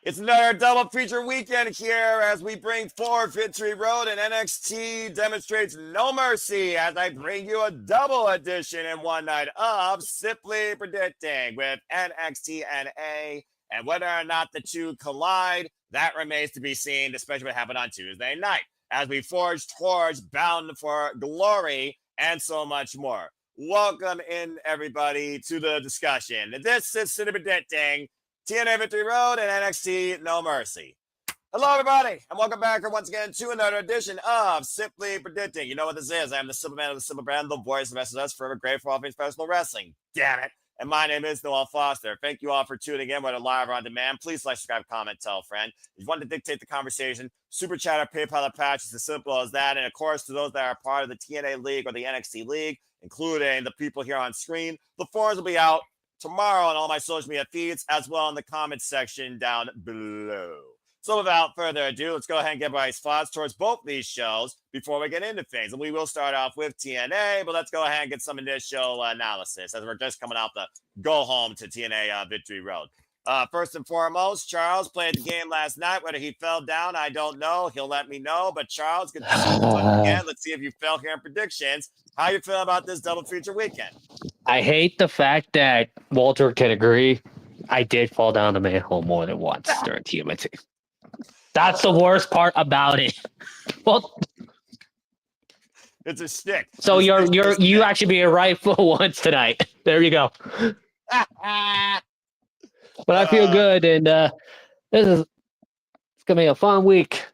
It's another double feature weekend here as we bring forward Victory Road, and NXT demonstrates no mercy as I bring you a double edition in one night of Simply Predicting with NXT NA. And whether or not the two collide, that remains to be seen, especially what happened on Tuesday night as we forge towards Bound for Glory and so much more. Welcome in, everybody, to the discussion. This is Simply Predicting, TNA Victory Road, and NXT No Mercy. Hello, everybody, and welcome back once again to another edition of Simply Predicting. You know what this is. I'm the simple man of the simple brand, the voice of SSS, forever grateful for all things professional wrestling. Damn it. And my name is Noel Foster. Thank you all for tuning in, whether live or on demand. Please like, subscribe, comment, tell a friend. If you want to dictate the conversation, Super Chat or PayPal or Patch is as simple as that. And of course, to those that are part of the TNA League or the NXT League, including the people here on screen, the forums will be out tomorrow on all my social media feeds, as well in the comments section down below. So without further ado, let's go ahead and get everybody's thoughts towards both these shows before we get into things. And we will start off with TNA, but let's go ahead and get some initial analysis as we're just coming out the go home to TNA Victory Road. First and foremost, Charles played the game last night. Whether he fell down, I don't know. He'll let me know. But Charles, good to see you once again. Let's see if you fell here in predictions. How you feel about this double feature weekend? I hate the fact that Walter can agree. I did fall down the manhole more than once during TMNT. That's the worst part about it. Well, it's a stick. So you actually being right for once tonight. There you go. But I feel good, and it's gonna be a fun week.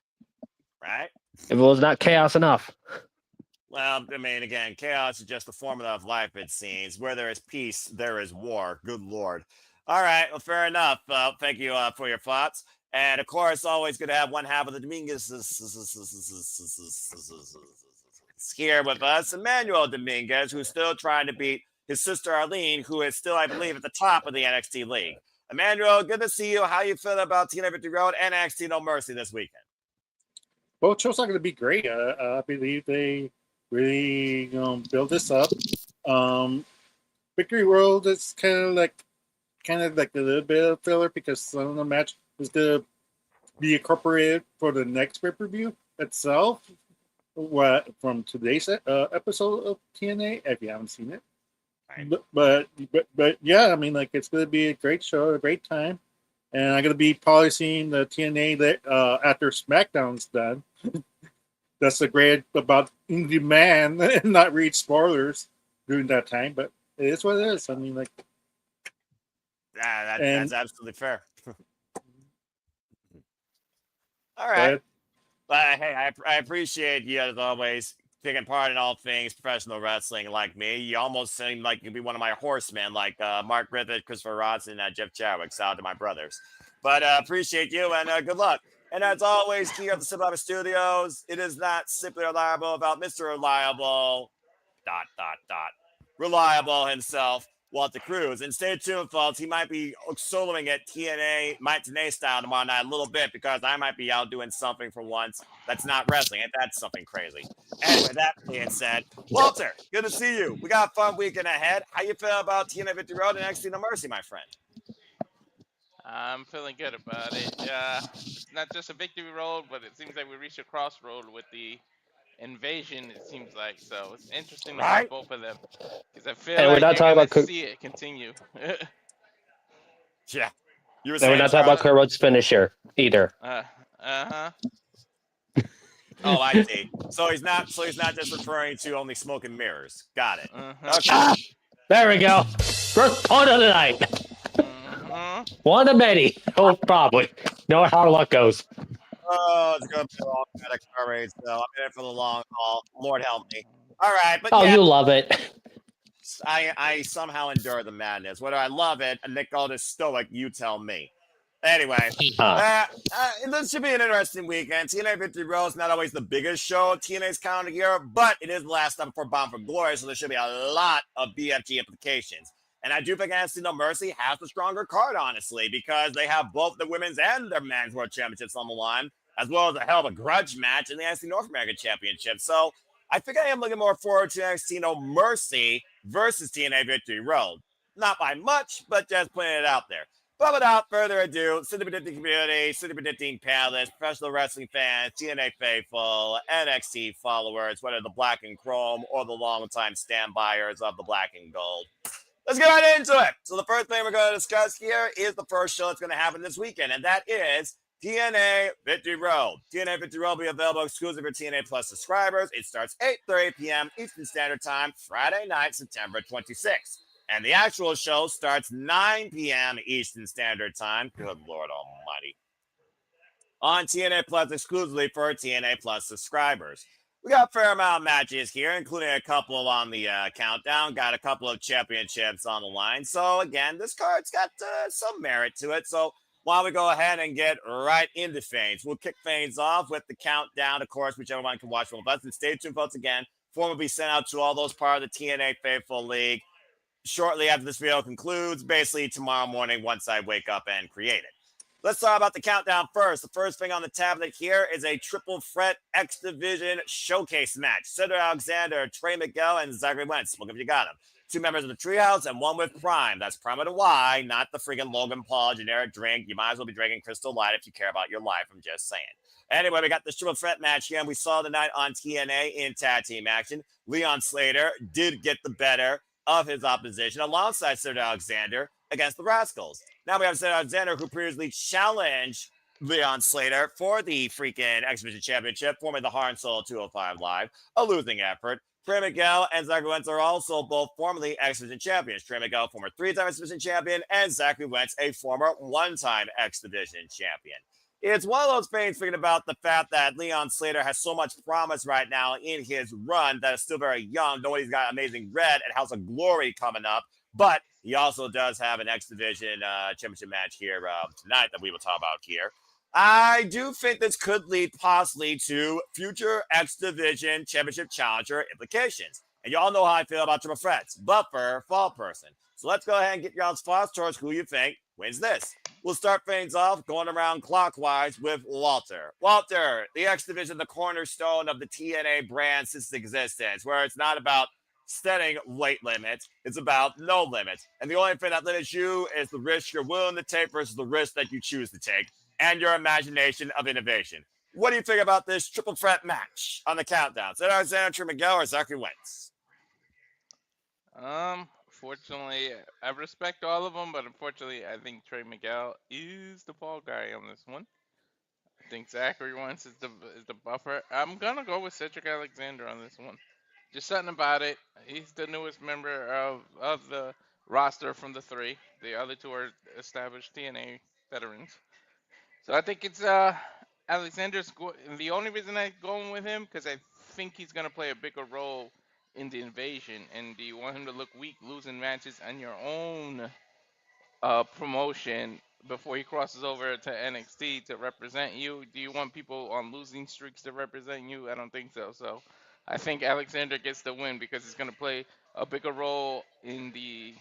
Right? If it was not chaos enough. Well, I mean, again, chaos is just the formula of life, it seems. Where there is peace, there is war. Good Lord. All right, well, fair enough. Thank you for your thoughts. And, of course, always good to have one half of the Dominguez here with us, Emmanuel Dominguez, who's still trying to beat his sister Arlene, who is still, I believe, at the top of the NXT League. Emmanuel, good to see you. How you feel about TNA Victory Road and NXT No Mercy this weekend? Well, the show's not going to be great. I believe they really build this up. Victory Road is kind of like a little bit of filler because some of the match is going to be incorporated for the next pay-per-view itself. What from today's episode of TNA, if you haven't seen it. Right. But yeah, I mean, like, it's going to be a great show, a great time. And I'm going to be probably seeing the TNA after SmackDown's done. That's the great about in demand and not read spoilers during that time. But it is what it is. I mean, like, that's absolutely fair. All right. But hey, I appreciate you as always taking part in all things professional wrestling like me. You almost seem like you'd be one of my horsemen, like Mark Griffith, Christopher Rodson, and Jeff Chadwick. Shout out to my brothers. But appreciate you and good luck. And as always, here at the Simple Life Studios, it is not simply reliable about Mr. Reliable, ... Reliable himself, Walter Cruz. And stay tuned, folks. He might be soloing at TNA, TNA style tomorrow night a little bit because I might be out doing something for once that's not wrestling. And that's something crazy. Anyway, that being said, Walter, good to see you. We got a fun weekend ahead. How you feel about TNA Victory Road and NXT No Mercy, my friend? I'm feeling good about it. It's not just a victory road, but it seems like we reached a crossroad with the invasion, it seems like. So it's interesting to have both of them. Because I feel like we're going to see it continue. Yeah. You were saying, we're not talking about Kurt Rhodes' finisher either. Uh-huh. Oh, I see. So he's not just referring to only smoke and mirrors. Got it. Okay. There we go. First point of the night. One of many. Oh, probably. Know how luck goes. Oh, it's going to be a long car race, so I'm in it for the long haul. Lord help me. All right, but you love it. I somehow endure the madness. Whether I love it, Nick Aldis stoic, you tell me. Anyway, this should be an interesting weekend. TNA Victory Road is not always the biggest show of TNA's calendar year, but it is the last stop before Bound for Glory, so there should be a lot of BFG implications. And I do think NXT No Mercy has the stronger card, honestly, because they have both the women's and their men's world championships on the line, as well as a hell of a grudge match in the NXT North American Championship. So I think I am looking more forward to NXT No Mercy versus TNA Victory Road. Not by much, but just putting it out there. But without further ado, City Predicting community, City Predicting panelists, professional wrestling fans, TNA faithful, NXT followers, whether the black and chrome or the longtime standbyers of the black and gold. Let's get right into it. So the first thing we're going to discuss here is the first show that's going to happen this weekend, and that is TNA Victory Road. TNA Victory Road will be available exclusive for TNA Plus subscribers. It starts 8:30 p.m. Eastern Standard Time, Friday night, September 26th. And the actual show starts 9 p.m. Eastern Standard Time. Good Lord Almighty. On TNA Plus exclusively for TNA Plus subscribers. We got a fair amount of matches here, including a couple on the countdown. Got a couple of championships on the line. So, again, this card's got some merit to it. So, why don't we go ahead and get right into things? We'll kick things off with the countdown, of course, whichever one can watch from us. And stay tuned, folks, again. Form will be sent out to all those part of the TNA Faithful League shortly after this video concludes, basically tomorrow morning once I wake up and create it. Let's talk about the countdown first. The first thing on the tablet here is a triple threat X Division showcase match. Cedric Alexander, Trey, Miguel, and Zachary Wentz. Look if you got them. 2 members of the Treehouse and 1 with Prime. That's Prime with a Y, not the friggin' Logan Paul generic drink. You might as well be drinking Crystal Light if you care about your life. I'm just saying. Anyway, we got the triple threat match here, and we saw tonight on TNA in tag team action. Leon Slater did get the better of his opposition alongside Cedric Alexander against the Rascals. Now we have Cedric Alexander, who previously challenged Leon Slater for the freaking X Division Championship, formerly the Heart and Soul 205 Live, a losing effort. Trey Miguel and Zachary Wentz are also both formerly X Division champions. Trey Miguel, former 3-time X Division champion, and Zachary Wentz, a former 1-time X Division champion. It's one of those things thinking about the fact that Leon Slater has so much promise right now in his run that is still very young. Nobody's got Amazing Red and House of Glory coming up, but he also does have an X Division championship match here tonight that we will talk about here. I do think this could lead possibly to future X Division championship challenger implications. And y'all know how I feel about triple threats, Buffer, Fall Person. So let's go ahead and get y'all's thoughts towards who you think wins this. We'll start things off going around clockwise with Walter. Walter, the X Division, the cornerstone of the TNA brand since its existence, where it's not about setting weight limits, it's about no limits. And the only thing that limits you is the risk you're willing to take versus the risk that you choose to take and your imagination of innovation. What do you think about this triple threat match on the countdown? Cedric Alexander, Trey Miguel, or Zachary Wentz? Fortunately, I respect all of them, but unfortunately, I think Trey Miguel is the fall guy on this one. I think Zachary Wentz is the buffer. I'm gonna go with Cedric Alexander on this one. Just something about it. He's the newest member of the roster from the 3. The other 2 are established TNA veterans. So I think it's Alexander's. The only reason I'm going with him because I think he's gonna play a bigger role in the invasion. And do you want him to look weak losing matches on your own promotion before he crosses over to NXT to represent you? Do you want people on losing streaks to represent you? I don't think so. So I think Alexander gets the win because he's going to play a bigger role in the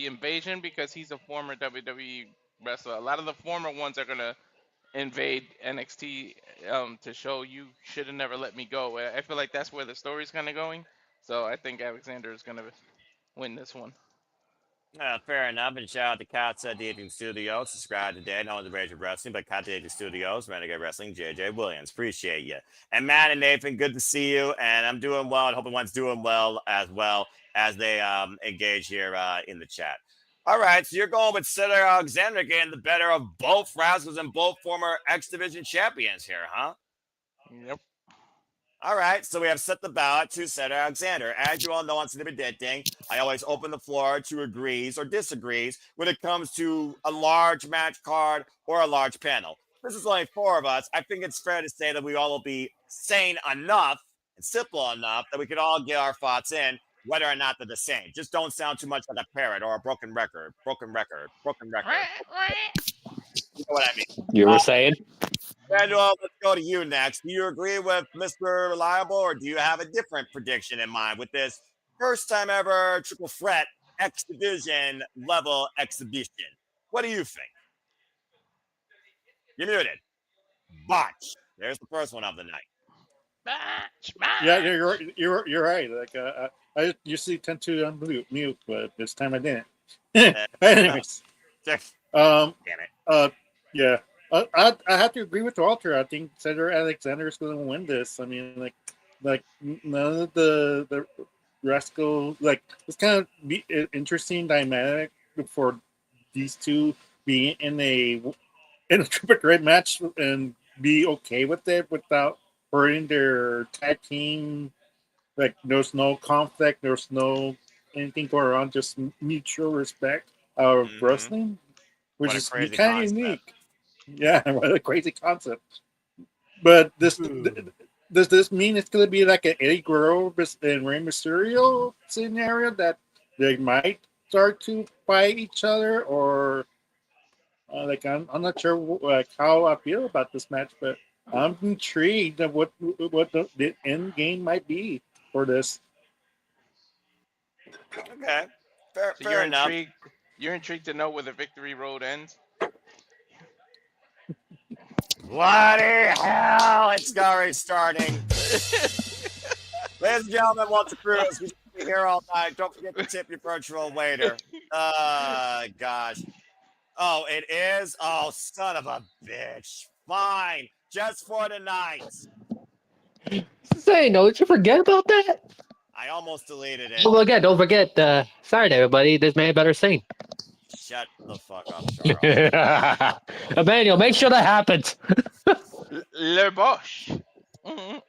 invasion because he's a former WWE wrestler. A lot of the former ones are going to invade NXT to show you should have never let me go. I feel like that's where the story's kind of going. So I think Alexander is going to win this one. Fair enough. And shout out to Katza Dating Studios. Subscribe today. Not only the Rage of Wrestling, but Katza Dating Studios, Renegade Wrestling, JJ Williams. Appreciate you. And Matt and Nathan, good to see you. And I'm doing well. And hope everyone's doing well as they engage here in the chat. All right. So you're going with Cedric Alexander getting the better of both Rascals and both former X Division champions here, huh? Yep. All right, so we have set the ballot to Cedric Alexander. As you all know on City Predicting, I always open the floor to agrees or disagrees when it comes to a large match card or a large panel. This is only 4 of us. I think it's fair to say that we all will be sane enough and simple enough that we could all get our thoughts in, whether or not they're the same. Just don't sound too much like a parrot or a broken record. You know what I mean? You were saying? Manuel, let's go to you next. Do you agree with Mr. Reliable, or do you have a different prediction in mind with this first time ever triple threat X Division level exhibition? What do you think? You're muted. Botch. There's the first one of the night. Botch. Yeah, you're right. Like I usually tend to unmute, but this time I didn't. Anyways, Um, Damn it. yeah. I have to agree with Walter. I think Cedric Alexander is going to win this. I mean, like none of the Rascal, like it's kind of be an interesting dynamic for these two being in a triple threat match and be okay with it without hurting their tag team. Like there's no conflict, there's no anything going on, just mutual respect of wrestling, which What a is crazy kind of concept. unique. Yeah, what a crazy concept. But does this mean it's going to be like an Eddie Guerrero and Rey Mysterio scenario that they might start to fight each other, or I'm not sure like how I feel about this match, but I'm intrigued of what the end game might be for this. Okay. So Fair enough. You're intrigued to know where the victory road ends. Bloody hell, it's already starting. Ladies and gentlemen, Walter Cruz, we should be here all night. Don't forget to tip your virtual waiter. Gosh. Oh, it is? Oh, son of a bitch. Fine. Just for tonight. Say, no, did you forget about that? I almost deleted it. Don't forget. Sorry, everybody. This man better sing. Shut the fuck up, Charles. Emmanuel, make sure that happens. Le Bosch. Mhm.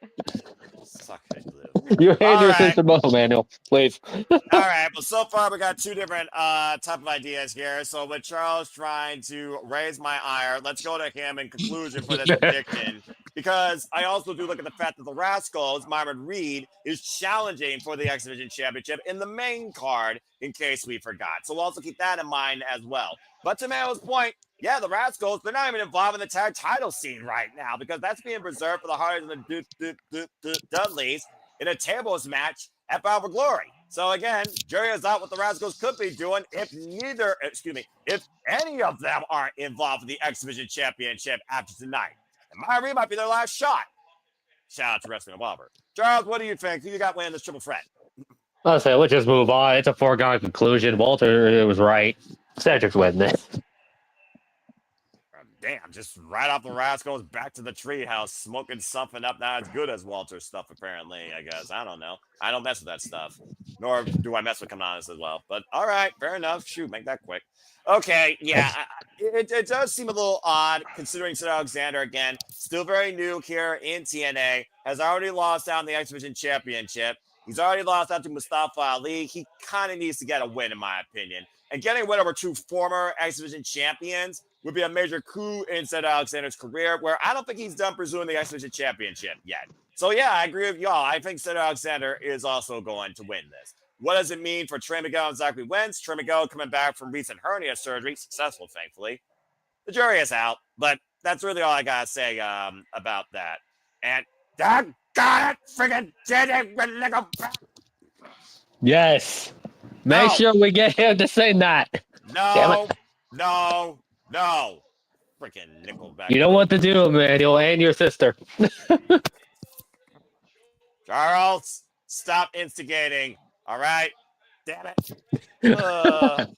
Suck it, Blue. You and All your right. sister both, Emmanuel, please. All right. Well, so far we got two different type of ideas here. So with Charles trying to raise my ire, let's go to him in conclusion for this prediction. Because I also do look at the fact that the Rascals, Myron Reed, is challenging for the X Division Championship in the main card, in case we forgot. So we'll also keep that in mind as well. But to Mayo's point, yeah, the Rascals, they're not even involved in the tag title scene right now because that's being reserved for the Hardys and the Dudleys in a tables match at Bound for Glory. So again, jury is out what the Rascals could be doing if if any of them aren't involved in the X Division Championship after tonight. And Myrie might be their last shot. Shout out to Wrestling Evolver. Charles, what do you think? Who you got winning this triple threat? I'll say, let's just move on. It's a foregone conclusion. Walter was right. Cedric's winning this. Damn, just right off the Rascals back to the treehouse, smoking something up not as good as Walter's stuff, apparently, I guess. I don't know. I don't mess with that stuff. Nor do I mess with Kananas as well. But all right, fair enough. Shoot, make that quick. Okay, yeah, it does seem a little odd considering Cedric Alexander, again, still very new here in TNA, has already lost out in the X Division Championship. He's already lost out to Mustafa Ali. He kind of needs to get a win, in my opinion. And getting a win over two former X Division champions would be a major coup in Cedric Alexander's career, where I don't think he's done pursuing the X Division Championship yet. So yeah, I agree with y'all. I think Cedric Alexander is also going to win this. What does it mean for Trey Miguel and Zachary Wentz? Trey Miguel coming back from recent hernia surgery, successful, thankfully. The jury is out, but that's really all I gotta say about that. And doggone it, friggin' JJ, Yes. Make sure we get him to sing that. Damn it. No. Freaking Nickelback. You know what to do, Emmanuel, and your sister. Charles, stop instigating. All right? Damn it.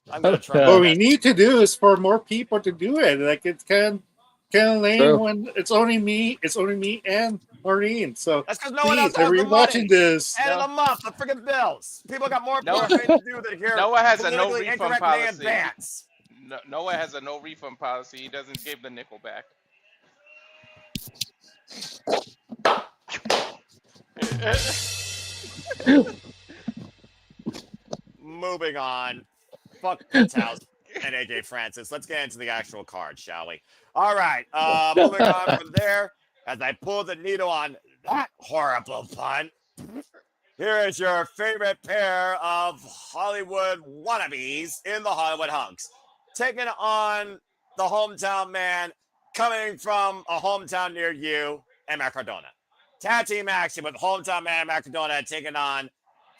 I'm going to try. What we need to do is for more people to do it. Like it's kind of lame True. when it's only me and Maureen. So that's because no one else please, has the money. watching this. End of the month, the freaking bills. People got more important things to do than hear Noah has a no politically refund incorrect policy. advance. Noah has a no refund policy. He doesn't give the nickel back. Moving on. Fuck Penthouse and AJ Francis. Let's get into the actual card, shall we? All right. Moving on from there, as I pull the needle on that horrible pun, here is your favorite pair of Hollywood wannabes in the Hollywood Hunks, taking on the hometown man coming from a hometown near you, and Matt Cardona. Tag team action with hometown man Matt Cardona taking on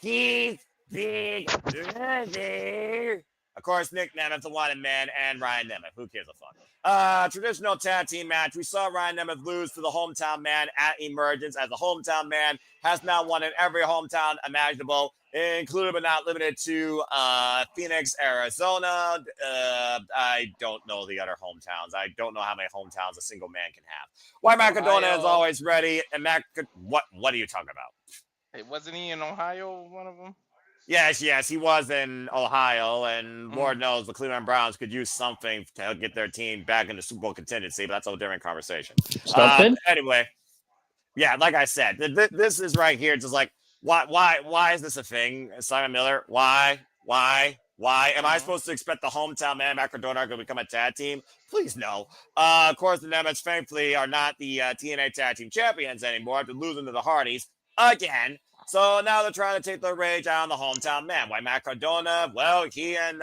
Keith Big Lizzy. Of course, Nick Nemeth, the wanted man, and Ryan Nemeth. Who cares a fuck? Traditional tag team match. We saw Ryan Nemeth lose to the hometown man at Emergence, as the hometown man has now won in every hometown imaginable. included but not limited to Phoenix, Arizona. I don't know the other hometowns. I don't know how many hometowns a single man can have. Why Cardona is always ready. And what are you talking about? Hey, wasn't he in Ohio, one of them? Yes, he was in Ohio, and Lord knows the Cleveland Browns could use something to get their team back into Super Bowl contingency, but that's a different conversation. Something? Anyway, yeah, like I said, this is right here, just like, why is this a thing, Simon Miller? Why? Am I supposed to expect the hometown man, Cardona, to become a tag team? Please no. Of course, the Nemeths, thankfully, are not the TNA tag team champions anymore after losing to the Hardys again. So now they're trying to take the rage out on the hometown man. Why Cardona? Well, he and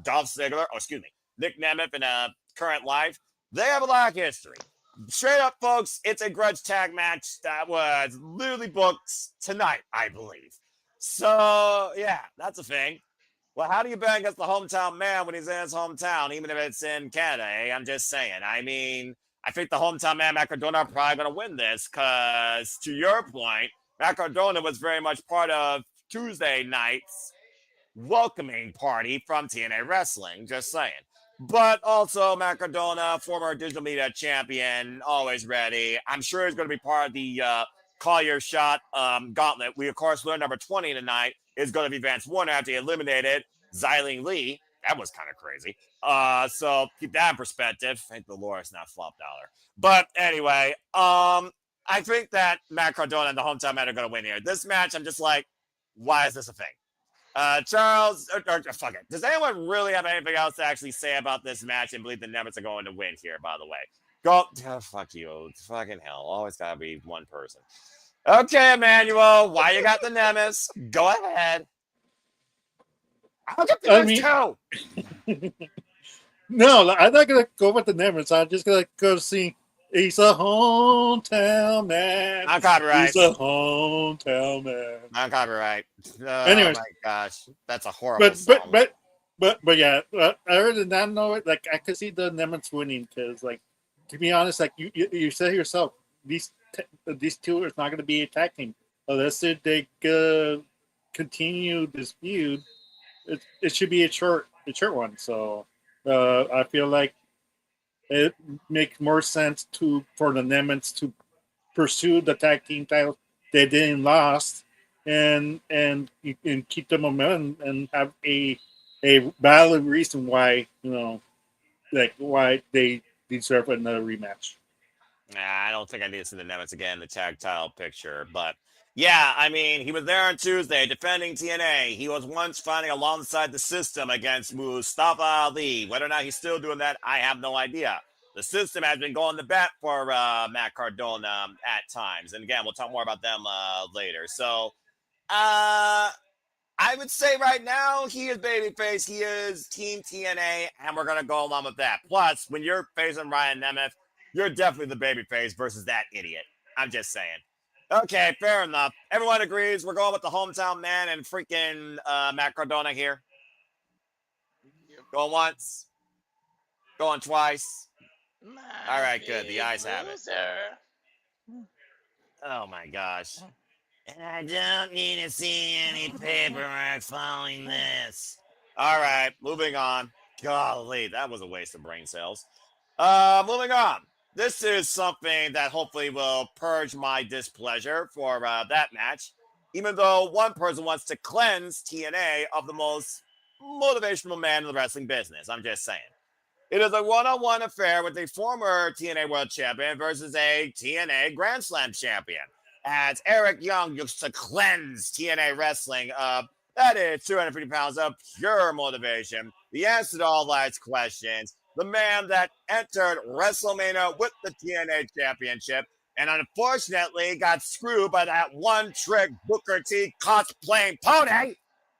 Dolph Ziggler, Nick Nemeth in a current life, they have a lot of history. Straight up, folks, it's a grudge tag match that was literally booked tonight, I believe. So, yeah, that's a thing. Well, how do you bet against the hometown man when he's in his hometown, even if it's in Canada? I'm just saying. I mean, I think the hometown man, Cardona, are probably going to win this because, to your point, Cardona was very much part of Tuesday night's welcoming party from TNA Wrestling, just saying. But also, Cardona, former digital media champion, always ready. I'm sure he's going to be part of the Call Your Shot gauntlet. We, of course, learned number 20 tonight is going to be Vance Warner after he eliminated Xylene Lee. That was kind of crazy. So keep that in perspective. Thank the Lord it's not flop dollar. But anyway, I think that Cardona and the hometown man are going to win here. This match, I'm just like, why is this a thing? Charles, fuck it. Does anyone really have anything else to actually say about this match and believe the Nemeths are going to win here, by the way? Fuck you. Fucking hell. Always gotta be one person. Okay, Emmanuel, why you got the Nemeths? Go ahead. I'll get the next two. No, I'm not gonna go with the Nemeths. I'm just gonna go see. He's a hometown man. I'm copyright. He's a hometown man. I'm copyright. Anyways, oh my gosh, that's a horrible song. But yeah, other than that, no, like I could see the Nemeths winning because, like, to be honest, like you said yourself, these two is not going to be a tag team unless they continue this feud. It should be a short one. So I feel like it makes more sense for the Nemeths to pursue the tag team title they didn't lost and keep the momentum and have a valid reason why why they deserve another rematch. I don't think I need to see the Nemeths again in the tag title picture, but yeah, I mean, he was there on Tuesday defending TNA. He was once fighting alongside the system against Mustafa Ali. Whether or not he's still doing that, I have no idea. The system has been going to bat for Cardona at times. And again, we'll talk more about them later. So I would say right now he is babyface. He is Team TNA, and we're going to go along with that. Plus, when you're facing Ryan Nemeth, you're definitely the babyface versus that idiot. I'm just saying. Okay, fair enough. Everyone agrees we're going with the hometown man and freaking Cardona here. Going once. Going twice. All right, good. The eyes have it. Oh, my gosh. And I don't need to see any paperwork following this. All right, moving on. Golly, that was a waste of brain cells. Moving on. This is something that hopefully will purge my displeasure for that match, even though one person wants to cleanse TNA of the most motivational man in the wrestling business. I'm just saying. It is a one-on-one affair with a former TNA World Champion versus a TNA Grand Slam champion. As Eric Young looks to cleanse TNA wrestling of, that is 250 pounds of pure motivation. The answer to all life's questions. The man that entered WrestleMania with the TNA Championship and unfortunately got screwed by that one-trick Booker T cosplaying pony.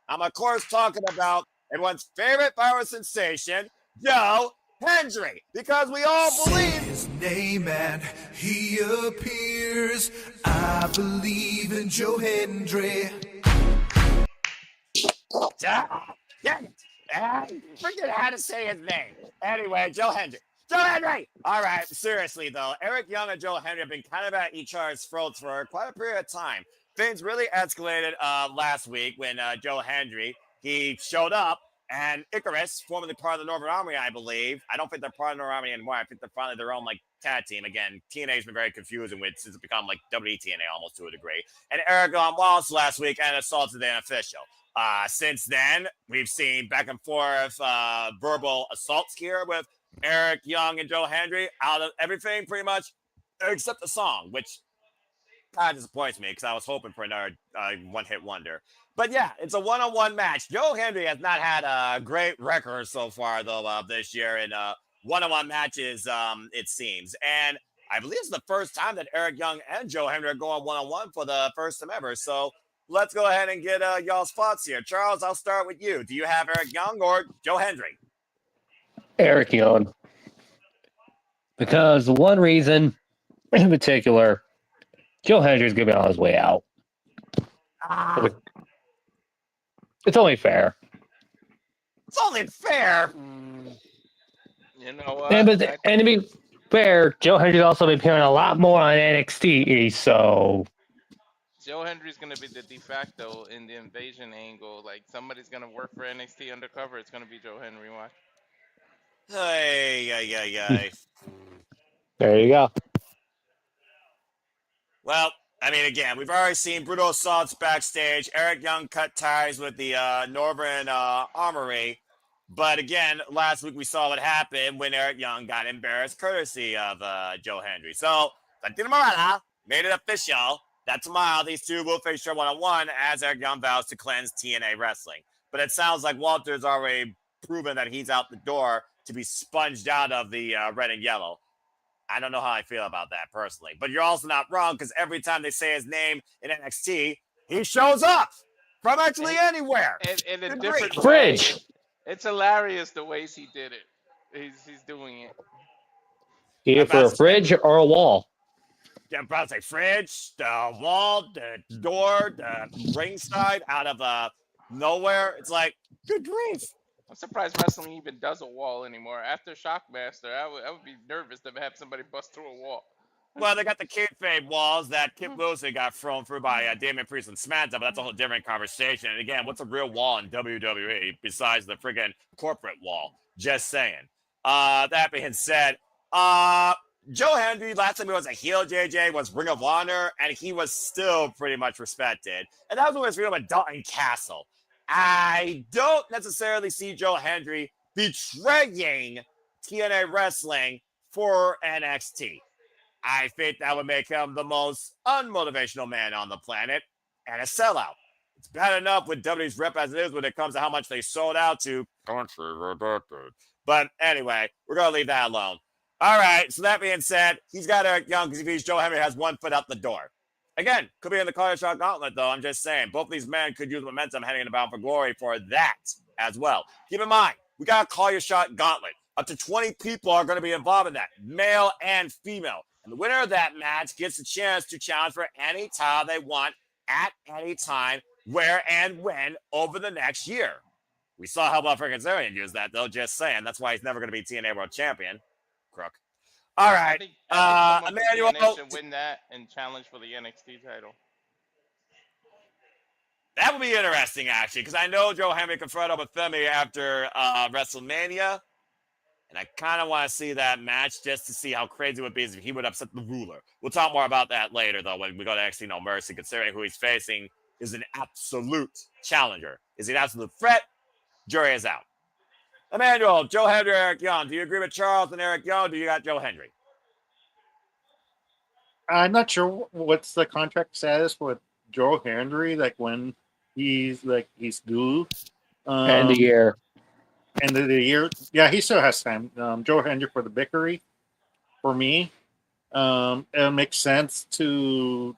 I'm, of course, talking about everyone's favorite viral sensation, Joe Hendry, because we all believe his name and he appears. I believe in Joe Hendry. I forget how to say his name. Anyway, Joe Hendry. Joe Hendry! All right, seriously, though. Eric Young and Joe Hendry have been kind of at each other's throats for quite a period of time. things really escalated last week when Joe Hendry, he showed up, and Icarus, formerly part of the Northern Army, I believe. I don't think they're part of the Northern Army anymore. I think they're finally their own like tag team. Again, TNA has been very confusing with since it's become like WTNA almost to a degree. And Eric Wallace last week and assaulted the official. Since then, we've seen back and forth verbal assaults here with Eric Young and Joe Hendry out of everything pretty much except the song, which kind of disappoints me because I was hoping for another one-hit wonder. But yeah, it's a one-on-one match. Joe Hendry has not had a great record so far, though, this year in one-on-one matches, it seems. And I believe it's the first time that Eric Young and Joe Hendry are going one-on-one for the first time ever. So let's go ahead and get y'all's thoughts here. Charles, I'll start with you. Do you have Eric Young or Joe Hendry? Eric Young. Because one reason in particular, Joe Hendry's going to be on his way out. It's only fair. It's only fair. You know what? And to be fair, Joe Hendry's also been appearing a lot more on NXT, so... Joe Hendry's going to be the de facto in the invasion angle. Like, somebody's going to work for NXT undercover. It's going to be Joe Hendry. Watch. Hey. There you go. Well, I mean, again, we've already seen brutal assaults backstage. Eric Young cut ties with the Northern Armory. But again, last week we saw what happened when Eric Young got embarrassed courtesy of Joe Hendry. So, Santana Morana made it official that tomorrow these two will face each other one-on-one as Eric Young vows to cleanse TNA wrestling. But it sounds like Walter's already proven that he's out the door to be sponged out of the red and yellow. I don't know how I feel about that personally, but you're also not wrong because every time they say his name in NXT, he shows up from actually anywhere. In a different fridge. Way. It's hilarious the ways he did it. He's doing it. Either for a fridge or a wall. Yeah, I'm about to say fridge, the wall, the door, the ringside, out of nowhere. It's like, good grief. I'm surprised wrestling even does a wall anymore. After Shockmaster, I would be nervous to have somebody bust through a wall. Well, they got the kayfabe walls that Kip Wilson got thrown through by Damian Priest and Samantha, but that's a whole different conversation. And again, what's a real wall in WWE besides the friggin' corporate wall? Just saying. That being said, Joe Hendry, last time he was a heel, JJ, was Ring of Honor, and he was still pretty much respected. And that was when he was real with Dalton Castle. I don't necessarily see Joe Hendry betraying TNA wrestling for NXT. I think that would make him the most unmotivational man on the planet and a sellout. It's bad enough with WWE's rep as it is when it comes to how much they sold out to country redacted. But anyway, we're going to leave that alone. All right, so that being said, he's got Eric Young because if he's Joe Hendry, has one foot out the door. Again, could be in the Collar Shot Gauntlet, though. I'm just saying. Both of these men could use momentum heading into Bound for Glory for that as well. Keep in mind, we got a Call Your Shot Gauntlet. Up to 20 people are going to be involved in that, male and female. And the winner of that match gets a chance to challenge for any title they want at any time, where and when over the next year. We saw how well Kazarian used that, though. Just saying. That's why he's never going to be TNA World Champion. Crook. All right. I think Emmanuel should win that and challenge for the NXT title. That would be interesting, actually, because I know Joe Hendry confronted up with Femi after WrestleMania, and I kind of want to see that match just to see how crazy it would be if he would upset the ruler. We'll talk more about that later, though, when we go to NXT No Mercy, considering who he's facing is an absolute challenger. Is he an absolute threat? Jury is out. Emmanuel, Joe Hendry, Eric Young. Do you agree with Charles and Eric Young? Or do you got Joe Hendry? I'm not sure what's the contract status with Joe Hendry, like when he's due. End of year. End of the year. Yeah, he still has time. Joe Hendry for the Vickery. For me, it makes sense to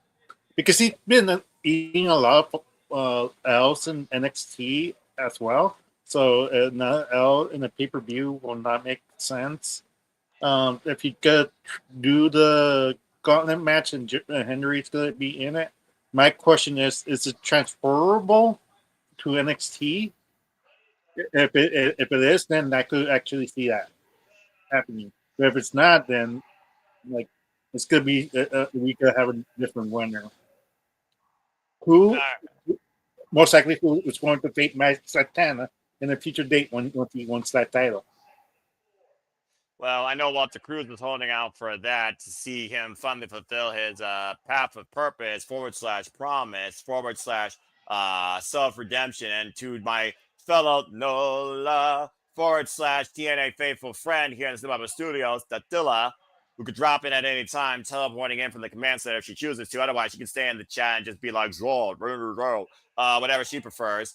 because he's been eating a lot of L's in NXT as well. So another L in a pay-per-view will not make sense. If he could do the gauntlet match and Hendry's going to be in it, my question is it transferable to NXT? If it is, then I could actually see that happening. But if it's not, then like it's going to be we could have a different winner. who most likely who is going to face Santana in a future date when he wants that title. Well, I know Walter Cruz was holding out for that to see him finally fulfill his path of purpose / promise / self redemption. And to my fellow NOLA / TNA faithful friend here in the Cinema Studios, Datilla, who could drop in at any time, teleporting in from the command center if she chooses to. Otherwise, she can stay in the chat and just be like, whatever she prefers.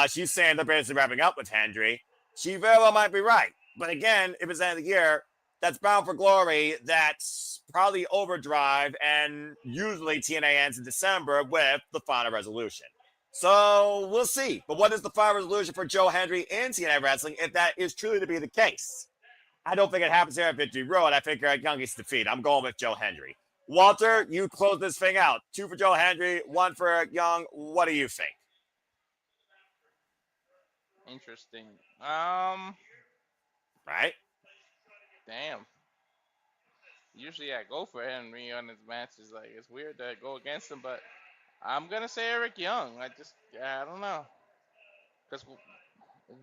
She's saying they're basically wrapping up with Hendry. She very well might be right. But again, if it's the end of the year, that's Bound for Glory. That's probably Overdrive. And usually TNA ends in December with the final resolution. So we'll see. But what is the final resolution for Joe Hendry in TNA Wrestling if that is truly to be the case? I don't think it happens here at Victory Road. I think Young gets defeated. I'm going with Joe Hendry. Walter, you close this thing out. 2 for Joe Hendry, 1 for Eric Young. What do you think? Interesting. Right? Damn. Usually I go for Henry on his matches. Like, it's weird to go against him, but I'm gonna say Eric Young. I don't know. Because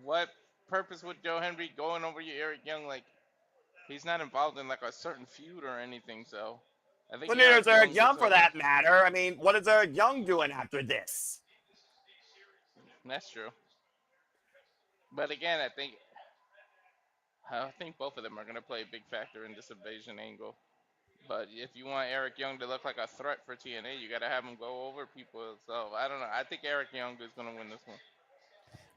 what purpose would Joe Hendry going over you, Eric Young? Like, he's not involved in like a certain feud or anything. So I think. Well, neither is Eric Young for that matter. I mean, what is Eric Young doing after this? That's true. But again, I think both of them are going to play a big factor in this invasion angle. But if you want Eric Young to look like a threat for TNA, you got to have him go over people. So I don't know. I think Eric Young is going to win this one.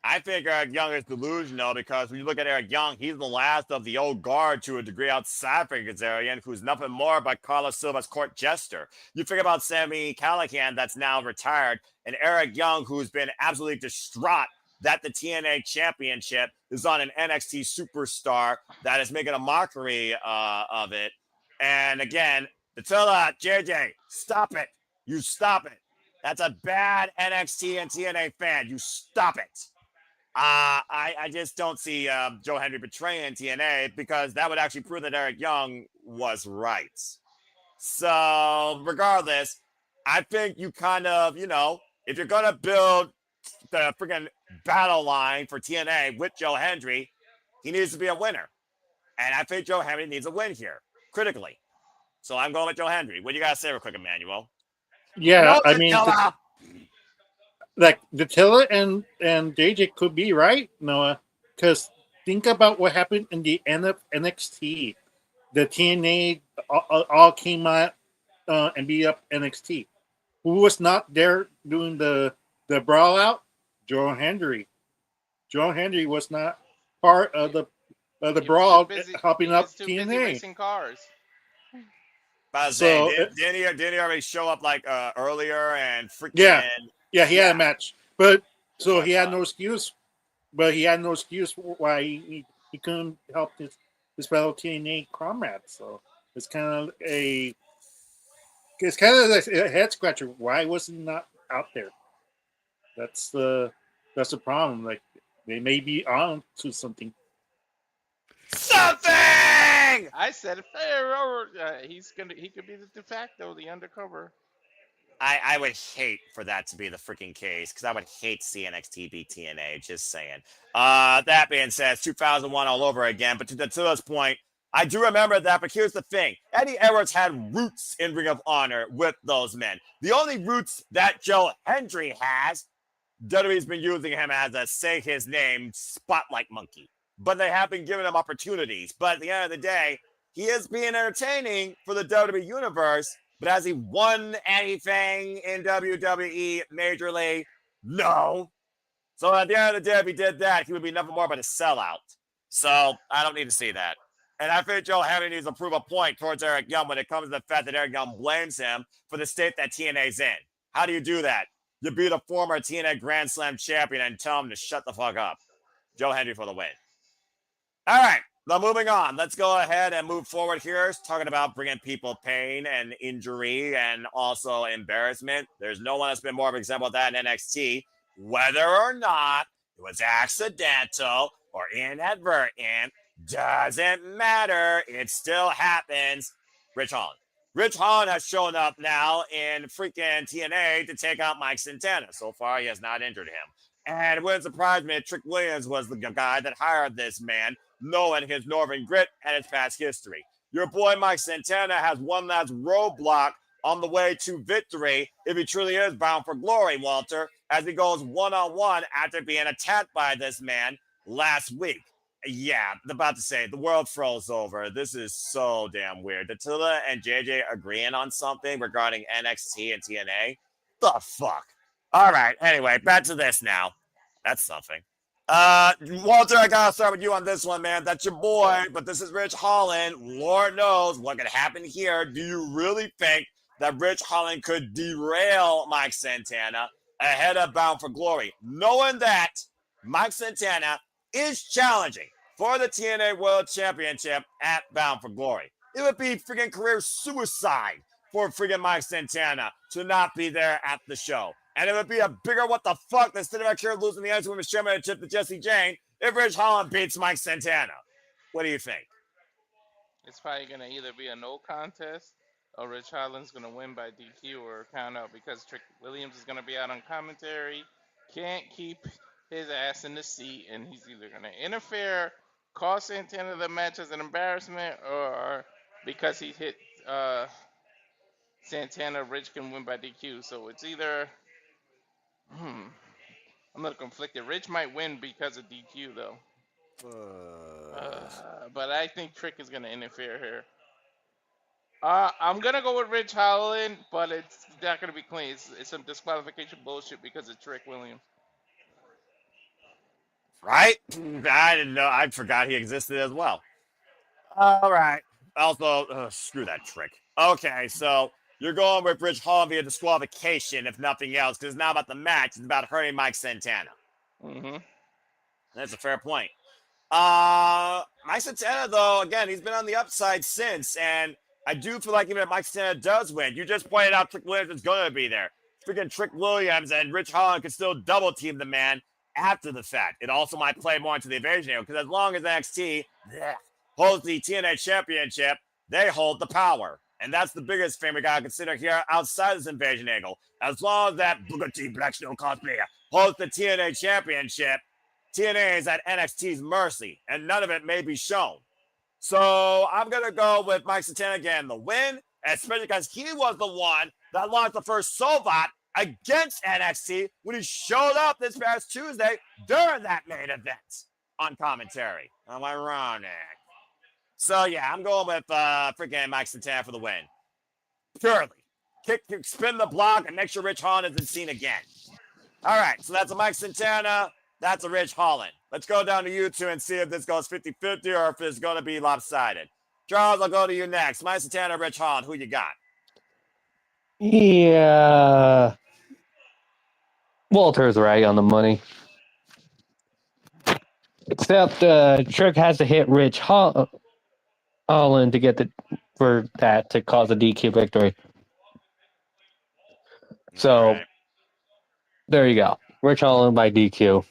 I think Eric Young is delusional because when you look at Eric Young, he's the last of the old guard to a degree outside for Kazarian, who's nothing more but Carlos Silva's court jester. You think about Sami Callihan, that's now retired, and Eric Young, who's been absolutely distraught that the TNA championship is on an NXT superstar that is making a mockery of it. And again, Attila, JJ, stop it. You stop it. That's a bad NXT and TNA fan. You stop it. I just don't see Joe Hendry betraying TNA because that would actually prove that Eric Young was right. So regardless, I think you kind of, if you're going to build the freaking battle line for TNA with Joe Hendry, he needs to be a winner. And I think Joe Hendry needs a win here, critically. So I'm going with Joe Hendry. What do you got to say real quick, Emmanuel? Yeah, I mean, like Datilla and JJ could be right, Noah, because think about what happened in the end of NXT. The TNA all came out and beat up NXT. Who was not there doing the brawl out? Joe Hendry. Joe Hendry was not part of the brawl, helping up TNA. Busy racing cars. So didn't he already show up like earlier and freaking? Yeah, he had a match, but so he had no excuse. But he had no excuse why he couldn't help his fellow TNA comrades. So it's kind of a head scratcher. Why was he not out there? That's the problem. Like they may be on to something. I said it. He could be the de facto, the undercover. I would hate for that to be the freaking case because I would hate to see NXT beat TNA. Just saying. That being said, it's 2001 all over again. But to this point, I do remember that. But here's the thing: Eddie Edwards had roots in Ring of Honor with those men. The only roots that Joe Hendry has, WWE's been using him as a say his name spotlight monkey. But they have been giving him opportunities. But at the end of the day, he is being entertaining for the WWE Universe. But has he won anything in WWE majorly? No. So at the end of the day, if he did that, he would be nothing more but a sellout. So I don't need to see that. And I think Joe Hendry needs to prove a point towards Eric Young when it comes to the fact that Eric Young blames him for the state that TNA's in. How do you do that? You beat a former TNA Grand Slam champion and tell him to shut the fuck up. Joe Hendry for the win. All right. Now, moving on, let's go ahead and move forward here. Talking about bringing people pain and injury and also embarrassment. There's no one that's been more of an example of that in NXT. Whether or not it was accidental or inadvertent, doesn't matter. It still happens. Rich Holland. Rich Holland has shown up now in freaking TNA to take out Mike Santana. So far, he has not injured him. And it wouldn't surprise me if Trick Williams was the guy that hired this man, knowing his Northern grit and his past history. Your boy Mike Santana has one last roadblock on the way to victory if he truly is bound for glory, Walter, as he goes one-on-one after being attacked by this man last week. Yeah, about to say, the world froze over. This is so damn weird. Attila and JJ agreeing on something regarding NXT and TNA? The fuck? All right, anyway, back to this now. That's something. Walter, I gotta start with you on this one, man. That's your boy, but this is Rich Holland. Lord knows what could happen here. Do you really think that Rich Holland could derail Mike Santana ahead of Bound for Glory, knowing that Mike Santana is challenging for the TNA World Championship at Bound for Glory? It would be freaking career suicide for freaking Mike Santana to not be there at the show. And it would be a bigger what the fuck than sitting back here losing the Ice Women's Championship to Jesse Jane if Rich Holland beats Mike Santana. What do you think? It's probably going to either be a no contest or Rich Holland's going to win by DQ or count out because Trick Williams is going to be out on commentary. Can't keep his ass in the seat, and he's either going to interfere, cause Santana the match as an embarrassment, or because he hit Santana, Rich can win by DQ. So it's either... I'm a little conflicted. Rich might win because of DQ, though. But I think Trick is going to interfere here. I'm going to go with Rich Holland, but it's not going to be clean. It's some disqualification bullshit because of Trick Williams. Right? I didn't know. I forgot he existed as well. All right. Also, screw that Trick. Okay, so you're going with Rich Holland via disqualification, if nothing else, because it's not about the match. It's about hurting Mike Santana. Mm-hmm. That's a fair point. Mike Santana, though, again, he's been on the upside since, and I do feel like even if Mike Santana does win, you just pointed out Trick Williams is going to be there. Freaking Trick Williams and Rich Holland can still double team the man after the fact. It also might play more into the invasion angle, because as long as NXT holds the TNA championship, they hold the power. And that's the biggest thing we got to consider here outside this invasion angle. As long as that Booker T Black Snow cosplayer holds the TNA championship, TNA is at NXT's mercy, and none of it may be shown. So I'm going to go with Mike Santana again, the win, especially because he was the one that launched the first Sovat against NXT when he showed up this past Tuesday during that main event on commentary. I'm ironic. So, yeah, I'm going with freaking Mike Santana for the win. Purely. Spin the block and make sure Rich Holland isn't seen again. All right, so that's a Mike Santana. That's a Rich Holland. Let's go down to you two and see if this goes 50-50 or if it's going to be lopsided. Charles, I'll go to you next. Mike Santana, Rich Holland, who you got? Yeah. Walter's right on the money. Except Trick has to hit Rich Holland to get for that to cause a DQ victory. So there you go. Rich Holland by DQ.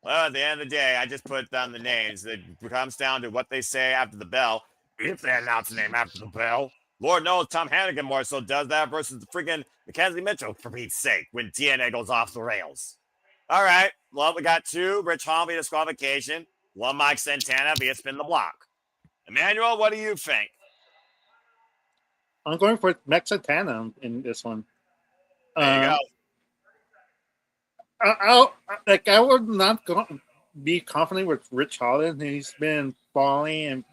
Well, at the end of the day, I just put down the names. It comes down to what they say after the bell. If they announce the name after the bell. Lord knows Tom Hannigan more so does that versus the freaking Mackenzie Mitchell, for Pete's sake, when TNA goes off the rails. All right. Well, we got two. Rich Holland via disqualification. One Mike Santana via spin the block. Emmanuel, what do you think? I'm going for Mike Santana in this one. There you go. I would not be confident with Rich Holland. He's been falling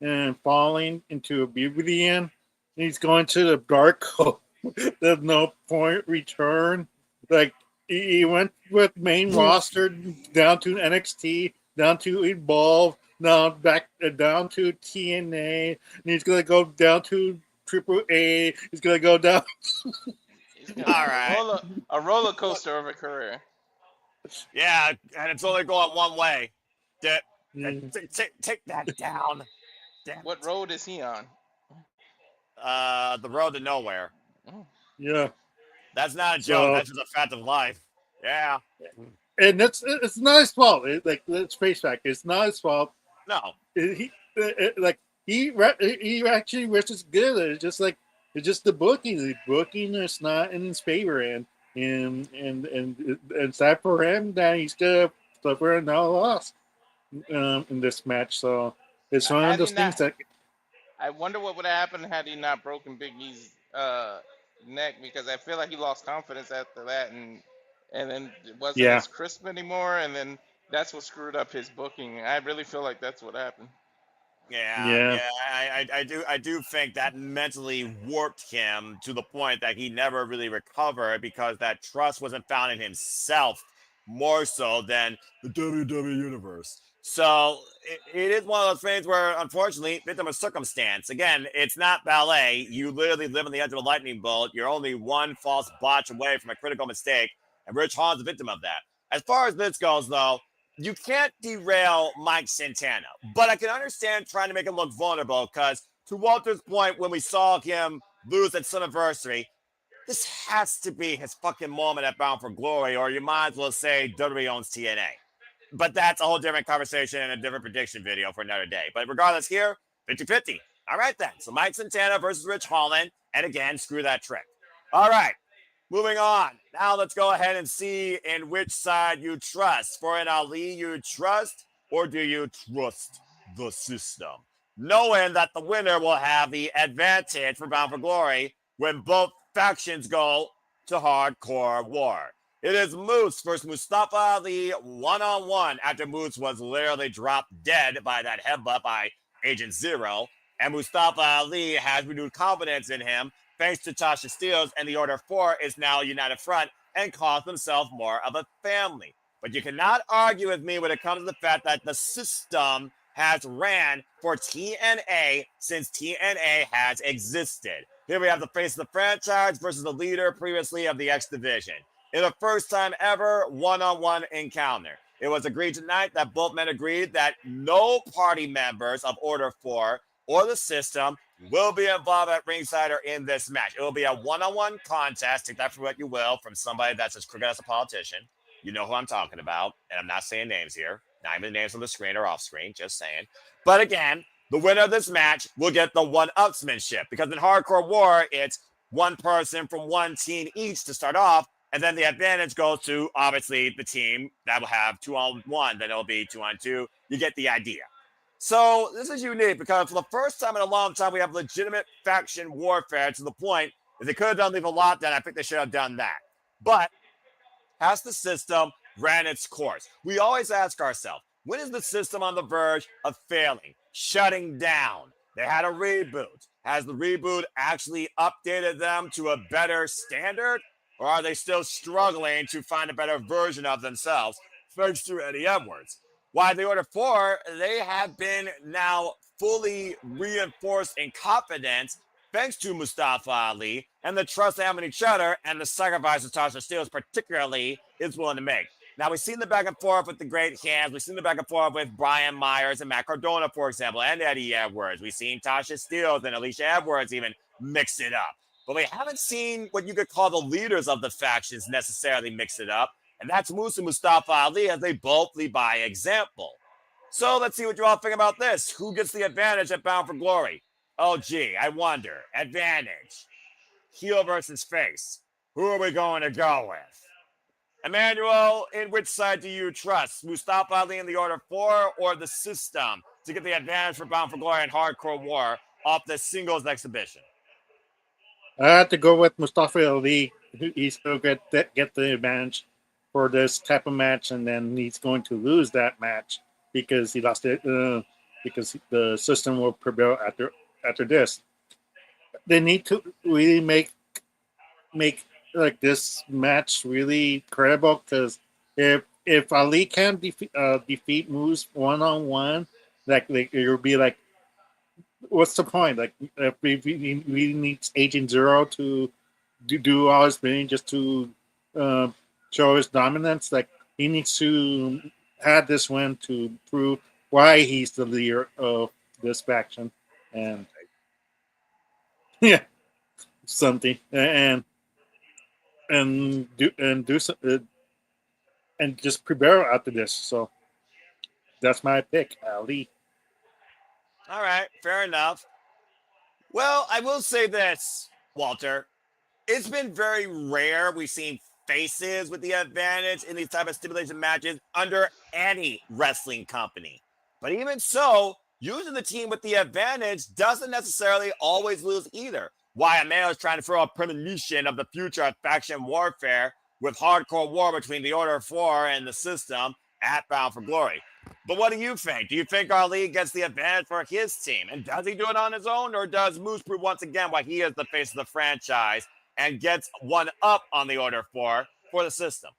into oblivion. He's going to the dark hole. There's no point return. Like he went with main roster down to NXT, down to Evolve, now back down to TNA, and he's gonna go down to AAA. He's gonna go down. All right. A roller coaster of a career. Yeah, and it's only going one way. Take that down. Damn what road is he on? The road to nowhere. Yeah. That's not a joke. That's just a fact of life. Yeah. And it's not his fault. Let's face back. It's not his fault. No. He he actually wishes good. It's just the booking. The booking is not in his favor, and sad for him that he's gonna suffer no loss in this match. So it's one of Had he those things not, that I wonder what would have happened had he not broken Big E's neck, because I feel like he lost confidence after that, and then it wasn't yeah as crisp anymore, and then that's what screwed up his booking. I really feel like that's what happened. Yeah, yeah yeah, I do think that mentally warped him to the point that he never really recovered because that trust wasn't found in himself more so than the WWE universe. So it is one of those things where, unfortunately, victim of circumstance. Again, it's not ballet. You literally live on the edge of a lightning bolt. You're only one false botch away from a critical mistake, and Rich Holland's a victim of that. As far as this goes, though, you can't derail Mike Santana, but I can understand trying to make him look vulnerable because, to Walter's point, when we saw him lose at Summiversary, this has to be his fucking moment at Bound for Glory, or you might as well say WWE owns TNA. But that's a whole different conversation and a different prediction video for another day. But regardless, here, 50-50. All right, then. So Mike Santana versus Rich Holland. And again, screw that trick. All right. Moving on. Now let's go ahead and see in which side you trust. For an Ali you trust, or do you trust the system? Knowing that the winner will have the advantage for Bound for Glory when both factions go to hardcore war. It is Moose versus Mustafa Ali one-on-one after Moose was literally dropped dead by that headbutt by Agent Zero. And Mustafa Ali has renewed confidence in him thanks to Tasha Steelz, and the Order 4 is now a united front and calls themselves more of a family. But you cannot argue with me when it comes to the fact that the system has ran for TNA since TNA has existed. Here we have the face of the franchise versus the leader previously of the X Division. In the first time ever one-on-one encounter. It was agreed tonight that both men agreed that no party members of Order 4 or the system will be involved at ringside or in this match. It will be a one-on-one contest. Take that for what you will from somebody that's as crooked as a politician. You know who I'm talking about, and I'm not saying names here. Not even names on the screen or off screen, just saying. But again, the winner of this match will get the one-upsmanship, because in Hardcore War, it's one person from one team each to start off, and then the advantage goes to, obviously, the team that will have 2-on-1. Then it'll be 2-on-2. You get the idea. So this is unique because for the first time in a long time, we have legitimate faction warfare to the point that they could have done Leave a Lot, then I think they should have done that. But has the system ran its course? We always ask ourselves, when is the system on the verge of failing, shutting down? They had a reboot. Has the reboot actually updated them to a better standard? Or are they still struggling to find a better version of themselves, thanks to Eddie Edwards? Why the Order 4, they have been now fully reinforced in confidence thanks to Mustafa Ali and the trust they have in each other and the sacrifices Tasha Steelz particularly is willing to make. Now, we've seen the back and forth with the Great Hands. We've seen the back and forth with Brian Myers and Matt Cardona, for example, and Eddie Edwards. We've seen Tasha Steelz and Alicia Edwards even mix it up. But we haven't seen what you could call the leaders of the factions necessarily mix it up. And that's Moose and Mustafa Ali, as they both lead by example. So let's see what you all think about this. Who gets the advantage at Bound for Glory? Oh, gee, I wonder. Advantage. Heel versus face. Who are we going to go with? Emmanuel, in which side do you trust? Mustafa Ali in the Order 4 or the system to get the advantage for Bound for Glory and Hardcore War off the singles exhibition? I had to go with Mustafa Ali. He's going to get the advantage for this type of match, and then he's going to lose that match because he lost it. Because the system will prevail after this. They need to really make like this match really credible, because if Ali can't defeat Moose one-on-one, like it'll be like, what's the point? Like, if we really needs Agent Zero to do all his thing just to show his dominance. Like, he needs to have this win to prove why he's the leader of this faction, and yeah, something, and do something, and just prepare after this. So that's my pick, Ali. All right, fair enough. Well, I will say this, Walter. It's been very rare we've seen faces with the advantage in these type of stipulation matches under any wrestling company. But even so, using the team with the advantage doesn't necessarily always lose either. Why Ameo is trying to throw a premonition of the future of faction warfare with hardcore war between the Order of 4 and the system at Bound for Glory. But what do you think? Do you think Ali gets the advantage for his team? And does he do it on his own? Or does Moose prove once again why he is the face of the franchise and gets one up on the Order for the system?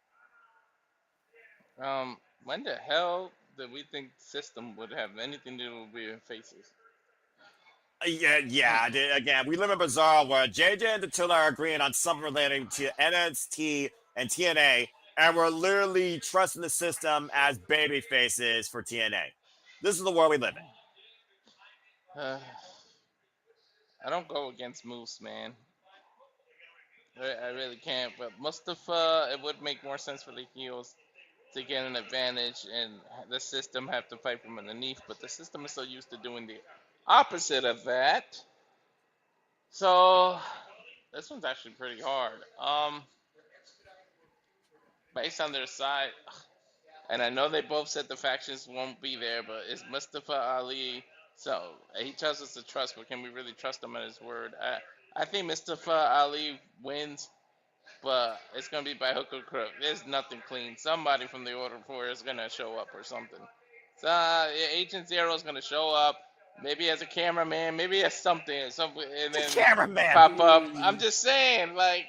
When the hell did we think system would have anything to do with being faces? Yeah. Again, we live in Bizarre where JJ and Attila are agreeing on something relating to NXT and TNA, and we're literally trusting the system as baby faces for TNA. This is the world we live in. I don't go against Moose, man. I really can't. But Mustafa, it would make more sense for the heels to get an advantage, and the system have to fight from underneath. But the system is so used to doing the opposite of that. So this one's actually pretty hard. Based on their side, and I know they both said the factions won't be there, but it's Mustafa Ali. So he tells us to trust, but can we really trust him at his word? I think Mustafa Ali wins, but it's gonna be by hook or crook. There's nothing clean. Somebody from the Order 4 is gonna show up or something. So Agent Zero is gonna show up, maybe as a cameraman, maybe as something, and then Cameraman pop up. I'm just saying, like,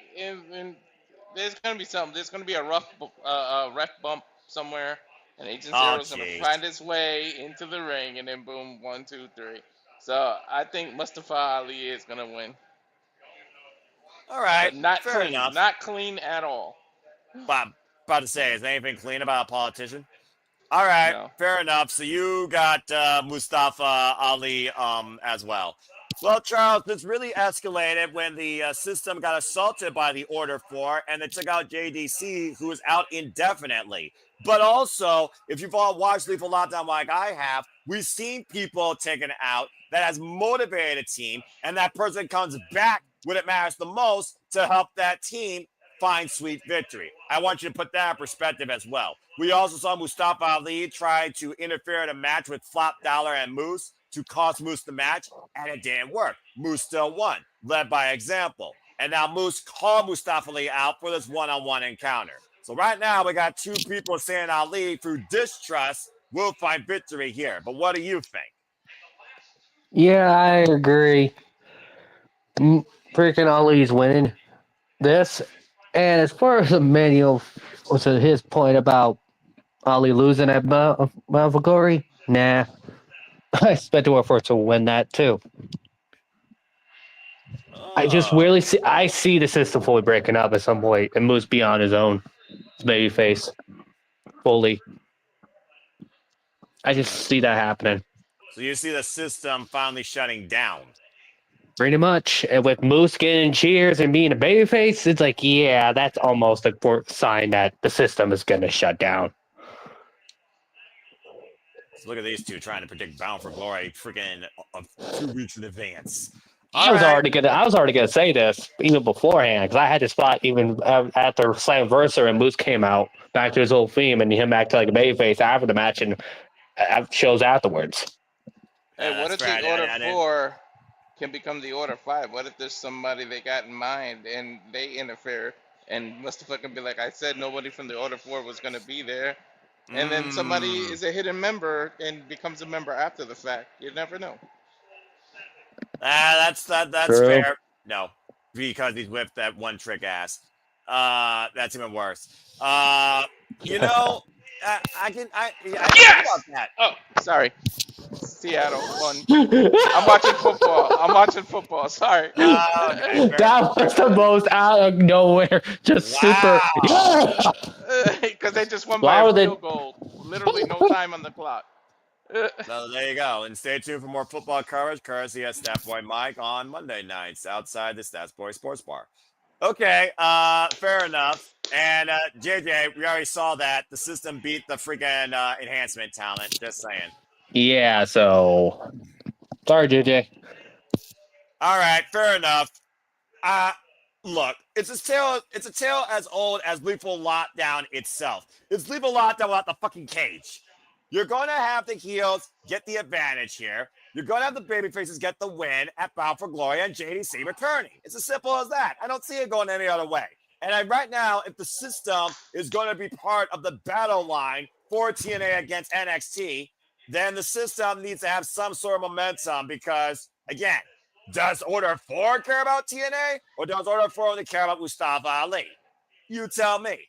there's gonna be something. There's gonna be a ref bump somewhere, and Agent Zero's gonna find his way into the ring, and then boom, 1, 2, 3. So I think Mustafa Ali is gonna win. All right, But not fair clean, enough. not clean at all. But about to say, is anything clean about a politician? All right, No. fair enough. So you got Mustafa Ali as well. Well, Charles, this really escalated when the system got assaulted by the Order 4 and they took out JDC, who is out indefinitely. But also, if you've all watched Lethal Lockdown like I have, we've seen people taken out that has motivated a team, and that person comes back when it matters the most to help that team find sweet victory. I want you to put that in perspective as well. We also saw Mustafa Ali try to interfere in a match with Flop Dollar and Moose to cost Moose the match, and it didn't work. Moose still won, led by example. And now Moose called Mustafa Ali out for this one-on-one encounter. So right now we got two people saying Ali through distrust will find victory here. But what do you think? Yeah, I agree. Freaking Ali's winning this. And as far as Emmanuel was his point about Ali losing at Mount Glory, nah. I expect the Warforce to win that too. I just really see the system fully breaking up at some point and Moose be on his own. His baby face. Fully. I just see that happening. So you see the system finally shutting down. Pretty much. And with Moose getting cheers and being a babyface, it's like, yeah, that's almost a sign that the system is going to shut down. So look at these two trying to predict Bound for Glory freaking 2 weeks in advance. I was already gonna say this even beforehand because I had this spot even after Slamversary and Moose came out back to his old theme and him back to like a babyface after the match and shows afterwards. Hey, what if the Order 4 can become the Order 5? What if there's somebody they got in mind and they interfere and Mustafa can be like, I said nobody from the Order 4 was going to be there. And then somebody is a hidden member and becomes a member after the fact. You never know. That's fair. No, because he's whipped that one trick ass. That's even worse. You know, I think about that. Oh, sorry. Seattle won. I'm watching football. Sorry. Okay, that was the most out of nowhere. Just super. Because they just won by a field goal. Literally no time on the clock. So there you go. And stay tuned for more football coverage courtesy of Stat Boy Mike on Monday nights outside the Stats Boy Sports Bar. Okay, fair enough. And JJ, we already saw that the system beat the freaking enhancement talent. Just saying. Yeah, so Sorry, JJ. All right, fair enough. Look, it's a tale as old as Lethal Lockdown itself. It's Lethal Lockdown without the fucking cage. You're going to have the heels get the advantage here. You're going to have the babyfaces get the win at Bound for Glory and JDC returning. It's as simple as that. I don't see it going any other way. And right now, if the system is going to be part of the battle line for TNA against NXT, then the system needs to have some sort of momentum because, again, does Order 4 care about TNA or does Order 4 only care about Mustafa Ali? You tell me.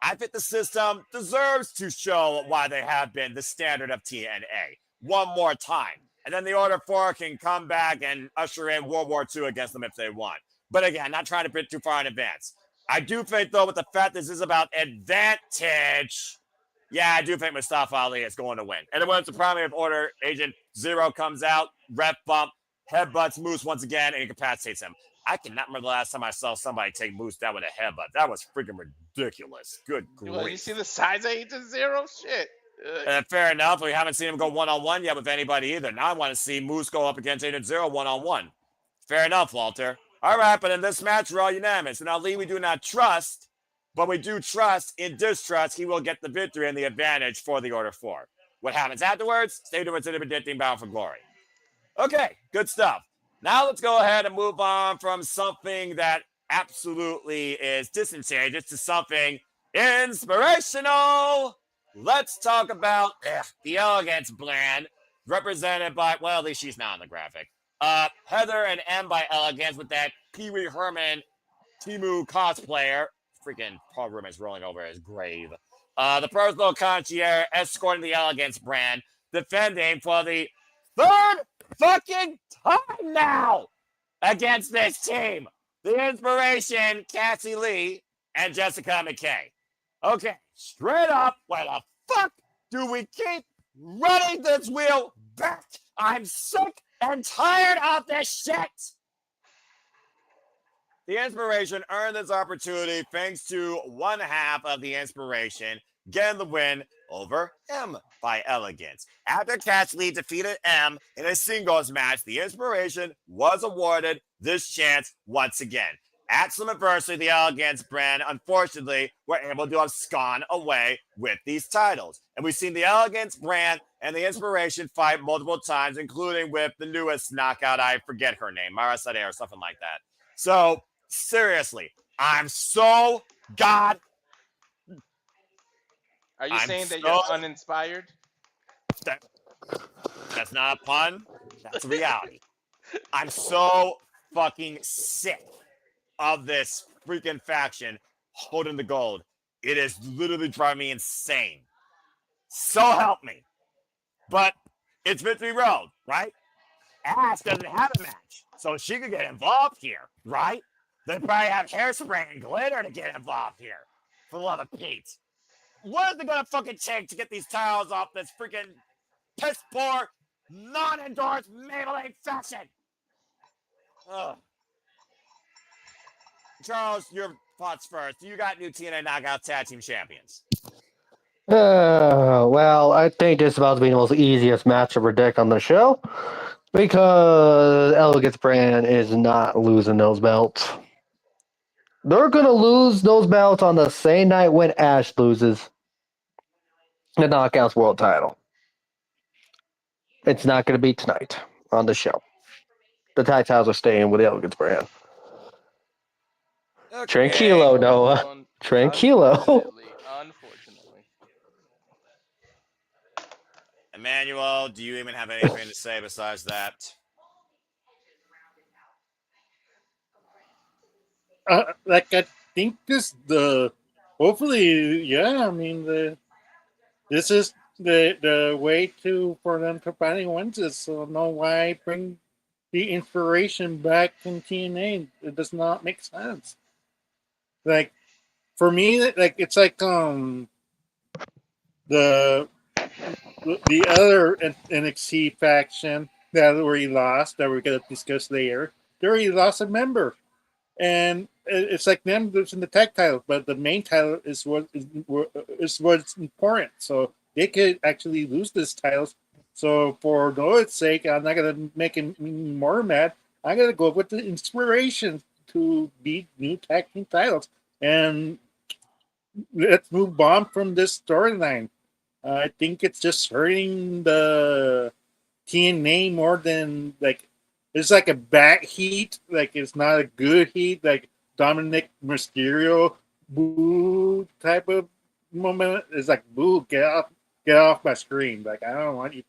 I think the system deserves to show why they have been the standard of TNA one more time. And then the Order 4 can come back and usher in World War II against them if they want. But again, not trying to predict too far in advance. I do think, though, with the fact this is about advantage, yeah, I do think Mustafa Ali is going to win. And it wouldn't surprise me if Order Agent Zero comes out, ref bump, headbutts Moose once again, and incapacitates him. I cannot remember the last time I saw somebody take Moose down with a headbutt. That was freaking ridiculous. Good grief. Well, you see the size of Agent Zero? Shit. Fair enough. We haven't seen him go one-on-one yet with anybody either. Now I want to see Moose go up against Agent Zero one-on-one. Fair enough, Walter. All right, but in this match, we're all unanimous. And Ali, we do not trust, but we do trust in distrust he will get the victory and the advantage for the Order 4. What happens afterwards? Stay tuned to the predicting Bound for Glory. Okay, good stuff. Now let's go ahead and move on from something that absolutely is disadvantageous to something inspirational. Let's talk about the Elegance brand, represented by, well, at least she's not on the graphic. Heather and M by Elegance with that Pee Wee Herman Timu cosplayer. Freaking Paul Room is rolling over his grave. The personal concierge escorting the Elegance brand, defending for the third fucking time now against this team. The Inspiration, Cassie Lee, and Jessica McKay. Okay, straight up, why the fuck do we keep running this wheel back? I'm sick and tired of this shit. The Inspiration earned this opportunity thanks to one half of the Inspiration getting the win over M by Elegance. After Cash Lee defeated M in a singles match, the Inspiration was awarded this chance once again. At Slammiversary, the Elegance brand, unfortunately, were able to abscond away with these titles. And we've seen the Elegance brand and the Inspiration fight multiple times, including with the newest knockout, I forget her name, Mara Sadeh or something like that. So, seriously, I'm so Are you saying that you're uninspired? That's not a pun. That's reality. I'm so fucking sick of this freaking faction holding the gold. It is literally driving me insane. So help me. But it's Victory Road, right? Ash doesn't have a match, so she could get involved here, right? They probably have hairspray and glitter to get involved here. For the love of Pete. What is it gonna fucking take to get these titles off this freaking piss poor, non-endorsed Maybelline fashion? Ugh. Charles, your thoughts first. You got new TNA Knockout Tag Team Champions. Well, I think this is about to be the most easiest match to predict on the show because Elegance brand is not losing those belts. They're going to lose those belts on the same night when Ash loses the Knockouts World title. It's not going to be tonight on the show. The tag titles are staying with the Elegance brand. Okay. Tranquilo, Noah. Tranquilo. Unfortunately. Emmanuel, do you even have anything to say besides that? Like I think hopefully, yeah. I mean, this is the way for them to finally win this. So know why bring the Inspiration back in TNA? It does not make sense. Like for me, like it's like the other NXT faction that already lost that we're gonna discuss later. They already lost a member. And it's like them losing the tag title, but the main title is what's important. So they could actually lose this title So for Noah's sake, I'm not gonna make him more mad. I'm gonna go with the inspiration to beat new tag team titles, and let's move on from this storyline. I think it's just hurting the TNA more than like it's like a bad heat, like it's not a good heat, like Dominic Mysterio boo type of moment. It's like boo, get off my screen. Like I don't want you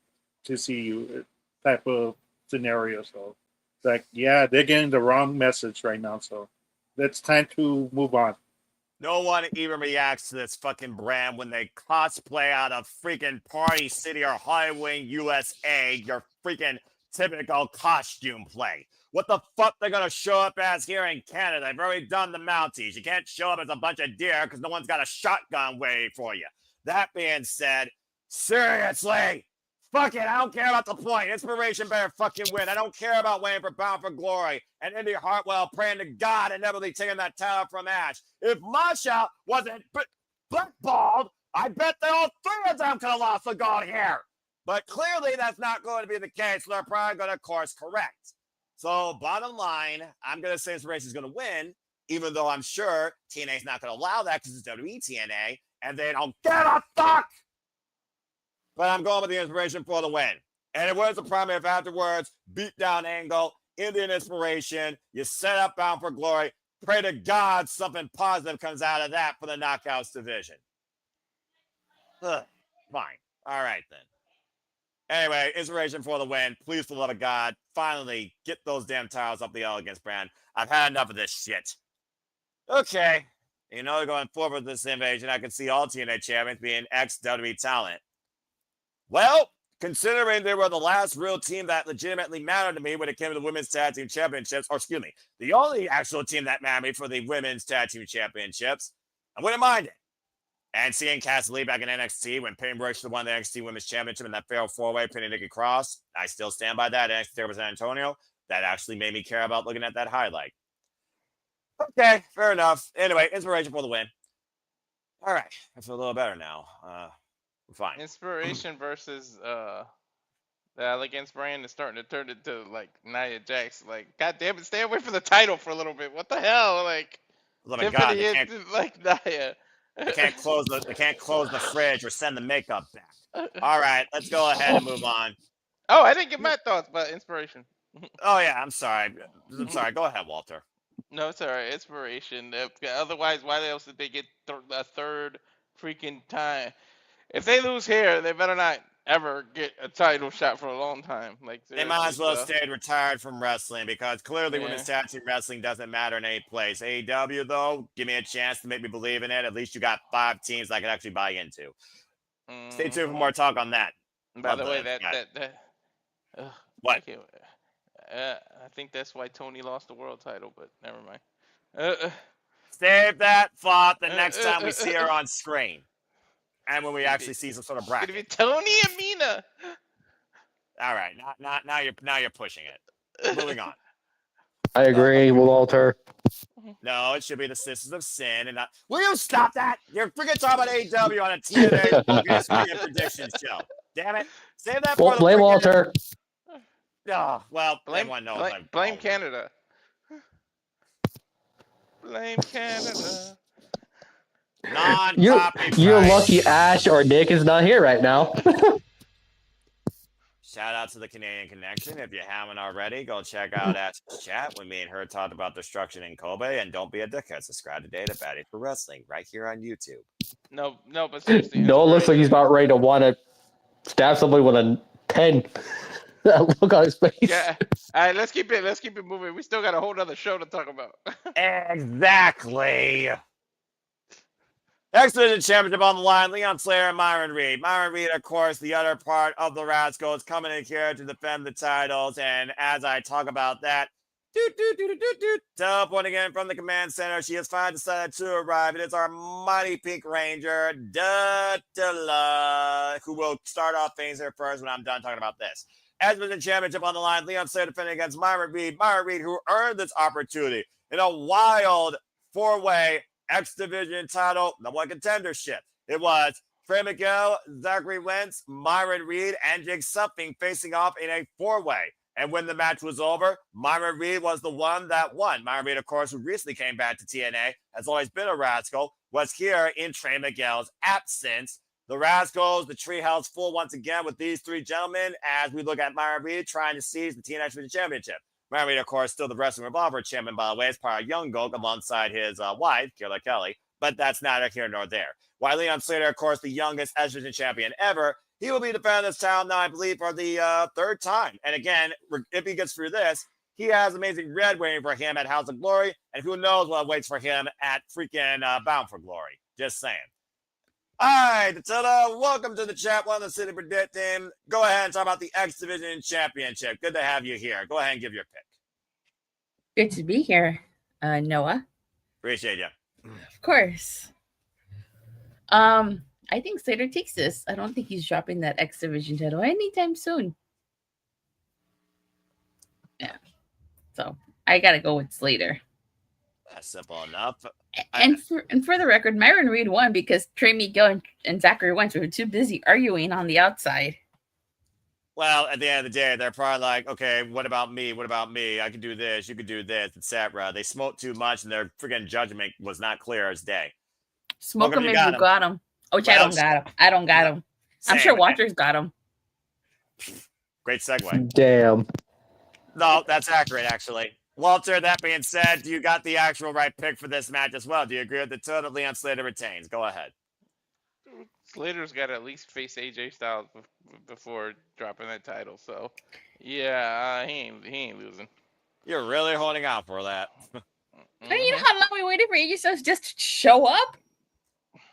to see you type of scenario. So it's like yeah, they're getting the wrong message right now. So it's time to move on. No one even reacts to this fucking brand when they cosplay out of freaking Party City or Hollywood, USA, your freaking typical costume play. What the fuck they're gonna show up as here in Canada? They've already done the Mounties. You can't show up as a bunch of deer because no one's got a shotgun waiting for you. That being said, seriously, fuck it. I don't care about the point. Inspiration better fucking win. I don't care about waiting for Bound for Glory and Indy Hartwell praying to God and never taking that title from Ash. If Masha wasn't blackballed, I bet they all three of them could have lost the gold here. But clearly that's not going to be the case. So they're probably going to course correct. So bottom line, I'm going to say Inspiration is going to win, even though I'm sure TNA is not going to allow that because it's WWE TNA and they don't give a fuck. But I'm going with the Inspiration for the win. And it was a problem if afterwards, beat down angle, Indian Inspiration, you set up Bound for Glory, pray to God something positive comes out of that for the Knockouts division. Ugh, fine. All right, then. Anyway, Inspiration for the win. Please, for the love of God, finally get those damn titles off the Elegance brand. I've had enough of this shit. Okay. You know, going forward with this invasion, I can see all TNA champions being ex-WWE talent. Well, considering they were the last real team that legitimately mattered to me when it came to the Women's Tag Team Championships, or excuse me, the only actual team that mattered me for the Women's Tag Team Championships, I wouldn't mind it. And seeing Cassie Lee back in NXT when Peyton Royce won the NXT Women's Championship in that fatal four-way, pinning Nikki Cross, I still stand by that. NXT was San Antonio. That actually made me care about looking at that highlight. Okay, fair enough. Anyway, Inspiration for the win. All right, I feel a little better now. Fine. Inspiration versus the Elegance brand is starting to turn into like Nia Jax. Like, god damn it, stay away from the title for a little bit. What the hell? Like, God, Tiffany is like Nia. They can't close the fridge or send the makeup back. All right, let's go ahead and move on. Oh, I didn't get my thoughts about Inspiration. Oh yeah, I'm sorry. Go ahead, Walter. No, it's alright. Inspiration. Otherwise, why else did they get a third freaking time? If they lose here, they better not ever get a title shot for a long time. Like they might as well stay retired from wrestling because clearly women's tag team wrestling doesn't matter in any place. AEW though, give me a chance to make me believe in it. At least you got 5 teams I can actually buy into. Stay tuned for more talk on that. By the way, what? I think that's why Tony lost the world title, but never mind. Save that thought the next time we see her on screen. And when we actually see some sort of bracket. It's gonna be Tony and Mina. All right, now you're pushing it. Moving on. I agree with Walter. No, it should be the Sisters of Sin, and not. Will you stop that? You're freaking talking about AEW on a TNA focus prediction show. Damn it! Save that for the blame Walter. Oh, well, blame blame Canada. Blame Canada. You're lucky Ash or Nick is not here right now. Shout out to the Canadian Connection. If you haven't already, go check out Ash's chat when me and her talked about destruction in Kobe. And don't be a dickhead. Subscribe today to Fatty for Wrestling right here on YouTube. No, but seriously. Noah looks like he's about ready to want to stab somebody with a pen. Look on his face. Yeah. All right, let's keep it moving. We still got a whole other show to talk about. Exactly. Next Division Championship on the line, Leon Slater and Myron Reed. Myron Reed, of course, the other part of the Rascals, coming in here to defend the titles. And as I talk about that, teleport again from the command center. She has finally decided to arrive. It is our mighty Pink Ranger, who will start off things here first when I'm done talking about this. As Division Championship on the line, Leon Slater defending against Myron Reed. Myron Reed, who earned this opportunity in a wild 4-way X Division title, number 1 contendership. It was Trey Miguel, Zachary Wentz, Myron Reed, and Jake Something facing off in a four-way. And when the match was over, Myron Reed was the one that won. Myron Reed, of course, who recently came back to TNA, has always been a Rascal, was here in Trey Miguel's absence. The Rascals, the treehouse full once again with these three gentlemen as we look at Myron Reed trying to seize the TNA Championship. Myron Reed, of course, still the Wrestling Revolver champion, by the way, as part of Young Gold alongside his wife, Kayla Kelly, but that's neither here nor there. While Leon Slater, of course, the youngest X-Division champion ever, he will be defending this title now, I believe, for the third time. And again, if he gets through this, he has Amazing Red waiting for him at House of Glory, and who knows what waits for him at freaking Bound for Glory. Just saying. All right, Attila, welcome to the chat. One of the City Predict team. Go ahead and talk about the X Division Championship. Good to have you here. Go ahead and give your pick. Good to be here, Noah. Appreciate you. Of course. I think Slater takes this. I don't think he's dropping that X Division title anytime soon. Yeah. So I gotta go with Slater. That's simple enough. And for the record, Myron Reed won because Trey Miguel and Zachary Wentz were too busy arguing on the outside. Well, at the end of the day, they're probably like, okay, what about me? What about me? I can do this. You can do this, etc. They smoked too much, and their freaking judgment was not clear as day. Smoke him if you got him. Which I don't got him. I don't got him. I'm sure Walter's got him. Great segue. Damn. No, that's accurate, actually. Walter, that being said, you got the actual right pick for this match as well. Do you agree with the two that Leon Slater retains? Go ahead. Slater's got to at least face AJ Styles before dropping that title. So, yeah, he ain't losing. You're really holding out for that. Mm-hmm. You know how long we waited for AJ Styles just to show up?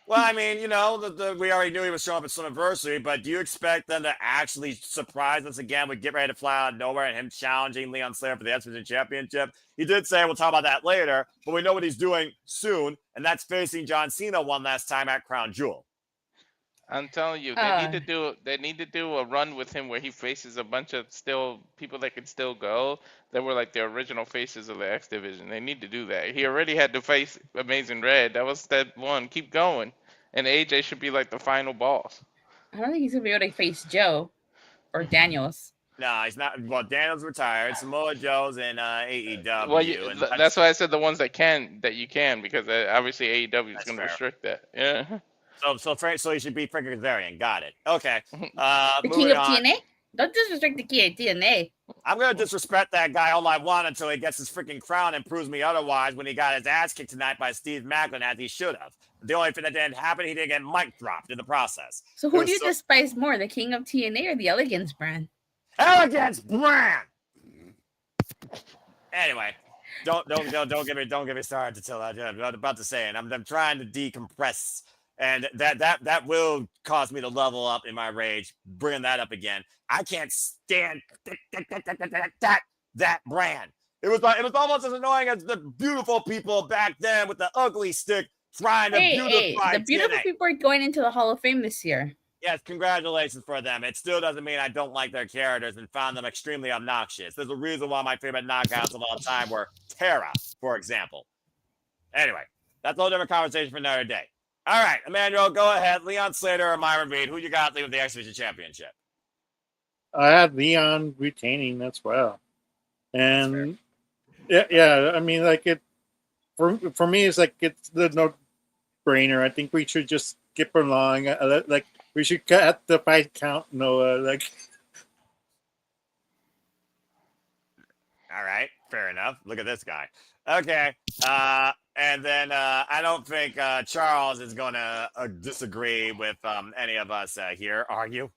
Well, I mean, you know, we already knew he was showing up at Slammiversary, but do you expect them to actually surprise us again with Get Ready to Fly Out of Nowhere and him challenging Leon Slater for the X Division Championship? He did say we'll talk about that later, but we know what he's doing soon, and that's facing John Cena one last time at Crown Jewel. I'm telling you, they need to do a run with him where he faces a bunch of people that can still go that were like the original faces of the X Division. They need to do that. He already had to face Amazing Red. That was step one. Keep going. And AJ should be like the final boss. I don't think he's gonna be able to face Joe or Daniels. No, he's not. Well, Daniel's retired. Samoa Joe's in AEW. Well, that's why I said the ones that you can, because obviously AEW is going to restrict that. Yeah. So he should be Frankie Kazarian. Got it. Okay. The king of TNA? Don't disrespect the king of TNA. I'm going to disrespect that guy all I want until he gets his freaking crown and proves me otherwise when he got his ass kicked tonight by Steve Maclin as he should have. The only thing that didn't happen, he didn't get mic dropped in the process. So who do you despise more, the king of TNA or the Elegance brand? Elegance brand! Anyway. Don't get me started until I'm about to say it. I'm trying to decompress. And that will cause me to level up in my rage, bringing that up again. I can't stand that brand. It was almost as annoying as the beautiful people back then with the ugly stick trying to beautify the beautiful TNA. people are going into the Hall of Fame this year. Yes, congratulations for them. It still doesn't mean I don't like their characters and found them extremely obnoxious. There's a reason why my favorite knockouts of all time were Terra, for example. Anyway, that's a whole different conversation for another day. All right, Emmanuel, go ahead. Leon Slater or Myron Reed, who you got leaving the X Division Championship? I had Leon retaining as well. And yeah, I mean, like for me, it's like it's the no-brainer. I think we should just skip along. Like we should cut the 5 count, Noah. Like, all right, fair enough. Look at this guy. Okay, and then I don't think Charles is going to disagree with any of us here. Are you?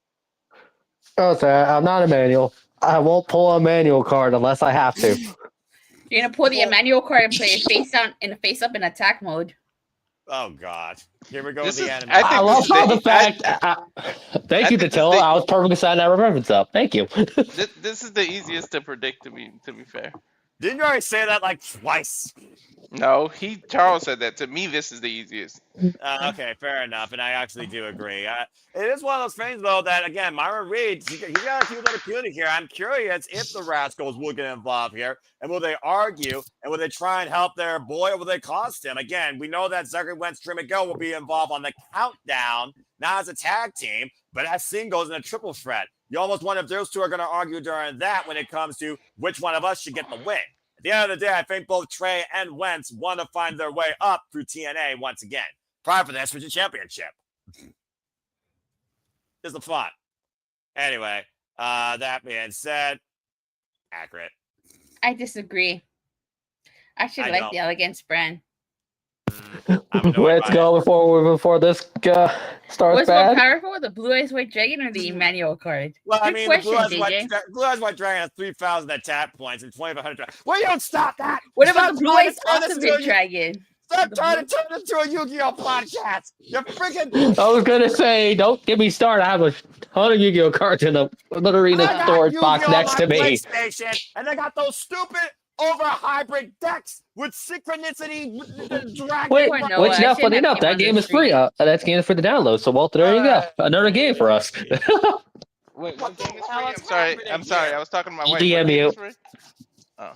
Oh, sir, I'm not Emmanuel. I won't pull a manual card unless I have to. You're gonna pull the Emmanuel card and play face up in attack mode. Oh God! Here we go with the enemy. I love how the fact. Thank you, Tatilla. I was perfectly signing that reference up. Thank you. This is the easiest to predict. To be fair. Didn't you already say that like twice? No, Charles said that. To me, this is the easiest. Okay, fair enough, and I actually do agree. It is one of those things, though, that, again, Myron Reed, he got a few little cutie here. I'm curious if the Rascals will get involved here, and will they argue, and will they try and help their boy, or will they cost him? Again, we know that Zachary Wentz, Trey Miguel will be involved on the countdown not as a tag team, but as singles in a triple threat. You almost wonder if those two are going to argue during that when it comes to which one of us should get the win. At the end of the day, I think both Trey and Wentz want to find their way up through TNA once again, prior for the Exhibition Championship. Just the fun. Anyway, that being said, accurate. I disagree. I actually like the Elegance brand. Let's go before this starts What's bad. more powerful, the Blue Eyes White Dragon or the Emmanuel card? Well, Good I mean, question, the Blue Eyes White Dragon has 3,000 attack points and 2,500. Well, you don't stop that. What about the Blue Eyes Ultimate Dragon? Stop trying to turn this into a Yu-Gi-Oh podcast. You're freaking. I was gonna say, don't get me started. I have a ton of Yu-Gi-Oh cards in the arena storage box next to me. PlayStation, and they got those stupid over hybrid decks with synchronicity. Which now, funny enough, that game is free. That game is for the download. So, Walter, there you go. Another game for us. Wait, what game is free? I'm sorry. I was talking to my wife. DMU. Oh.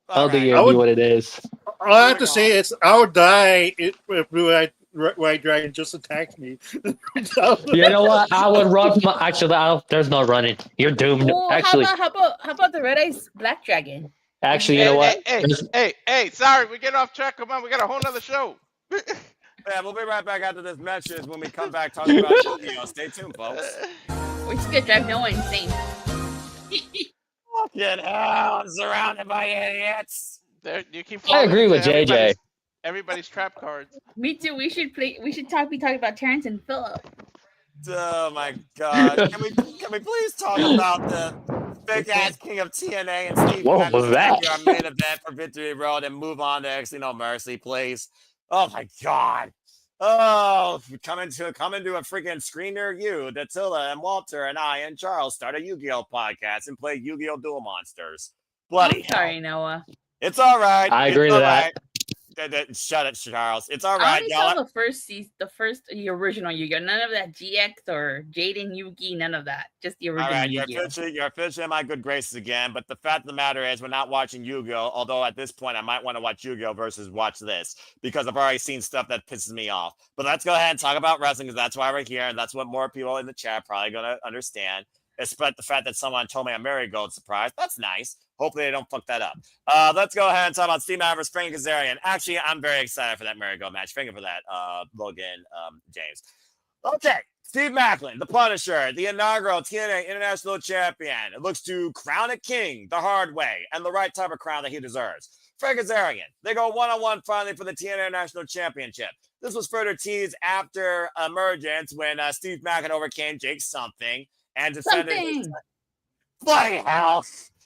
I'll DM you what it is. All I have to say is I'll die if White Dragon just attacked me. You know what? I would run. Actually, there's no running. You're doomed. Well, actually, how about the Red Eyes Black Dragon? Actually, you know what? Hey, sorry, we get off track. Come on, we got a whole nother show. Yeah, we'll be right back after this message when we come back talking about Yu-Gi-Oh. Stay tuned, folks. We're just gonna drive no one insane. Fucking hell, I'm surrounded by idiots. You keep I agree with JJ. Everybody's trap cards. Me too. We should be talking about Terrence and Phillip. Oh my god. Can we please talk about the fake ass king of TNA and Steve? What was that? Our main event for Victory Road and move on to NXT No Mercy, please. Oh my god. Oh, coming to a freaking screen near you. Dattila and Walter and I and Charles start a Yu-Gi-Oh podcast and play Yu-Gi-Oh Duel Monsters. Bloody hell. Sorry, Noah. It's all right. I agree with that. Shut it, Charles. It's all right, y'all. I only saw the original Yu-Gi-Oh. None of that GX or Jaden Yugi, none of that. Just the original Yu-Gi-Oh. You're officially in my good graces again, but the fact of the matter is we're not watching Yu-Gi-Oh, although at this point I might want to watch Yu-Gi-Oh versus watch this, because I've already seen stuff that pisses me off. But let's go ahead and talk about wrestling, because that's why we're here, and that's what more people in the chat are probably going to understand. Despite the fact that someone told me I'm marigold surprised. That's nice. Hopefully they don't fuck that up. Let's go ahead and talk about Steve Maclin, Frankie Kazarian. Actually, I'm very excited for that marigold match. Thank you for that, Logan James. Okay, Steve Maclin, the Punisher, the inaugural TNA International Champion. It looks to crown a king the hard way and the right type of crown that he deserves. Frankie Kazarian, they go one-on-one finally for the TNA International Championship. This was further teased after Emergence when Steve Maclin overcame Jake Something and defended bloody hell.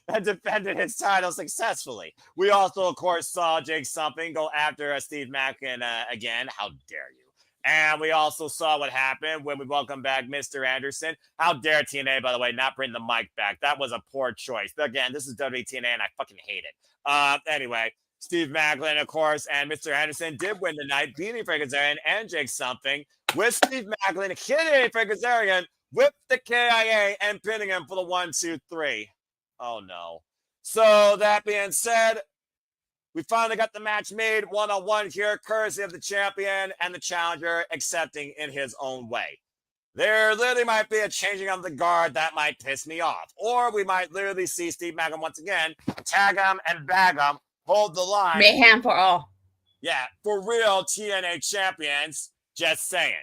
And defended his title successfully. We also, of course, saw Jake Something go after Steve Maclin again. How dare you? And we also saw what happened when we welcomed back Mr. Anderson. How dare TNA, by the way, not bring the mic back. That was a poor choice. Again, this is WTNA, and I fucking hate it. Anyway, Steve Maclin, of course, and Mr. Anderson did win the night, beating Frankie Kazarian and Jake Something, with Steve Maclin hitting Frankie Kazarian with the KIA and pinning him for the 1-2-3. Oh, no. So, that being said, we finally got the match made one-on-one here, courtesy of the champion and the challenger accepting in his own way. There literally might be a changing of the guard that might piss me off. Or we might literally see Steve Maclin once again, tag him and bag him, hold the line. Mayhem for all. Yeah, for real TNA champions, just saying.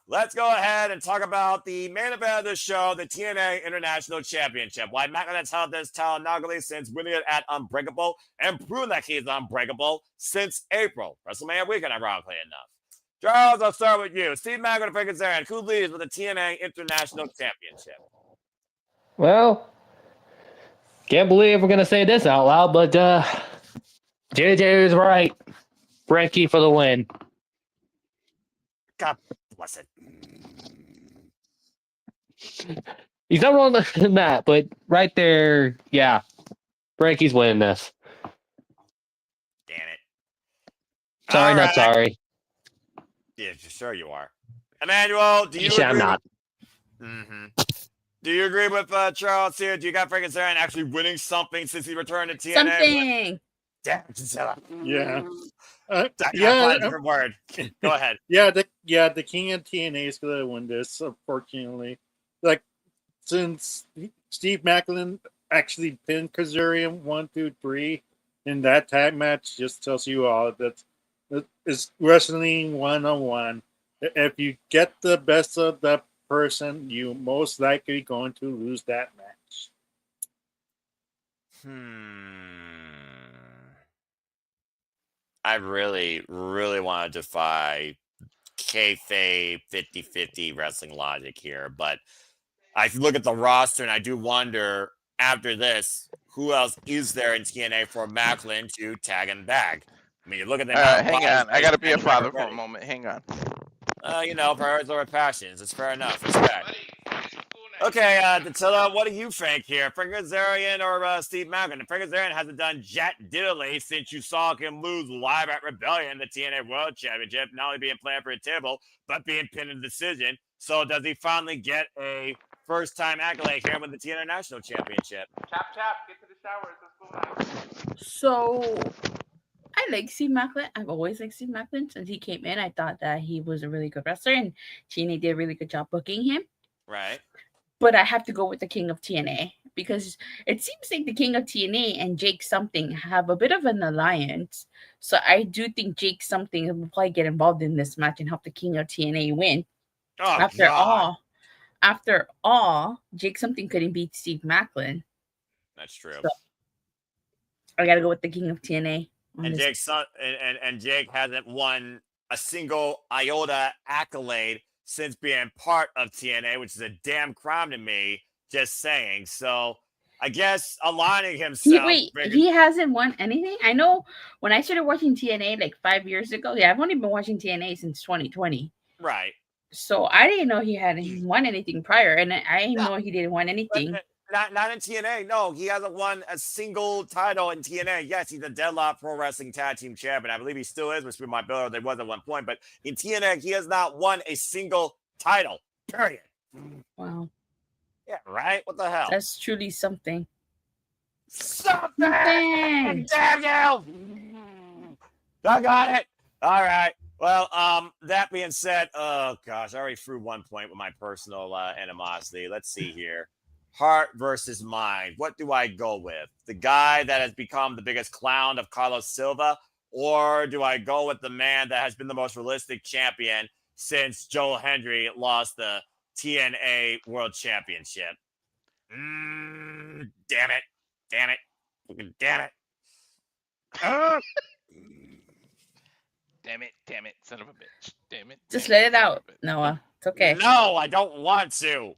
Let's go ahead and talk about the main event of the show, the TNA International Championship. Why Maclin has held this title inaugurally since winning it at Unbreakable and proving that he's unbreakable since April. WrestleMania weekend, ironically enough. Charles, I'll start with you. Steve Maclin and Frankie Kazarian, who leads with the TNA International Championship? Well, can't believe we're going to say this out loud, but JJ is right. Frankie for the win. God bless it. He's not wrong in that, but right there, yeah, Frankie's winning this. Damn it. Sorry, not sorry. Yeah, sure you are. Emmanuel, do you agree? I'm not. Mm-hmm. Do you agree with Charles here? Do you got Frankie Kazarian actually winning something since he returned to TNA? Something. Damn, Gisela. Yeah. I gotta Yeah. find a different word. Go ahead. The king of TNA is gonna win this, unfortunately. Like, since Steve Maclin actually pinned Kazarian 1, 2, 3 in that tag match, just tells you all that it's wrestling 1-on-1. If you get the best of that person, you most likely going to lose that match. I really, really want to defy kayfabe 50-50 wrestling logic here, but I look at the roster and I do wonder after this, who else is there in TNA for Maclin to tag and bag? I mean, you look at the amount of Hang bodies on. I that gotta he's be a tagged and father bagged for a already. moment. Hang on. Priorities over passions. It's fair enough. Respect. Okay, Dattila, what do you think here? Frank Kazarian or Steve Maclin? Frank Kazarian hasn't done jack diddly since you saw him lose live at Rebellion, the TNA World Championship, not only being planned for a table, but being pinned in decision. So does he finally get a first-time accolade here with the TNA National Championship? Chop, get to the shower. Let's go now. So I like Steve Maclin. I've always liked Steve Maclin since he came in. I thought that he was a really good wrestler, and TNA did a really good job booking him. Right. But I have to go with the King of TNA because it seems like the King of TNA and Jake Something have a bit of an alliance. So I do think Jake Something will probably get involved in this match and help the King of TNA win. Oh, After all, Jake Something couldn't beat Steve Maclin. That's true. So I got to go with the King of TNA. And Jake hasn't won a single iota accolade since being part of TNA, which is a damn crime to me, just saying. So I guess aligning himself. He hasn't won anything? I know when I started watching TNA like 5 years ago. Yeah, I've only been watching TNA since 2020. Right. So I didn't know he hadn't won anything prior, and I didn't know he didn't win anything. Not in TNA. No, he hasn't won a single title in TNA. Yes, he's a Deadlock Pro Wrestling Tag Team Champion. I believe he still is, which my builder there was at one point. But in TNA, he has not won a single title. Period. Wow. Yeah, right? What the hell? That's truly something. Something! Damn you! I got it. All right. Well, that being said, oh gosh, I already threw 1 point with my personal animosity. Let's see here. Heart versus mind. What do I go with? The guy that has become the biggest clown of Carlos Silva, or do I go with the man that has been the most realistic champion since Joel Hendry lost the TNA World Championship? Damn it. Damn it. Fucking damn it. Damn it, son of a bitch. Damn it. Just let it out, Noah. It's okay. No, I don't want to.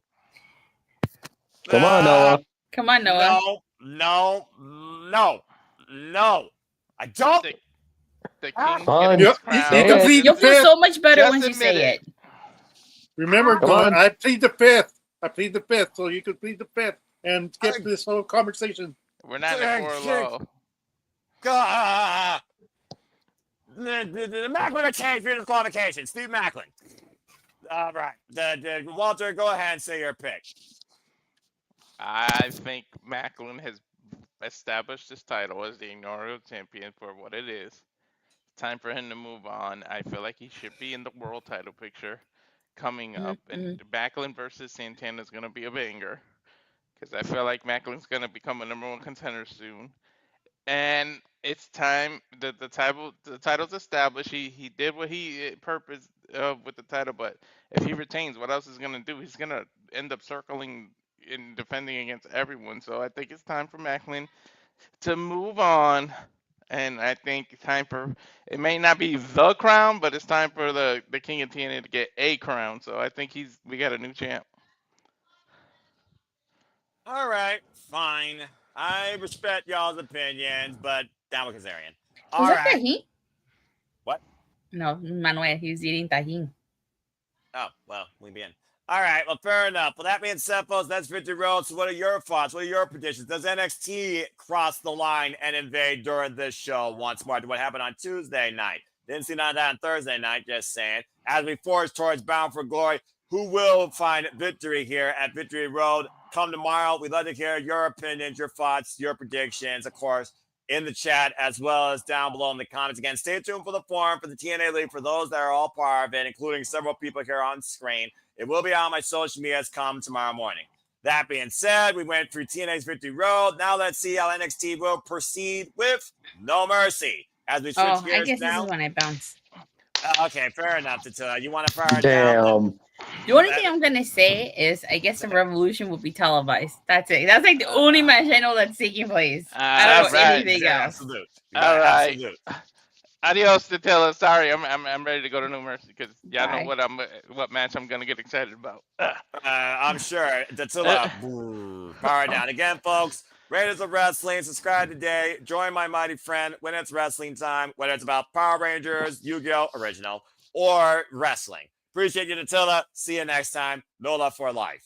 Come on, Noah. Come on, Noah. No. I don't. The king Fine. gets crowned. You'll feel so much better Just once you admit say it. Remember, Come on. I plead the fifth. So you can plead the fifth and skip this whole conversation. We're not in a 4-0. The Maclin changed for disqualification. Steve Maclin. All right. Walter, go ahead and say your pick. I think Maclin has established his title as the inaugural champion for what it is. Time for him to move on. I feel like he should be in the world title picture coming up. And Maclin versus Santana is going to be a banger. Because I feel like Macklin's going to become a #1 contender soon. And it's time. The title's established. He did what he purposed with the title. But if he retains, what else is going to do? He's going to end up circling in defending against everyone. So I think it's time for Maclin to move on. And I think it's time for, it may not be the crown, but it's time for the King of TNA to get a crown. So I think we got a new champ. All right, fine. I respect y'all's opinions, but down with Kazarian. All Was right. that Tajin? What? No, Manuel. He was eating Tajin. Oh, well, we be in. All right, well, fair enough. Well, that being said, folks, that's Victory Road. So what are your thoughts? What are your predictions? Does NXT cross the line and invade during this show once more to what happened on Tuesday night? Didn't see none of that on Thursday night, just saying. As we forge towards Bound for Glory, who will find victory here at Victory Road? Come tomorrow. We'd love to hear your opinions, your thoughts, your predictions. Of course, in the chat as well as down below in the comments. Again, stay tuned for the forum for the TNA League for those that are all part of it, including several people here on screen. It will be on my social medias come tomorrow morning. That being said, we went through TNA's Victory Road. Now let's see how NXT will proceed with No Mercy. As we switch I gears guess this now. is when I bounce. Okay, fair enough, Tatilla. You want to fire it down? Damn. The only thing I'm gonna say is I guess the Revolution will be televised. That's it. That's like the only match I know that's taking place. I don't know Right. anything else. Absolute. All right. Absolute. Adios, Tatilla. Sorry, I'm ready to go to No Mercy because y'all Bye. know what match I'm gonna get excited about. I'm sure. Tatilla, power down. Again, folks, Raiders of Wrestling, subscribe today. Join my mighty friend when it's wrestling time, whether it's about Power Rangers, Yu-Gi-Oh! Original, or wrestling. Appreciate you, Tatilla. See you next time. No love for life.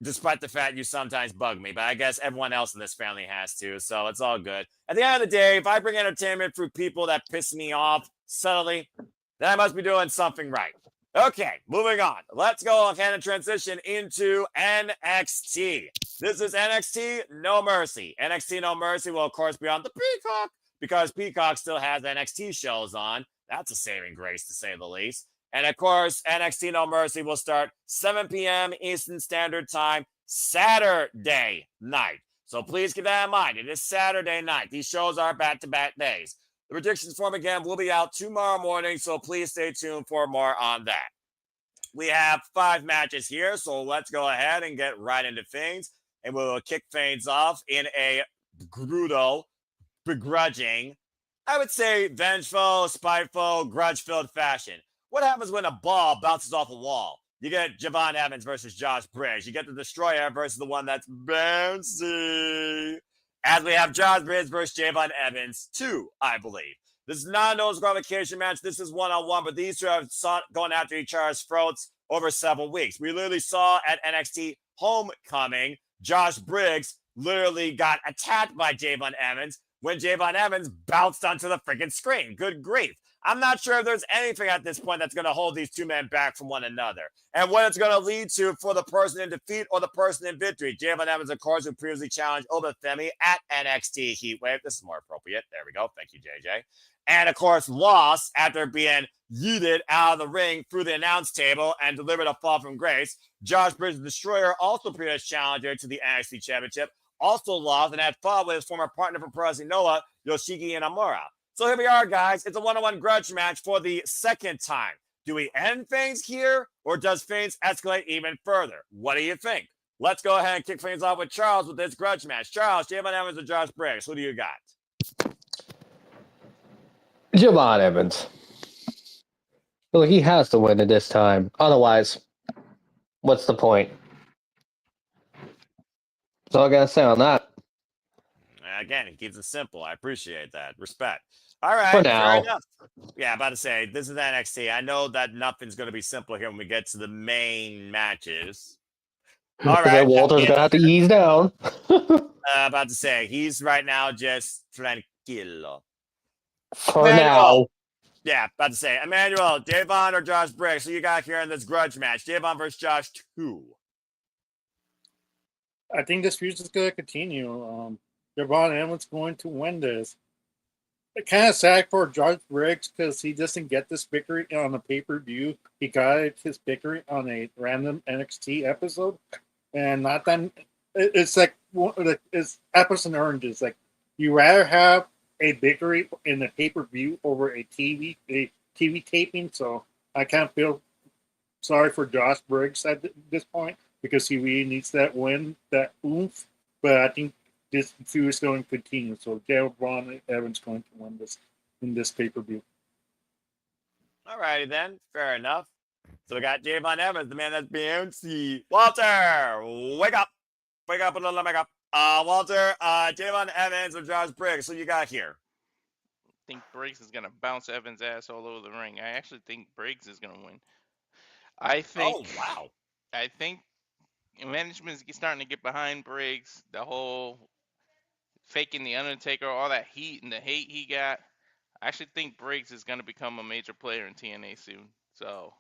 Despite the fact you sometimes bug me, but I guess everyone else in this family has to, so it's all good. At the end of the day, if I bring entertainment through people that piss me off subtly, then I must be doing something right. Okay, moving on. Let's go ahead and transition into NXT. This is NXT No Mercy. NXT No Mercy will, of course, be on the Peacock because Peacock still has NXT shows on. That's a saving grace, to say the least. And of course, NXT No Mercy will start 7 p.m. Eastern Standard Time, Saturday night. So please keep that in mind. It is Saturday night. These shows are back-to-back days. The predictions form again will be out tomorrow morning, so please stay tuned for more on that. We have 5 matches here, so let's go ahead and get right into things. And we'll kick things off in a brutal, begrudging, I would say vengeful, spiteful, grudge-filled fashion. What happens when a ball bounces off a wall? You get Javon Evans versus Josh Briggs. You get the Destroyer versus the one that's bouncy. As we have Josh Briggs versus Javon Evans, 2, I believe. This is not a no-disqualification match. This is one-on-one, but these two are going after each other's throats over several weeks. We literally saw at NXT Homecoming, Josh Briggs literally got attacked by Javon Evans when Javon Evans bounced onto the freaking screen. Good grief. I'm not sure if there's anything at this point that's going to hold these two men back from one another. And what it's going to lead to for the person in defeat or the person in victory. Javon Evans, of course, who previously challenged Femi at NXT Heatwave. This is more appropriate. There we go. Thank you, JJ. And, of course, lost after being yeeted out of the ring through the announce table and delivered a fall from grace. Josh Briggs, the Destroyer, also previous challenger to the NXT Championship, also lost and had fought with his former partner from Pro Wrestling Noah, Yoshiki Inamura. So here we are, guys. It's a one-on-one grudge match for the second time. Do we end things here, or does things escalate even further? What do you think? Let's go ahead and kick things off with Charles with this grudge match. Charles, Javon Evans or Josh Briggs? Who do you got? Javon Evans. Well, he has to win it this time. Otherwise, what's the point? That's all I gotta say on that. Again, he keeps it simple. I appreciate that. Respect. All right. For now. Fair enough. Yeah, about to say, this is NXT. I know that nothing's going to be simple here when we get to the main matches. All right. Then Walter's going to have to ease down. About to say, he's right now just tranquilo. For now. Yeah, about to say, Emmanuel, Javon or Josh Briggs? So you got here in this grudge match. Javon versus Josh 2. I think this feud is going to continue. Javon Evans going to win this. It's kind of sad for Josh Briggs because he doesn't get this victory on a pay-per-view. He got his victory on a random NXT episode. And not that it's like it's apples and oranges. Like you rather have a victory in a pay-per-view over a TV taping. So I kind of feel sorry for Josh Briggs at this point because he really needs that win, that oomph. But I think this feud is going to continue. So Javon Evans going to win this in this pay-per-view. All righty then. Fair enough. So we got Javon Evans, the man that's bouncy. Walter, wake up. Wake up a little makeup. Walter, Javon Evans or Josh Briggs. So you got here. I think Briggs is going to bounce Evans' ass all over the ring. I actually think Briggs is going to win. I think. Oh, wow. I think management is starting to get behind Briggs. The whole faking the Undertaker, all that heat and the hate he got. I actually think Briggs is going to become a major player in TNA soon. So,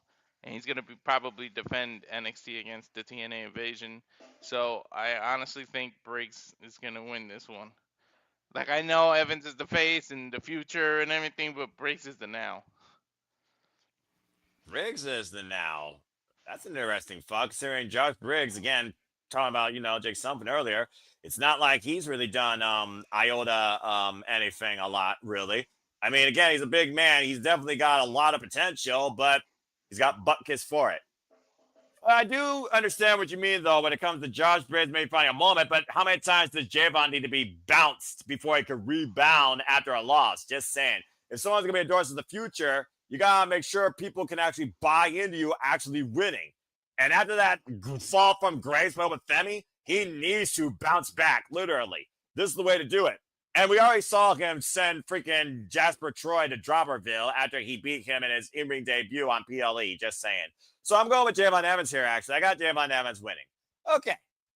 and he's going to probably defend NXT against the TNA invasion. So I honestly think Briggs is going to win this one. Like, I know Evans is the face and the future and everything, but Briggs is the now. Briggs is the now. That's an interesting fuck. Considering Josh Briggs, again, talking about, Jake something earlier, it's not like he's really done iota anything a lot, really. I mean, again, he's a big man. He's definitely got a lot of potential, but he's got butt kiss for it. I do understand what you mean, though, when it comes to Josh Briggs maybe finding a moment, but how many times does Javon need to be bounced before he could rebound after a loss? Just saying. If someone's going to be endorsed in the future, you got to make sure people can actually buy into you actually winning. And after that fall from grace with Femi, he needs to bounce back, literally. This is the way to do it. And we already saw him send freaking Jasper Troy to Dropperville after he beat him in his in-ring debut on PLE, just saying. So I'm going with Javon Evans here, actually. I got Javon Evans winning. Okay.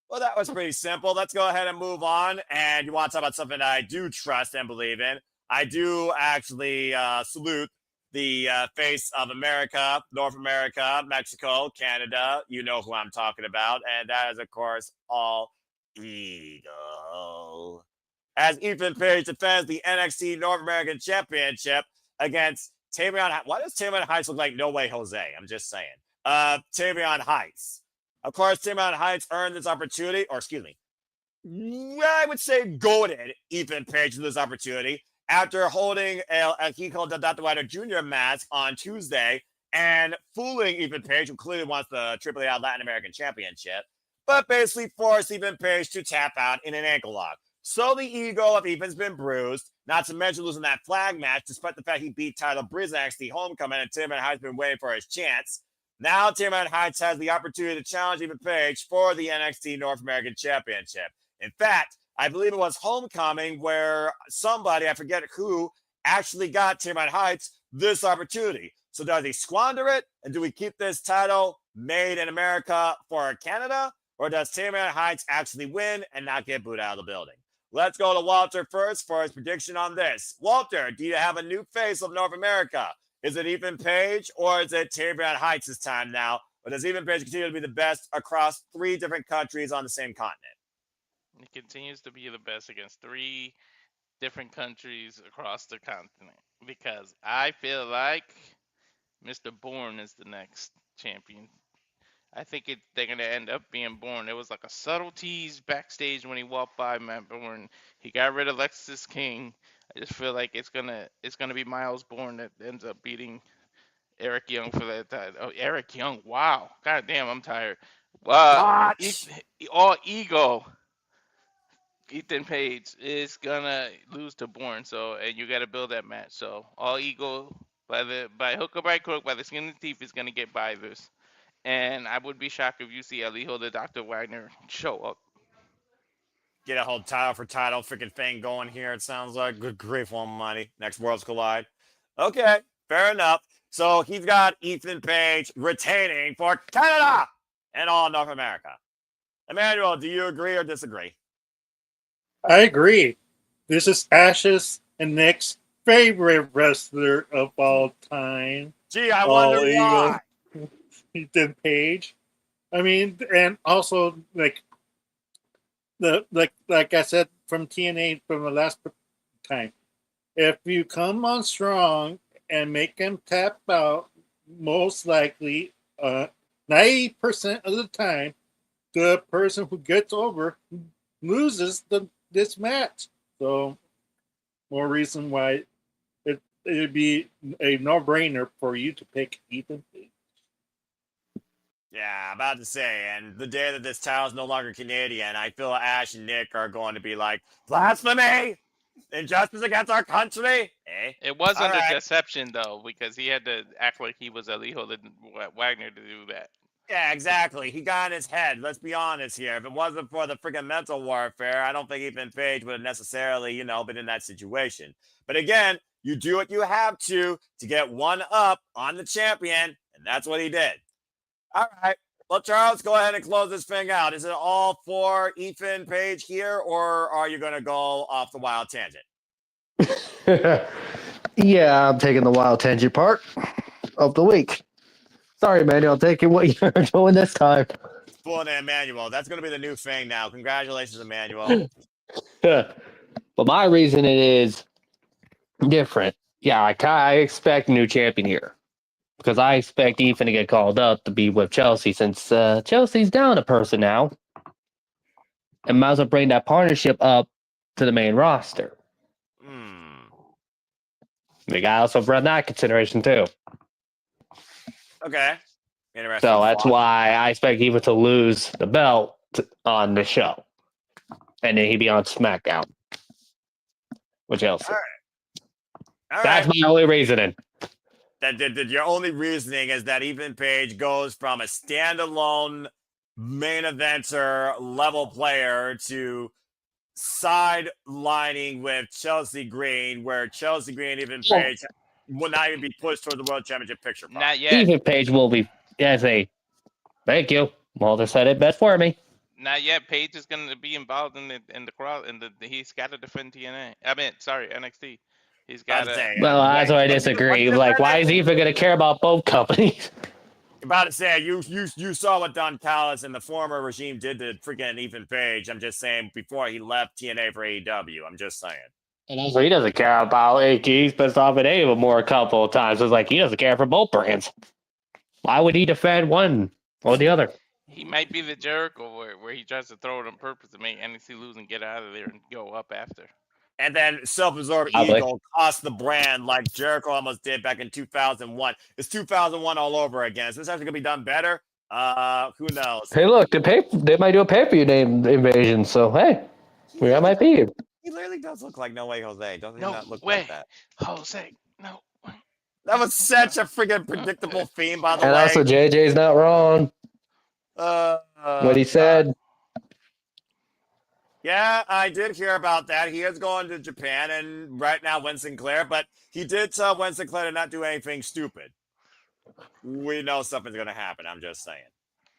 Well, that was pretty simple. Let's go ahead and move on. And you want to talk about something that I do trust and believe in. I do actually salute the face of America, North America, Mexico, Canada. You know who I'm talking about. And that is, of course, all Eagle. As Ethan Page defends the NXT North American Championship against Tavion. Why does Tavion Heights look like No Way Jose? I'm just saying. Tavion Heights. Of course, Tavion Heights earned this opportunity, or excuse me, I would say goaded Ethan Page to this opportunity after holding a he called the Dr. Whiter Jr. mask on Tuesday and fooling Ethan Page, who clearly wants the AAA Latin American Championship, but basically forced Ethan Page to tap out in an ankle lock. So the ego of Ethan's been bruised, not to mention losing that flag match, despite the fact he beat Tyler Breeze in NXT Homecoming, and Tavion Heights been waiting for his chance. Now Tavion Heights has the opportunity to challenge Ethan Page for the NXT North American Championship. In fact, I believe it was Homecoming where somebody, I forget who, actually got Tavion Heights this opportunity. So does he squander it? And do we keep this title made in America for Canada? Or does Tavion Heights actually win and not get booed out of the building? Let's go to Walter first for his prediction on this. Walter, do you have a new face of North America? Is it Ethan Page or is it Tavion Heights this time now? Or does Ethan Page continue to be the best across 3 different countries on the same continent? He continues to be the best against 3 different countries across the continent because I feel like Mr. Bourne is the next champion. I think they're going to end up being Bourne. There was like a subtle tease backstage when he walked by Matt Bourne. He got rid of Lexus King. I just feel like it's gonna be Miles Bourne that ends up beating Eric Young for that title. Oh, Eric Young! Wow, god damn, I'm tired. All ego. Ethan Page is gonna lose to Bourne, and you got to build that match. So all ego by hook or by crook, by the skin of the teeth, is gonna get by this. And I would be shocked if you see Alijo the Dr. Wagner show up. Get a whole title for title freaking thing going here, it sounds like. Good grief almighty. Next Worlds Collide. Okay, fair enough. So he's got Ethan Page retaining for Canada and all North America. Emmanuel, do you agree or disagree? I agree. This is Ash's and Nick's favorite wrestler of all time. Gee, I wonder why. Ethan Page. I mean, and also like I said from TNA from the last time, if you come on strong and make him tap out, most likely 90% of the time, the person who gets over loses this match. So more reason why it'd be a no-brainer for you to pick Ethan Page. Yeah, about to say, and the day that this title is no longer Canadian, I feel Ash and Nick are going to be like, blasphemy! Injustice against our country? Eh? It was under deception, though, because he had to act like he was Alijo Wagner to do that. Yeah, exactly. He got in his head. Let's be honest here. If it wasn't for the freaking mental warfare, I don't think Ethan Page would have necessarily, been in that situation. But again, you do what you have to get one up on the champion, and that's what he did. All right. Well, Charles, go ahead and close this thing out. Is it all for Ethan Page here, or are you going to go off the wild tangent? Yeah, I'm taking the wild tangent part of the week. Sorry, Emmanuel, I'm taking what you're doing this time. Fooling Emmanuel. That's going to be the new thing now. Congratulations, Emmanuel. But my reason it is different. Yeah, I expect a new champion here. Because I expect Ethan to get called up to be with Chelsea since Chelsea's down a person now. And might as well bring that partnership up to the main roster. We got also run that consideration too. Okay. Interesting. So that's why I expect Eva to lose the belt on the show. And then he'd be on SmackDown with Chelsea. All That's right. my only reasoning. That your only reasoning is that Ethan Page goes from a standalone main eventer level player to sidelining with Chelsea Green, where Chelsea Green and Ethan Page will not even be pushed toward the World Championship picture. Not yet. Ethan Page will be. Yeah, say, thank you. Walter said it best for me. Not yet. Page is going to be involved in the crowd, he's got to defend TNA. I mean, sorry, NXT. He's got to. Well, that's why I disagree. Like, why is he even going to care about both companies? About to say, you saw what Don Callis and the former regime did to freaking Ethan Page. I'm just saying, before he left TNA for AEW. I'm just saying. And also, he doesn't care about it. He's pissed off at Ava more a couple of times. It's like he doesn't care for both brands. Why would he defend one or the other? He might be the Jericho where he tries to throw it on purpose to make NXT lose and get out of there and go up after. And then self-absorbed ego cost the brand like Jericho almost did back in 2001. It's 2001 all over again. Is this actually going to be done better? Who knows? Hey, look, they might do a pay-per-view named Invasion, so hey, that might be it. He literally does look like No Way Jose. Doesn't he not look way. like that? Jose, no way. That was such a freaking predictable theme, by the way. And also, JJ's not wrong. What he said. Yeah, I did hear about that. He is going to Japan, and right now, Wentz Sinclair, but he did tell Wentz Sinclair to not do anything stupid. We know something's going to happen. I'm just saying.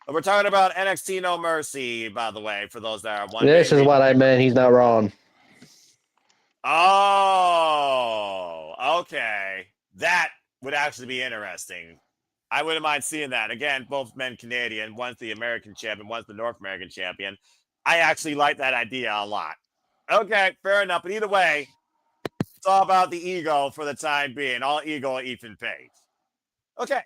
But we're talking about NXT No Mercy, by the way, for those that are wondering. This is what I meant. He's not wrong. Oh, okay. That would actually be interesting. I wouldn't mind seeing that. Again, both men Canadian. One's the American champion, one's the North American champion. I actually like that idea a lot. Okay, fair enough. But either way, it's all about the ego for the time being. All ego Ethan Page. Okay.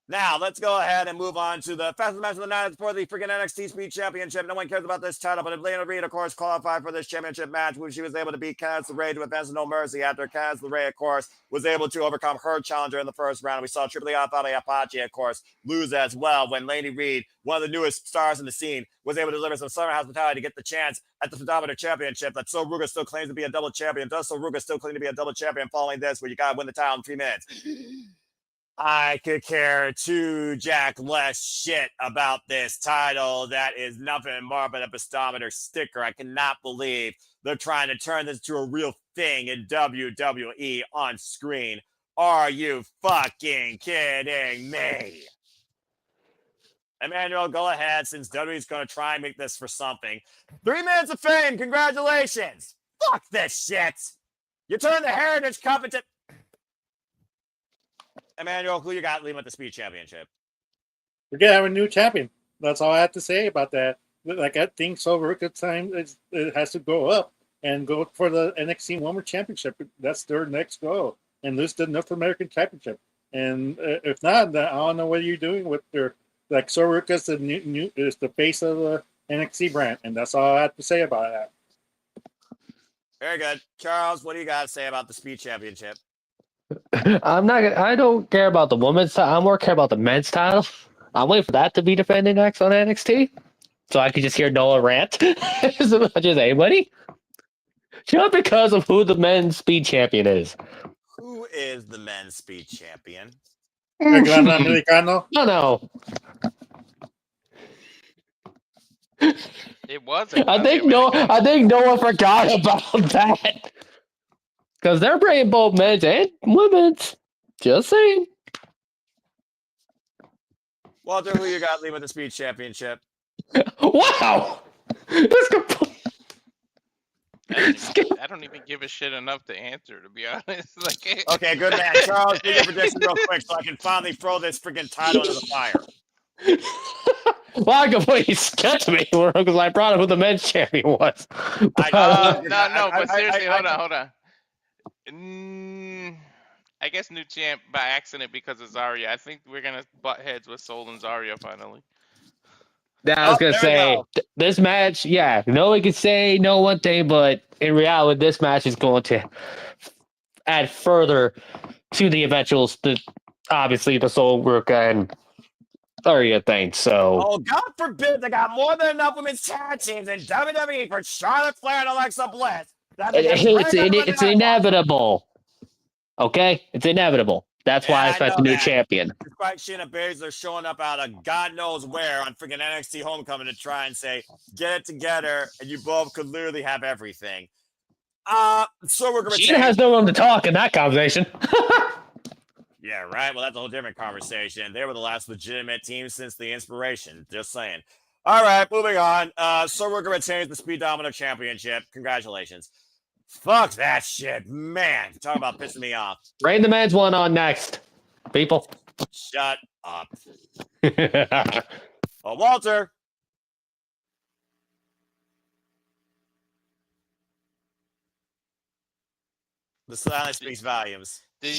Now, let's go ahead and move on to the fastest match of the night for the freaking NXT Speed Championship. No one cares about this title, but if Lana Reed, of course, qualified for this championship match, when she was able to beat Candice LeRae to advance No Mercy after Candice LeRae, of course, was able to overcome her challenger in the first round. We saw Triple Fale Apache, of course, lose as well when Lana Reed, one of the newest stars in the scene, was able to deliver some summer hospitality to get the chance at the Speedometer Championship that So Ruga still claims to be a double champion. Does So Ruga still claim to be a double champion following this, where you got to win the title in 3 minutes? I could care two jack less shit about this title. That is nothing more but a Speedometer sticker. I cannot believe they're trying to turn this into a real thing in WWE on screen. Are you fucking kidding me? Emmanuel, go ahead, since WWE's going to try and make this for something. 3 minutes of fame. Congratulations. Fuck this shit. You turned the Heritage Cup into... Emmanuel, who you got leading with the Speed Championship? We're gonna have a new champion. That's all I have to say about that. Like, I think so. Good time. It has to go up and go for the NXT Women's Championship. That's their next goal, and lose the North American Championship. And if not, then I don't know what you're doing with their like. Soruka's the new is the face of the NXT brand, and that's all I have to say about that. Very good, Charles. What do you got to say about the Speed Championship? I don't care about the women's title. I more care about the men's title. I'm waiting for that to be defended next on NXT, so I could just hear Noah rant as much as anybody. Just because of who the men's speed champion is. Who is the men's speed champion? Americano? No. It was. I think Noah forgot about that. Because they're bringing both men's and women's. Just saying. Walter, who you got leading with the Speed Championship? Wow! I don't even give a shit enough to answer, to be honest. Like, okay, good man. Charles, do your prediction real quick so I can finally throw this freaking title into the fire. Well, I completely skipped me because I brought up who the men's champion was. But, No, but seriously, hold on. I guess new champ by accident because of Zarya. I think we're gonna butt heads with Sol and Zarya finally. I was gonna there we say go. this match. Yeah, no one can say no one thing, but in reality, this match is going to add further to the eventuals. Obviously, the Soul Work and Zarya thing. So, Oh, God forbid they got more than enough women's tag teams in WWE for Charlotte Flair and Alexa Bliss. it's inevitable. Okay, it's inevitable. That's why I expect a new champion. Despite Shayna Baszler showing up out of God knows where on freaking NXT Homecoming to try and say, get it together, and you both could literally have everything. So we're going to Shayna has no room to talk in that conversation. Yeah, right. Well, that's a whole different conversation. They were the last legitimate team since the Inspiration. Just saying. All right, moving on. So we're going to change the Speed Domino Championship. Congratulations. Fuck that shit, man. Talk about pissing me off. Rain the men's one on next, people. Shut up. Oh, Walter. The silence speaks volumes. Do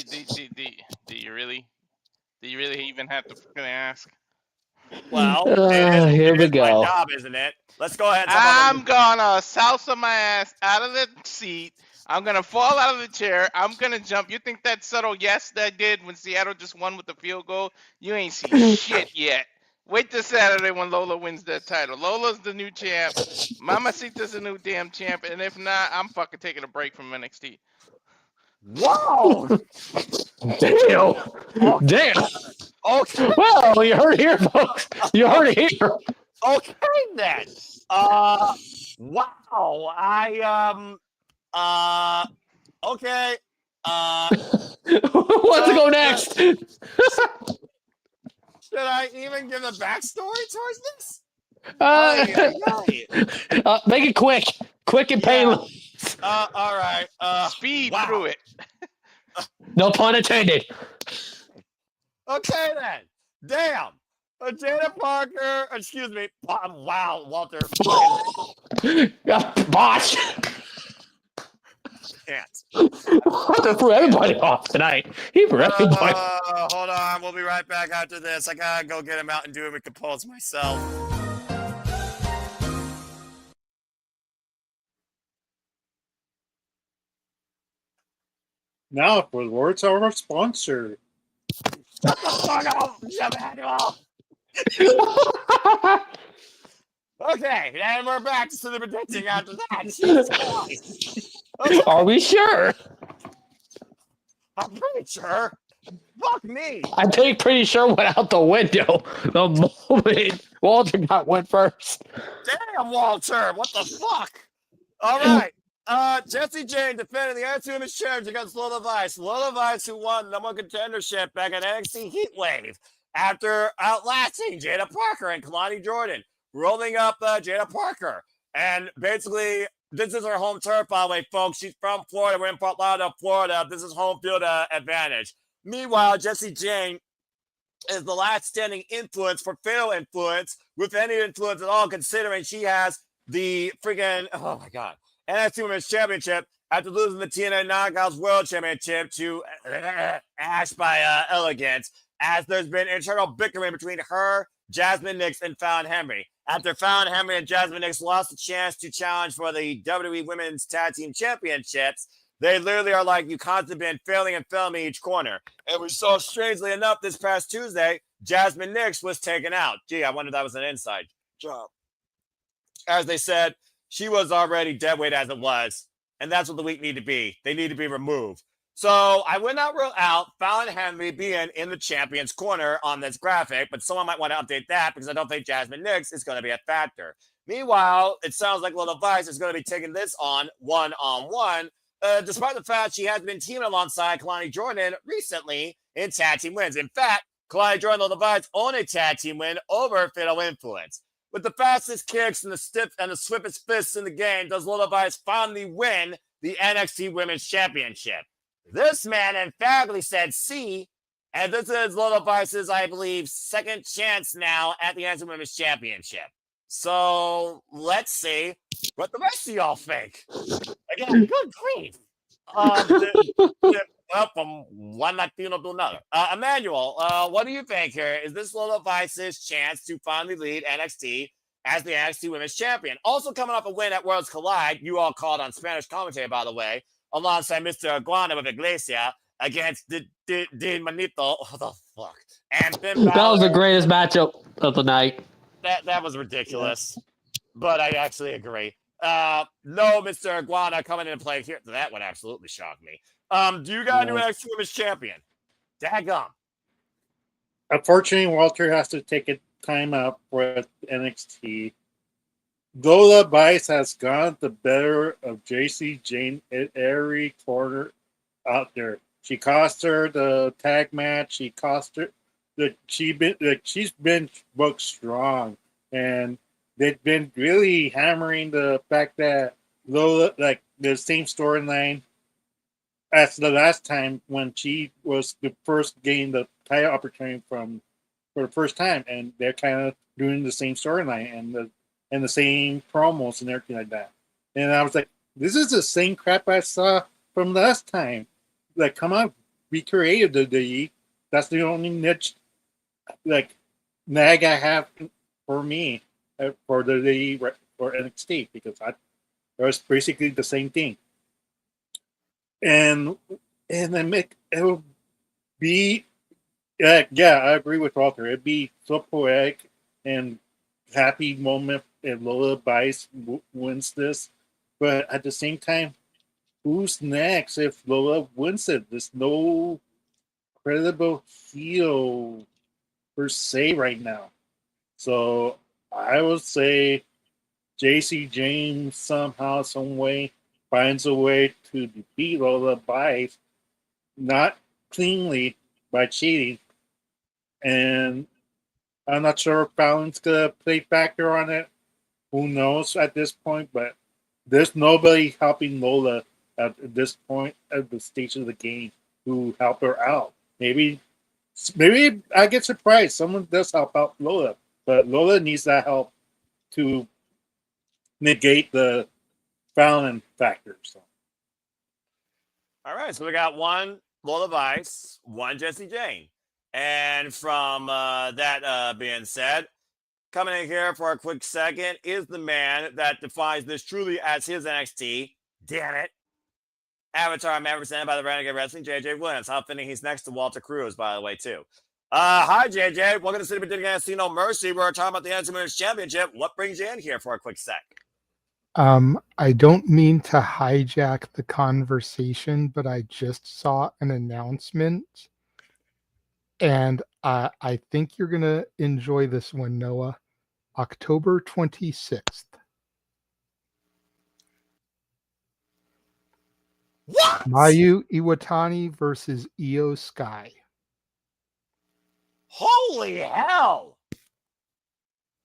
you really even have to fucking ask? Well, here we go. My job, isn't it? Let's go ahead. I'm gonna salsa my ass out of the seat. I'm gonna fall out of the chair. I'm gonna jump. You think that subtle yes that I did when Seattle just won with the field goal? You ain't seen shit yet. Wait till Saturday when Lola wins that title. Lola's the new champ. Mamacita's the new damn champ. And if not, I'm fucking taking a break from NXT. Whoa! Damn! Oh, damn! Okay. Well, you heard it here, folks. You heard it here. Okay then. Wow. Okay. Let's go next. Should I even give a backstory towards this? Make it quick and painless. All right. Speed through it. No pun intended. Okay then. Damn. Jada Parker. Excuse me. Wow, Walter. Botch. Can't. Threw everybody off tonight. He threw everybody. Hold on. We'll be right back after this. I gotta go get him out and do him and compose myself. Now for the words of our sponsor. Shut the fuck up, Emmanuel. Okay, and we're back to the predicting after that. Jesus Christ. Okay. Are we sure? I'm pretty sure. Fuck me. I think pretty sure went out the window the moment Walter went first. Damn, Walter. What the fuck? All right. Jessie Jane defending the Attitude Women's Challenge against Lola Vice. Lola Vice, who won the number one contendership back in NXT Heatwave after outlasting Jada Parker and Kalani Jordan, rolling up Jada Parker. And basically, this is her home turf, by the way, folks. She's from Florida. We're in Fort Lauderdale, Florida. This is home field advantage. Meanwhile, Jessie Jane is the last standing influence for fatal influence, with any influence at all, considering she has the freaking, oh my God, NXT Women's Championship after losing the TNA Knockouts World Championship to Ash by Elegance, as there's been internal bickering between her, Jasmine Nix, and Fallon Henry. After Fallon Henry and Jasmine Nix lost the chance to challenge for the WWE Women's Tag Team Championships, they literally are like, you constantly been failing me each corner. And we saw, strangely enough, this past Tuesday, Jasmine Nix was taken out. Gee, I wonder if that was an inside job. As they said, she was already dead weight as it was. And that's what the week need to be. They need to be removed. So I would not rule out Fallon Henry being in the champion's corner on this graphic, but someone might want to update that because I don't think Jasmine Nix is going to be a factor. Meanwhile, it sounds like Lola Vice is going to be taking this on one-on-one, despite the fact she has been teaming alongside Kalani Jordan recently in tag team wins. In fact, Kalani Jordan and Lola Vice own a tag team win over Fatal Influence. With the fastest kicks and the swiftest fists in the game, does Lola Vice finally win the NXT Women's Championship? This man emphatically said C, And this is Lola Vice's, I believe, second chance now at the NXT Women's Championship. So let's see what the rest of y'all think. Again, good grief. Well, from one Latino to another. Emmanuel, what do you think here? Is this Lola Vice's chance to finally lead NXT as the NXT Women's Champion? Also coming off a win at Worlds Collide, you all called on Spanish commentary, by the way, alongside Mr. Iguana with Iglesia against the Manito. What the fuck? And Finn Balor. That was the greatest matchup of the night. That was ridiculous. But I actually agree. No, Mr. Iguana coming in and playing here. That would absolutely shock me. Do you got a new NXT Women's Champion? Daggum. Unfortunately, Walter has to take a time out for NXT. Lola Vice has gone the better of JC Jane at every corner out there. She cost her the tag match. She cost her she's been booked strong, and they've been really hammering the fact that Lola, like the same storyline as the last time when she was the first getting the title opportunity for the first time, and they're kind of doing the same storyline and the same promos and everything like that. And I was like, this is the same crap I saw from last time. Like, come on, be creative, WWE. That's the only niche, like, nag I have for me for for NXT, because it was basically the same thing. And then it'll be, yeah, I agree with Walter. It'd be so poetic and happy moment if Lola Vice wins this. But at the same time, who's next if Lola wins it? There's no credible heel per se right now. So I would say JC James somehow, some way, finds a way to defeat Lola Vice, not cleanly by cheating. And I'm not sure if Fallon's going to play factor on it. Who knows at this point, but there's nobody helping Lola at this point at the stage of the game who help her out. Maybe I get surprised. Someone does help out Lola, but Lola needs that help to negate the Fallon factor. So. All right, so we got one Lola Vice, one Jesse Jane. And from that being said, coming in here for a quick second is the man that defines this truly as his NXT. Damn it. Avatar man represented by the Renegade Wrestling, JJ Williams. How fitting he's next to Walter Cruz, by the way, too. Hi, JJ. Welcome to City of NXT No Mercy. We're talking about the NXT Women's Championship. What brings you in here for a quick sec? I don't mean to hijack the conversation, but I just saw an announcement, and I think you're going to enjoy this one, Noah. October 26th. What? Mayu Iwatani versus Io Sky. Holy hell!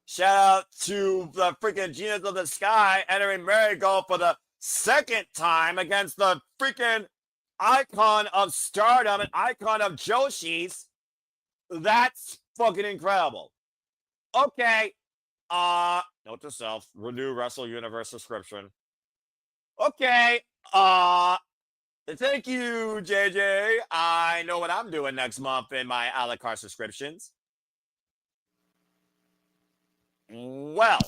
Shout out to the freaking Genius of the Sky entering Marigold for the second time against the freaking icon of Stardom and icon of Joshi's. That's fucking incredible. Okay. Note to self, renew Wrestle Universe subscription. Okay. Thank you, JJ. I know what I'm doing next month in my a la carte subscriptions. Well,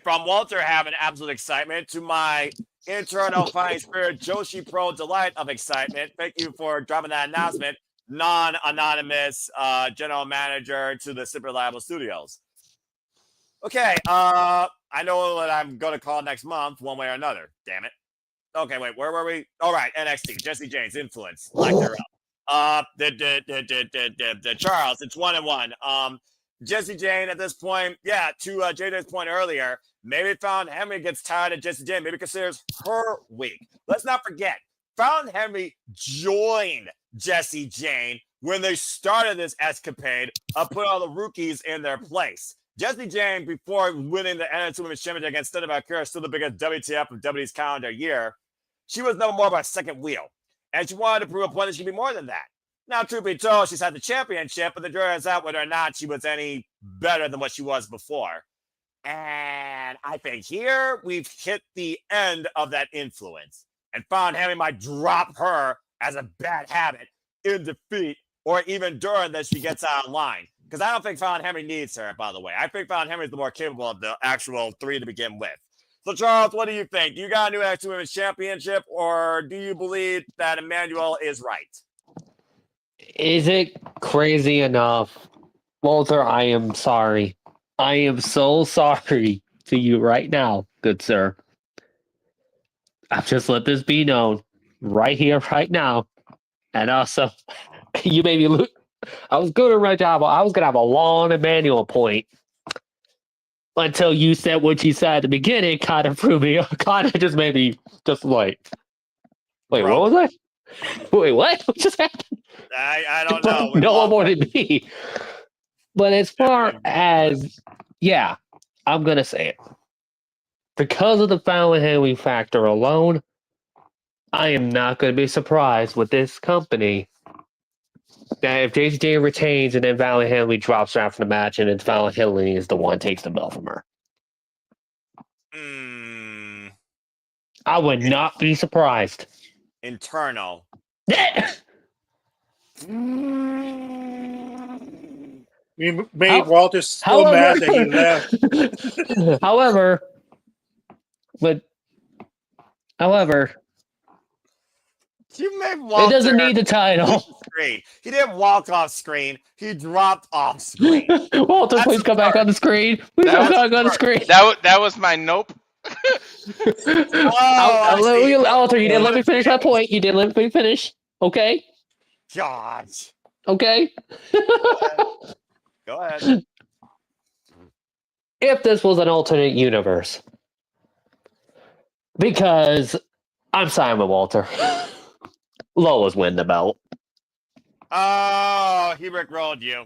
from Walter having absolute excitement to my internal fighting spirit, Joshi Pro delight of excitement. Thank you for dropping that announcement. Non-anonymous general manager to the Super Reliable Studios. Okay, I know that I'm going to call next month one way or another. Damn it. Okay, wait, where were we? All right, NXT, Jesse James, influence, like they're up. The Charles, it's 1-1. Jesse Jane at this point, yeah, to JJ's point earlier, maybe Fallon Henry gets tired of Jesse Jane, maybe considers her weak. Let's not forget, Fallon Henry joined Jesse Jane when they started this escapade of putting all the rookies in their place. Jesse Jane, before winning the NXT Women's Championship against Thunder Valkyria, still the biggest WTF of WWE's calendar year, she was no more of a second wheel. And she wanted to prove a point that she could be more than that. Now, truth be told, she's had the championship, but the jury is out whether or not she was any better than what she was before. And I think here we've hit the end of that influence. And found Henry might drop her as a bad habit in defeat or even during that she gets out of line. Because I don't think Fallon Henry needs her, by the way. I think Fallon Henry is the more capable of the actual three to begin with. So, Charles, what do you think? Do you got a new NXT Women's Championship, or do you believe that Emmanuel is right? Is it crazy enough? Walter, I am sorry. I am so sorry to you right now, good sir. I've just let this be known right here, right now. And also, you made me look. I was good at my job. I was going to have a long Emmanuel point until you said what you said at the beginning, kind of threw me, kind of just made me just like, wait, Bro. what was I? Wait, what? What just happened? I don't know. No one more than me. But as far as, yeah, I'm going to say it. Because of the Fallon Henry factor alone, I am not going to be surprised with this company that if JCJ retains and then Fallon Henry drops her after the match and then Fallon Henry is the one takes the belt from her. I would not be surprised. Internal. We made Walter so mad that he left. However, you made Walter. It doesn't need the title. Screen. He didn't walk off screen. He dropped off screen. Walter, please come back on the screen. Please come back on the screen. That was my nope. Walter, you didn't let me finish my point. You didn't let me finish. Okay? Gosh. Okay? Go ahead. If this was an alternate universe. Because I'm siding with Walter. Lola's win the belt. Oh, he rickrolled you.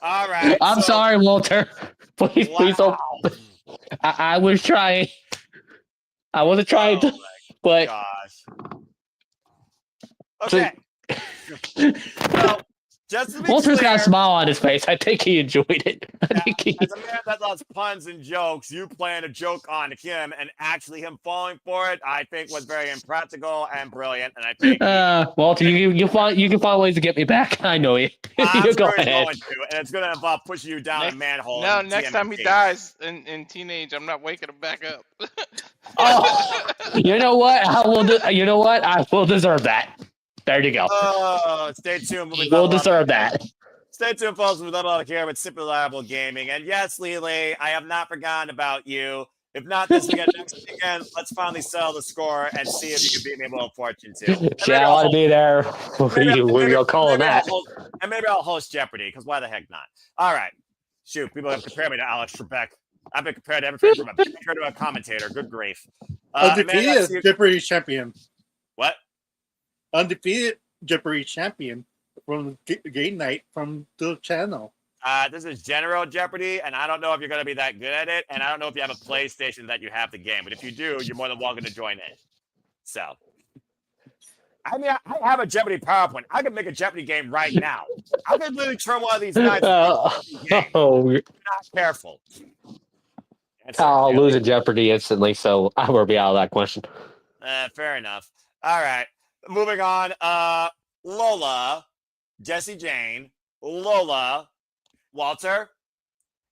All right. I'm sorry, Walter. Please don't. I was trying. I wasn't trying to, but. Gosh. Okay. So, just to be Walter's clear, got a smile on his face. I think he enjoyed it. as a man that loves puns and jokes, you playing a joke on him and actually him falling for it, I think was very impractical and brilliant. And I think Walter, you can find ways to get me back. I know you. I'm You go sure he's ahead. going to, and it's going to involve pushing you down a manhole. No, in next time he TNA. dies in teenage, I'm not waking him back up. Oh, you know what? You know what? I will deserve that. There you go. Oh, stay tuned. We'll deserve that. Stay tuned, folks. We love all the care with Simply Reliable Gaming. And yes, Lele, I have not forgotten about you. If not this weekend, next weekend, let's finally settle the score and see if you can beat me in Wheel of Fortune too. Yeah, I want to be there. We're calling that. And maybe I'll host Jeopardy, because why the heck not? All right. Shoot, people have compared me to Alex Trebek. I've been compared to everything from a commentator. Good grief. Undefeated Jeopardy champion. What? Undefeated Jeopardy champion from game night from the channel. This is General Jeopardy, and I don't know if you're going to be that good at it, and I don't know if you have a PlayStation that you have the game, but if you do, you're more than welcome to join in. So, I mean, I have a Jeopardy PowerPoint. I could make a Jeopardy game right now. I could literally turn one of these nights into you're not careful. I'll lose a Jeopardy instantly, so I will be out of that question. Fair enough. All right. Moving on. Lola, Jesse Jane, Lola, Walter.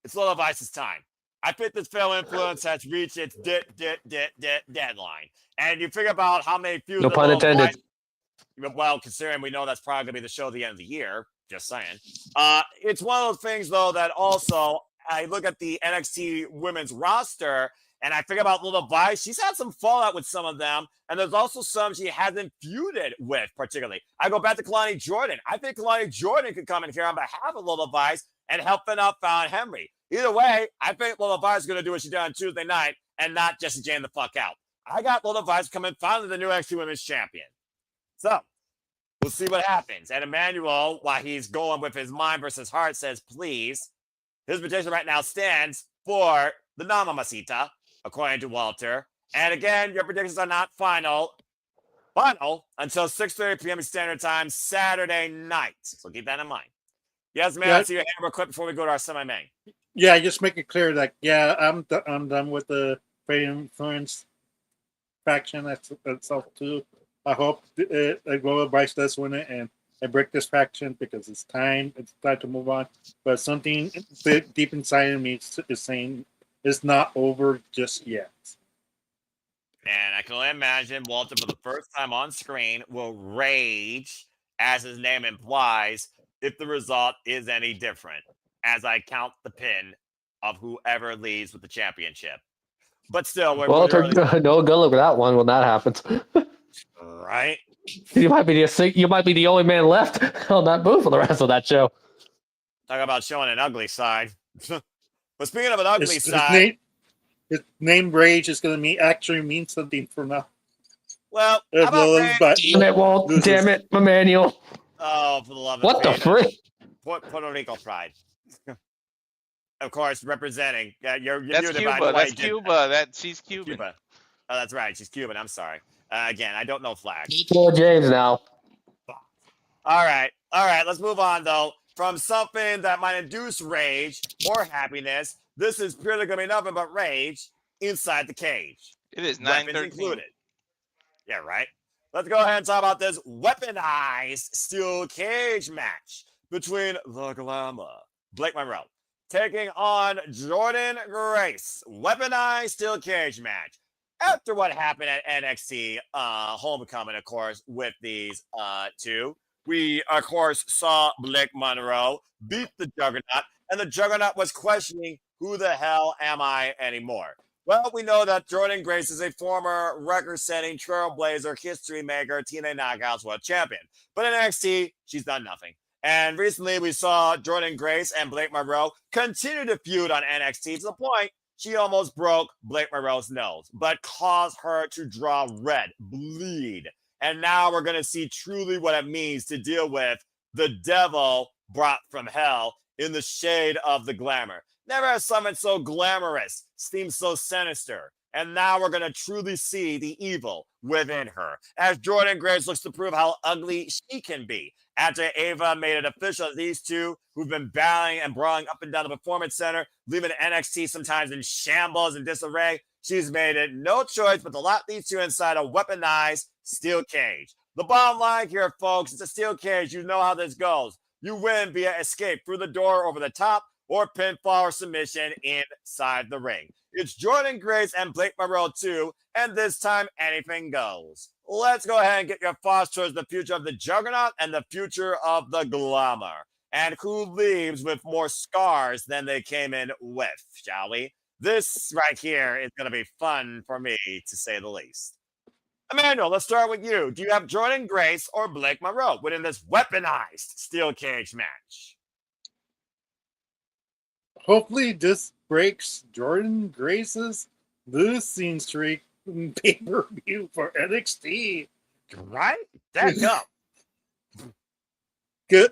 It's Lola Vice's time. I think this film influence has reached its deadline. And you figure about how many feuds. No pun intended. Well, considering we know that's probably going to be the show at the end of the year. Just saying. It's one of those things, though, that also I look at the NXT women's roster and I figure about Lola Vice. She's had some fallout with some of them. And there's also some she hasn't feuded with particularly. I go back to Kalani Jordan. I think Kalani Jordan could come in here on behalf of Lola Vice and help out Fallon Henry. Either way, I think Lola Vice is going to do what she did on Tuesday night and not Jesse Jane the fuck out. I got Lola Vice coming finally the new NXT Women's Champion. So, we'll see what happens. And Emmanuel, while he's going with his mind versus heart, says, please. His petition right now stands for the Namamacita, according to Walter. And again, your predictions are not final. Final until 6:30 p.m. Standard Time Saturday night. So keep that in mind. Yes, man. Yeah. I see your hand real quick before we go to our semi-main. Yeah, just make it clear that I'm done with the Fate Influence faction itself too. I hope Global Bryce does win it and break this faction because it's time to move on. But something deep inside of me is saying it's not over just yet. And I can only imagine Walter, for the first time on screen, will rage, as his name implies, if the result is any different, as I count the pin of whoever leaves with the championship. But still, we're Walter, no good look at that one when that happens. Right? You might be the only man left on that booth for the rest of that show. Talk about showing an ugly side. But speaking of an ugly side, his name Rage is going to actually mean something from now. Well, how about damn it, Walt! Damn it, Emmanuel! Oh, for the love of what the frick? Puerto Rico pride. Of course, representing. That's Cuba. That's Cuba. She's Cuban. Cuba. Oh, that's right. She's Cuban. I'm sorry. Again, I don't know flags. James now. All right. Let's move on, though. From something that might induce rage or happiness, this is purely going to be nothing but rage inside the cage. It is 9:13. Included. Yeah, right. Let's go ahead and talk about this weaponized steel cage match between the Glamour, Blake Monroe, taking on Jordan Grace. Weaponized steel cage match. After what happened at NXT Homecoming, of course, with these two, we, of course, saw Blake Monroe beat the Juggernaut, and the Juggernaut was questioning, who the hell am I anymore? Well, we know that Jordan Grace is a former record-setting trailblazer, history maker, TNA Knockouts World Champion. But in NXT, she's done nothing. And recently, we saw Jordan Grace and Blake Monroe continue to feud on NXT to the point she almost broke Blake Monroe's nose, but caused her to draw red, bleed. And now we're going to see truly what it means to deal with the devil brought from hell in the shade of the glamour. Never has someone so glamorous seemed so sinister. And now we're going to truly see the evil within her, as Jordan Grace looks to prove how ugly she can be. After Ava made it official that these two, who've been battling and brawling up and down the Performance Center, leaving NXT sometimes in shambles and disarray, she's made it no choice but to lock these two inside a weaponized steel cage. The bottom line here, folks, it's a steel cage. You know how this goes. You win via escape through the door over the top or pinfall or submission inside the ring. It's Jordan Grace and Blake Monroe too, and this time anything goes. Let's go ahead and get your thoughts towards the future of the Juggernaut and the future of the Glamour. And who leaves with more scars than they came in with, shall we? This right here is going to be fun for me, to say the least. Emmanuel, let's start with you. Do you have Jordan Grace or Blake Monroe winning this weaponized steel cage match? Hopefully this breaks Jordan Grace's losing streak in pay-per-view for NXT. Right? That's up.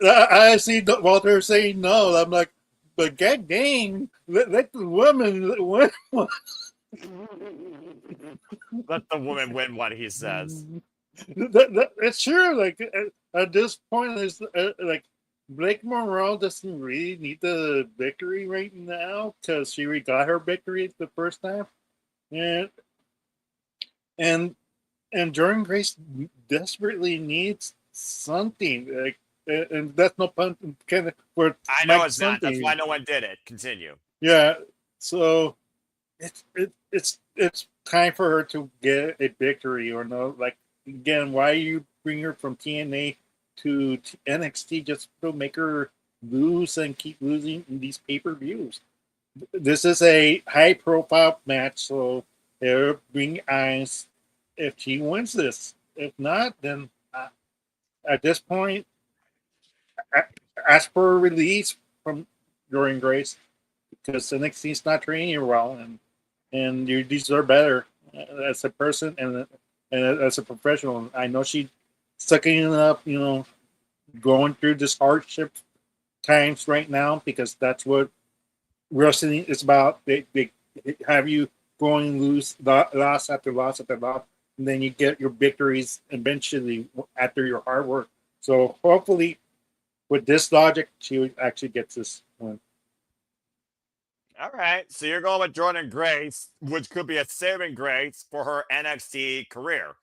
I see Walter saying no. I'm like, but god dang, let the woman win. Let the woman win what he says. It's true. Like at this point, it's like Blake Monroe doesn't really need the victory right now because she already got her victory the first time, and Jordan Grace desperately needs something. Like, and that's no pun. For I know it's something. Not. That's why no one did it. Continue. Yeah. So it's time for her to get a victory or no. Like again, why you bring her from TNA to NXT just to make her lose and keep losing in these pay-per-views? This is a high-profile match, so they'll bring eyes if she wins this. If not, then at this point, ask for a release from Jordan Grace because NXT is not treating you well, and you deserve better as a person and as a professional. I know she sucking it up, going through this hardship times right now because that's what wrestling is about. They have you going loose, loss after loss after loss. and then you get your victories eventually after your hard work. So hopefully, with this logic, she actually gets this one. All right. So you're going with Jordan Grace, which could be a saving grace for her NXT career.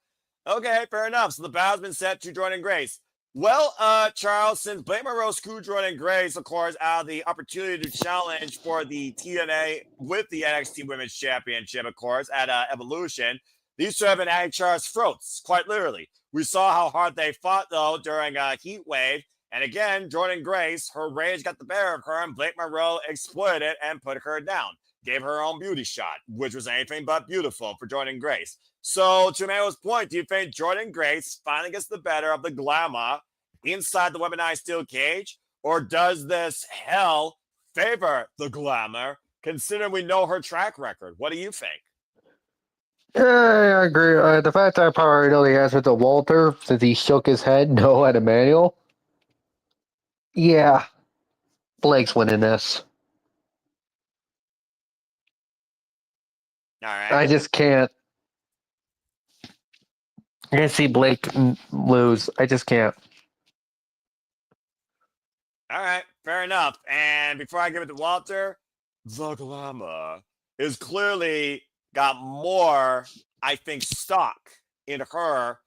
Okay, fair enough. So the bow's been set to Jordan Grace. Well, Charles, since Blake Monroe screwed Jordan Grace, of course, out of the opportunity to challenge for the TNA with the NXT Women's Championship, of course, at Evolution, these two have been at each other's throats, quite literally. We saw how hard they fought, though, during Heat Wave. And again, Jordan Grace, her rage got the better of her, and Blake Monroe exploited it and put her down. Gave her own beauty shot, which was anything but beautiful for Jordan Grace. So, to Emmanuel's point, do you think Jordan Grace finally gets the better of the glamour inside the weaponized steel cage? Or does this hell favor the glamour, considering we know her track record? What do you think? Yeah, I agree. The fact that I probably know the answer to Walter, since he shook his head no at Emmanuel. Yeah, Blake's winning this. All right. I just can't. I can't see Blake lose. I just can't. All right, fair enough. And before I give it to Walter, the glamour is clearly got more, I think, stock in her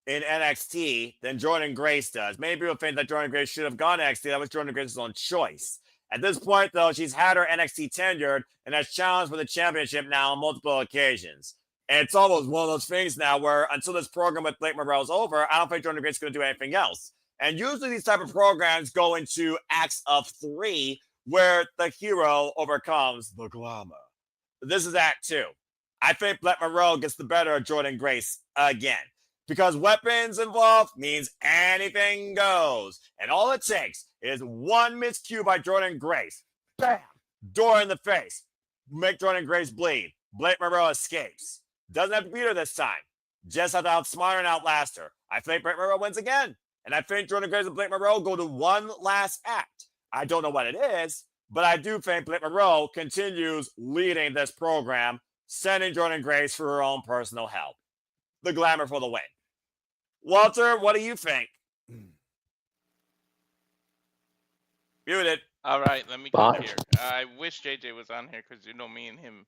in NXT than Jordan Grace does. Many people think that Jordan Grace should have gone NXT. That was Jordan Grace's own choice. At this point, though, she's had her NXT tenured and has challenged for the championship now on multiple occasions. And it's almost one of those things now where until this program with Blake Monroe is over, I don't think Jordan Grace is going to do anything else. And usually these type of programs go into acts of 3 where the hero overcomes the glamour. This is act 2. I think Blake Monroe gets the better of Jordan Grace again. Because weapons involved means anything goes. And all it takes is one miscue by Jordan Grace. Bam! Door in the face. Make Jordan Grace bleed. Blake Monroe escapes. Doesn't have to beat her this time. Just have to outsmart her and outlast her. I think Blake Monroe wins again. And I think Jordan Grace and Blake Monroe go to one last act. I don't know what it is, but I do think Blake Monroe continues leading this program, sending Jordan Grace for her own personal help. The glamour for the win. Walter, what do you think? Muted. All right, let me go here. I wish JJ was on here because you know me and him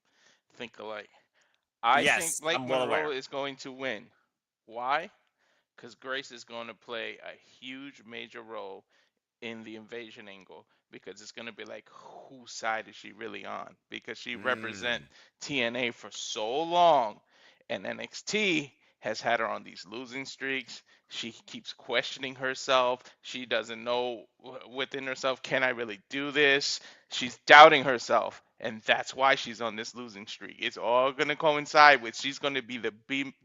think alike. I think Blake Monroe is going to win. Why? Because Grace is going to play a huge major role in the invasion angle, because it's going to be like, whose side is she really on? Because she represent TNA for so long, and NXT has had her on these losing streaks. She keeps questioning herself. She doesn't know within herself, can I really do this? She's doubting herself, and that's why she's on this losing streak. It's all going to coincide with she's going to be the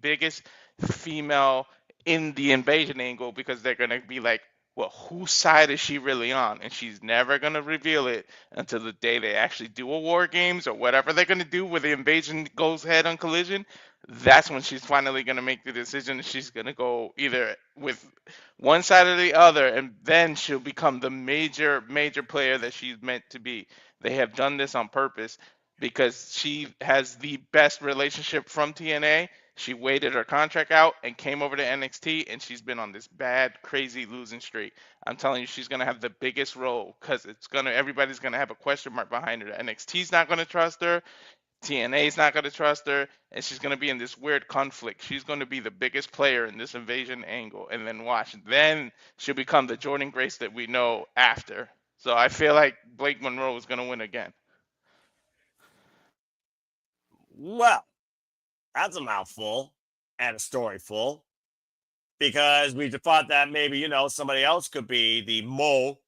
biggest female in the invasion angle, because they're going to be like, well, whose side is she really on? And she's never going to reveal it until the day they actually do a War Games or whatever they're going to do where the invasion goes head on Collision. That's when she's finally going to make the decision. She's going to go either with one side or the other, and then she'll become the major player that she's meant to be. They have done this on purpose because she has the best relationship from TNA. She waited her contract out and came over to NXT, and she's been on this bad, crazy losing streak. I'm telling you, she's gonna have the biggest role because everybody's gonna have a question mark behind her. NXT's not gonna trust her, TNA's not gonna trust her, and she's gonna be in this weird conflict. She's gonna be the biggest player in this invasion angle, and then watch. Then she'll become the Jordan Grace that we know after. So I feel like Blake Monroe is gonna win again. Well, that's a mouthful and a story full, because we thought that maybe, somebody else could be the Mo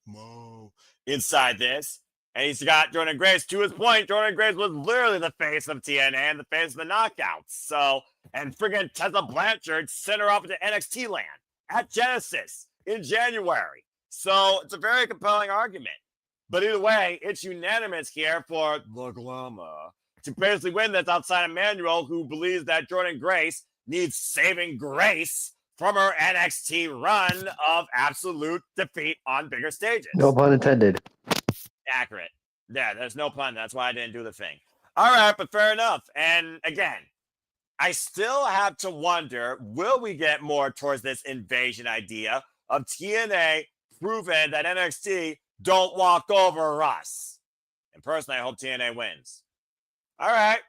inside this. And he's got Jordan Grace. To his point, Jordan Grace was literally the face of TNA and the face of the Knockouts. So, and friggin' Tessa Blanchard sent her off into NXT land at Genesis in January. So it's a very compelling argument. But either way, it's unanimous here for the glamour to basically win this outside Emmanuel, who believes that Jordan Grace needs saving grace from her NXT run of absolute defeat on bigger stages. No pun intended. Accurate. Yeah, there's no pun. That's why I didn't do the thing. All right, but fair enough. And again, I still have to wonder, will we get more towards this invasion idea of TNA proving that NXT don't walk over us? And personally, I hope TNA wins. All right.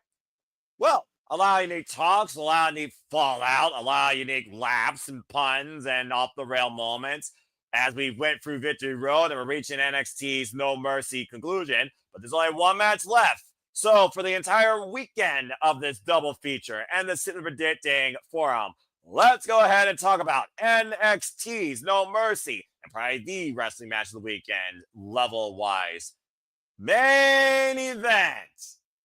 Well, a lot of unique talks, a lot of unique fallout, a lot of unique laughs and puns and off the rail moments as we went through Victory Road and we're reaching NXT's No Mercy conclusion. But there's only one match left. So for the entire weekend of this double feature and the Simply Predicting Forum, let's go ahead and talk about NXT's No Mercy and probably the wrestling match of the weekend level-wise. Main event.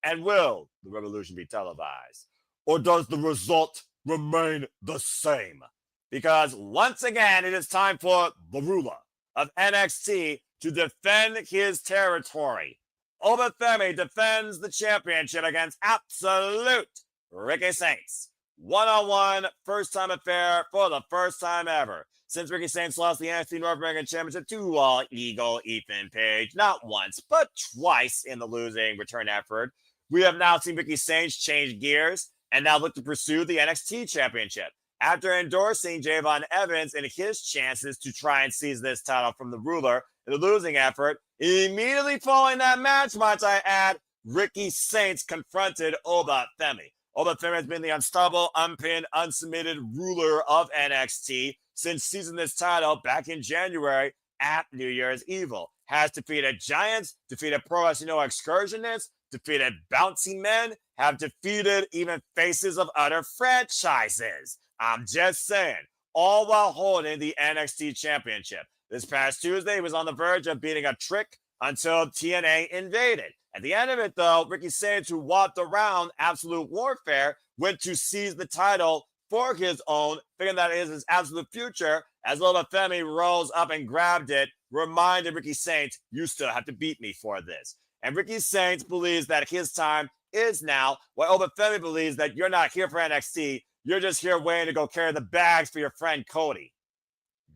And will the revolution be televised? Or does the result remain the same? Because once again, it is time for the ruler of NXT to defend his territory. Femi defends the championship against absolute Ricky Saints. One-on-one, first-time affair for the first time ever. Since Ricky Saints lost the NXT North American Championship to All Eagle Ethan Page, not once, but twice in the losing return effort, we have now seen Ricky Saints change gears and now look to pursue the NXT Championship. After endorsing Javon Evans in his chances to try and seize this title from the ruler in the losing effort, immediately following that match, might I add, Ricky Saints confronted Femi. Femi has been the unstoppable, unpinned, unsubmitted ruler of NXT since seizing this title back in January at New Year's Evil. Has defeated Giants, defeated Pro Wrestling Excursionists, defeated Bouncy Men, have defeated even faces of other franchises. I'm just saying, all while holding the NXT Championship. This past Tuesday, he was on the verge of beating a Trick until TNA invaded. At the end of it, though, Ricky Saints, who walked around Absolute Warfare, went to seize the title for his own, figuring that it is his absolute future, as Lola Femi rose up and grabbed it, reminded Ricky Saints, you still have to beat me for this. And Ricky Saints believes that his time is now, while Femi believes that you're not here for NXT, you're just here waiting to go carry the bags for your friend Cody.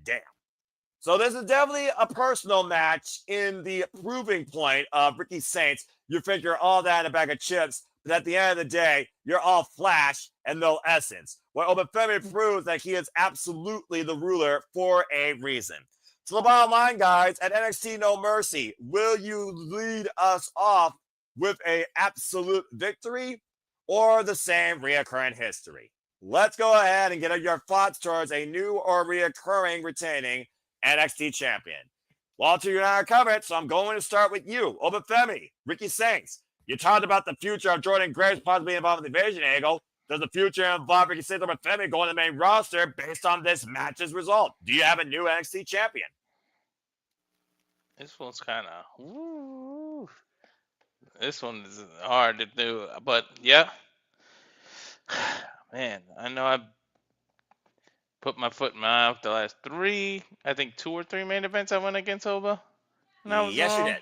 Damn. So this is definitely a personal match in the proving point of Ricky Saints. You think you're all that in a bag of chips, but at the end of the day, you're all flash and no essence. Well, Femi proves that he is absolutely the ruler for a reason. So the bottom line, guys, at NXT No Mercy, will you lead us off with an absolute victory or the same reoccurring history? Let's go ahead and get your thoughts towards a new or reoccurring retaining NXT champion. Walter, you're not covered, so I'm going to start with you. Femi, Ricky Saints. You talked about the future of Jordan Graves possibly involved in the invasion angle. Does the future involve Ricky Saints or Femi going to the main roster based on this match's result? Do you have a new NXT champion? This one's kind of... This one is hard to do, but yeah. Man, I know I put my foot in my mouth the last three, I think 2 or 3 main events I went against Oba. Yes, you did.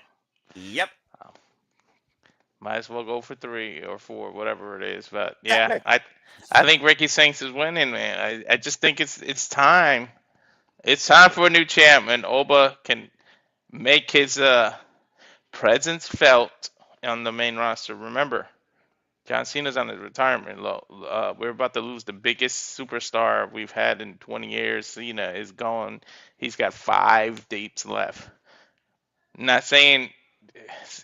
Yep. Might as well go for 3 or 4, whatever it is. But yeah, I think Ricky Saints is winning, man. I just think it's time. It's time for a new champ, and Oba can make his presence felt on the main roster. Remember, John Cena's on his retirement low. We're about to lose the biggest superstar we've had in 20 years. Cena is gone. He's got 5 dates left. Not saying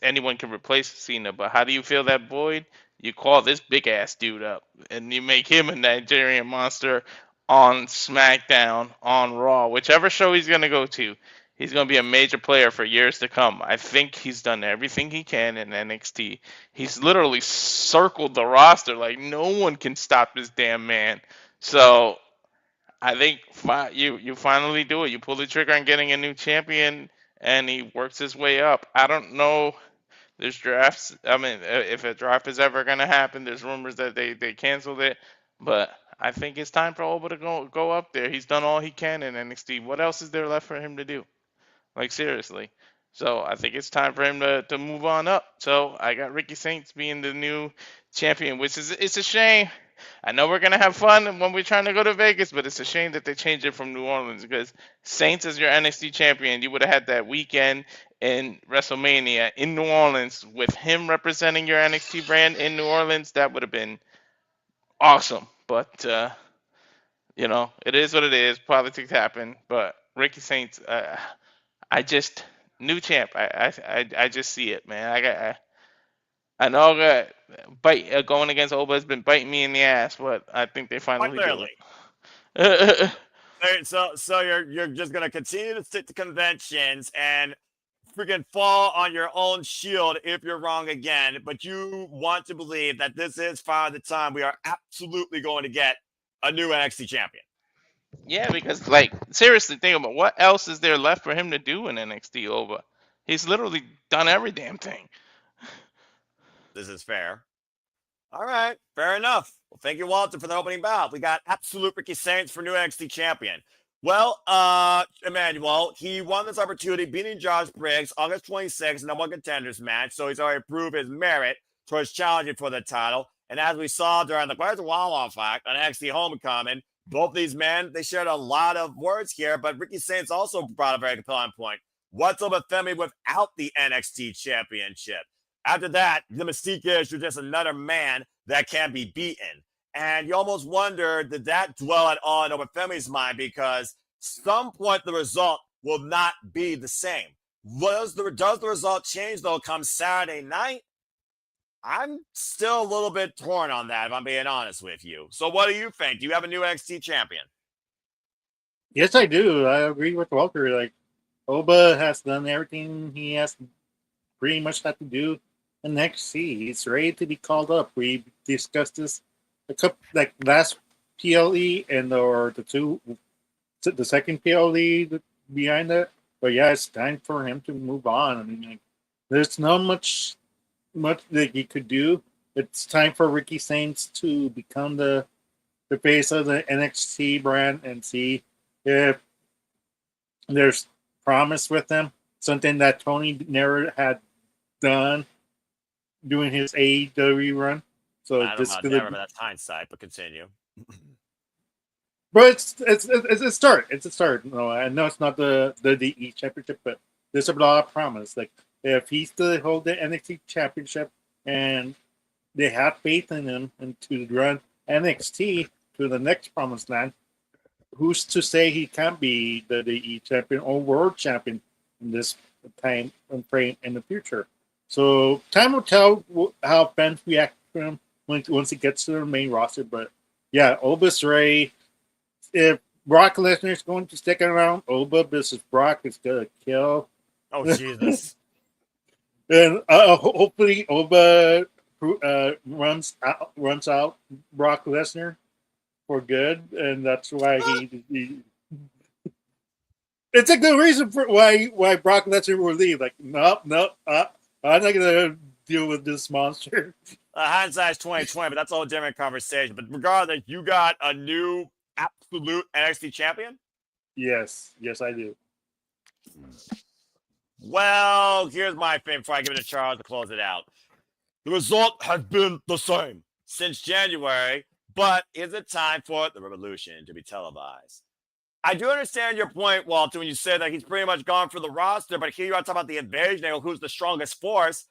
anyone can replace Cena, but how do you fill that void? You call this big ass dude up and you make him a Nigerian monster on SmackDown, on Raw, whichever show he's going to go to. He's going to be a major player for years to come. I think he's done everything he can in NXT. He's literally circled the roster like no one can stop this damn man. So I think you finally do it. You pull the trigger on getting a new champion, and he works his way up. I don't know. There's drafts. I mean, if a draft is ever going to happen, there's rumors that they canceled it. But I think it's time for Oba to go up there. He's done all he can in NXT. What else is there left for him to do? Like, seriously. So I think it's time for him to move on up. So I got Ricky Saints being the new champion, which it's a shame. I know we're going to have fun when we're trying to go to Vegas, but it's a shame that they changed it from New Orleans because Saints as your NXT champion, you would have had that weekend in WrestleMania in New Orleans with him representing your NXT brand in New Orleans. That would have been awesome. But you know, it is what it is. Politics happen. But Ricky Saints, I just new champ. I just see it, man. I know that going against Oba has been biting me in the ass, but I think they Quite finally do clearly. it. So you're just gonna continue to stick to conventions and freaking fall on your own shield if you're wrong again, but you want to believe that this is finally the time we are absolutely going to get a new NXT champion. Yeah, because like seriously, think about what else is there left for him to do in NXT over. He's literally done every damn thing. This is fair. All right, fair enough. Well, thank you, Walter, for the opening bout. We got absolute Ricky Saints for new NXT champion. Well, Emmanuel, he won this opportunity beating Josh Briggs August 26th in the One Contenders match, so he's already proved his merit towards challenging for the title. And as we saw during the Quest Wild fight on NXT Homecoming, both these men, they shared a lot of words here, but Ricky Saints also brought a very compelling point. What's up with Femi without the NXT championship? After that, the mystique is you're just another man that can be beaten. And you almost wonder, did that dwell at all in Femi's mind? Because some point the result will not be the same. Does the result change, though, come Saturday night? I'm still a little bit torn on that, if I'm being honest with you. So what do you think? Do you have a new NXT champion? Yes, I do. I agree with Walter. Like, Oba has done everything he has pretty much had to do in NXT. He's ready to be called up. We discussed this a couple, like last PLE and or the second PLE behind it. But yeah, it's time for him to move on. I mean, like, there's not much that he could do. It's time for Ricky Saints to become the face of the NXT brand and see if there's promise with them. Something that Tony never had done doing his AEW run. So I don't know about that, but that's hindsight, but continue. But it's a start. It's a start. No, I know it's not the DE championship, but there's a lot of promise. Like, if he still hold the NXT championship and they have faith in him and to run NXT to the next promised land, who's to say he can't be the DE champion or world champion in this time and frame in the future? So time will tell how fans react to him once he gets to the main roster. But yeah, Oba's Ray. If Brock Lesnar is going to stick around, Oba versus Brock is going to kill. Oh, Jesus. And hopefully Oba runs out Brock Lesnar for good, and that's why he it's a good reason for why Brock Lesnar will leave. Like, nope, I'm not gonna deal with this monster. Hindsight's 2020, but that's a whole different conversation. But regardless, you got a new absolute NXT champion? Yes, I do. Well, here's my thing before I give it to Charles to close it out. The result has been the same since January, but is it time for the revolution to be televised? I do understand your point, Walter, when you say that he's pretty much gone for the roster, but here you are talking about the invasion angle, who's the strongest force.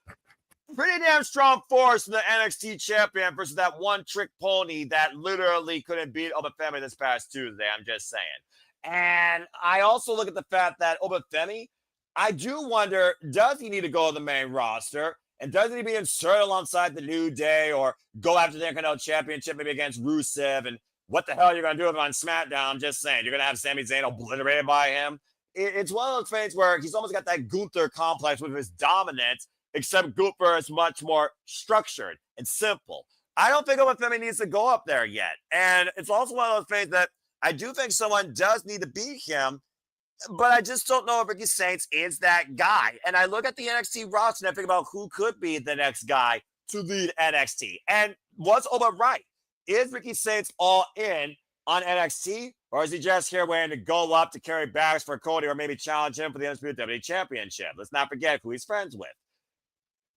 Pretty damn strong force in the NXT champion versus that one trick pony that literally couldn't beat Obafemi this past Tuesday. I'm just saying. And I also look at the fact that Obafemi, I do wonder, does he need to go to the main roster? And does he be inserted alongside the New Day or go after the Intercontinental Championship maybe against Rusev? And what the hell are you going to do with him on SmackDown? I'm just saying. You're going to have Sami Zayn obliterated by him? It's one of those things where he's almost got that Gunther complex with his dominance, except Gunther is much more structured and simple. I don't think Obafemi needs to go up there yet. And it's also one of those things that I do think someone does need to beat him, but I just don't know if Ricky Saints is that guy. And I look at the NXT roster and I think about who could be the next guy to lead NXT. And was Oba right? Is Ricky Saints all in on NXT, or is he just here waiting to go up to carry bags for Cody or maybe challenge him for the Undisputed WWE Championship? Let's not forget who he's friends with.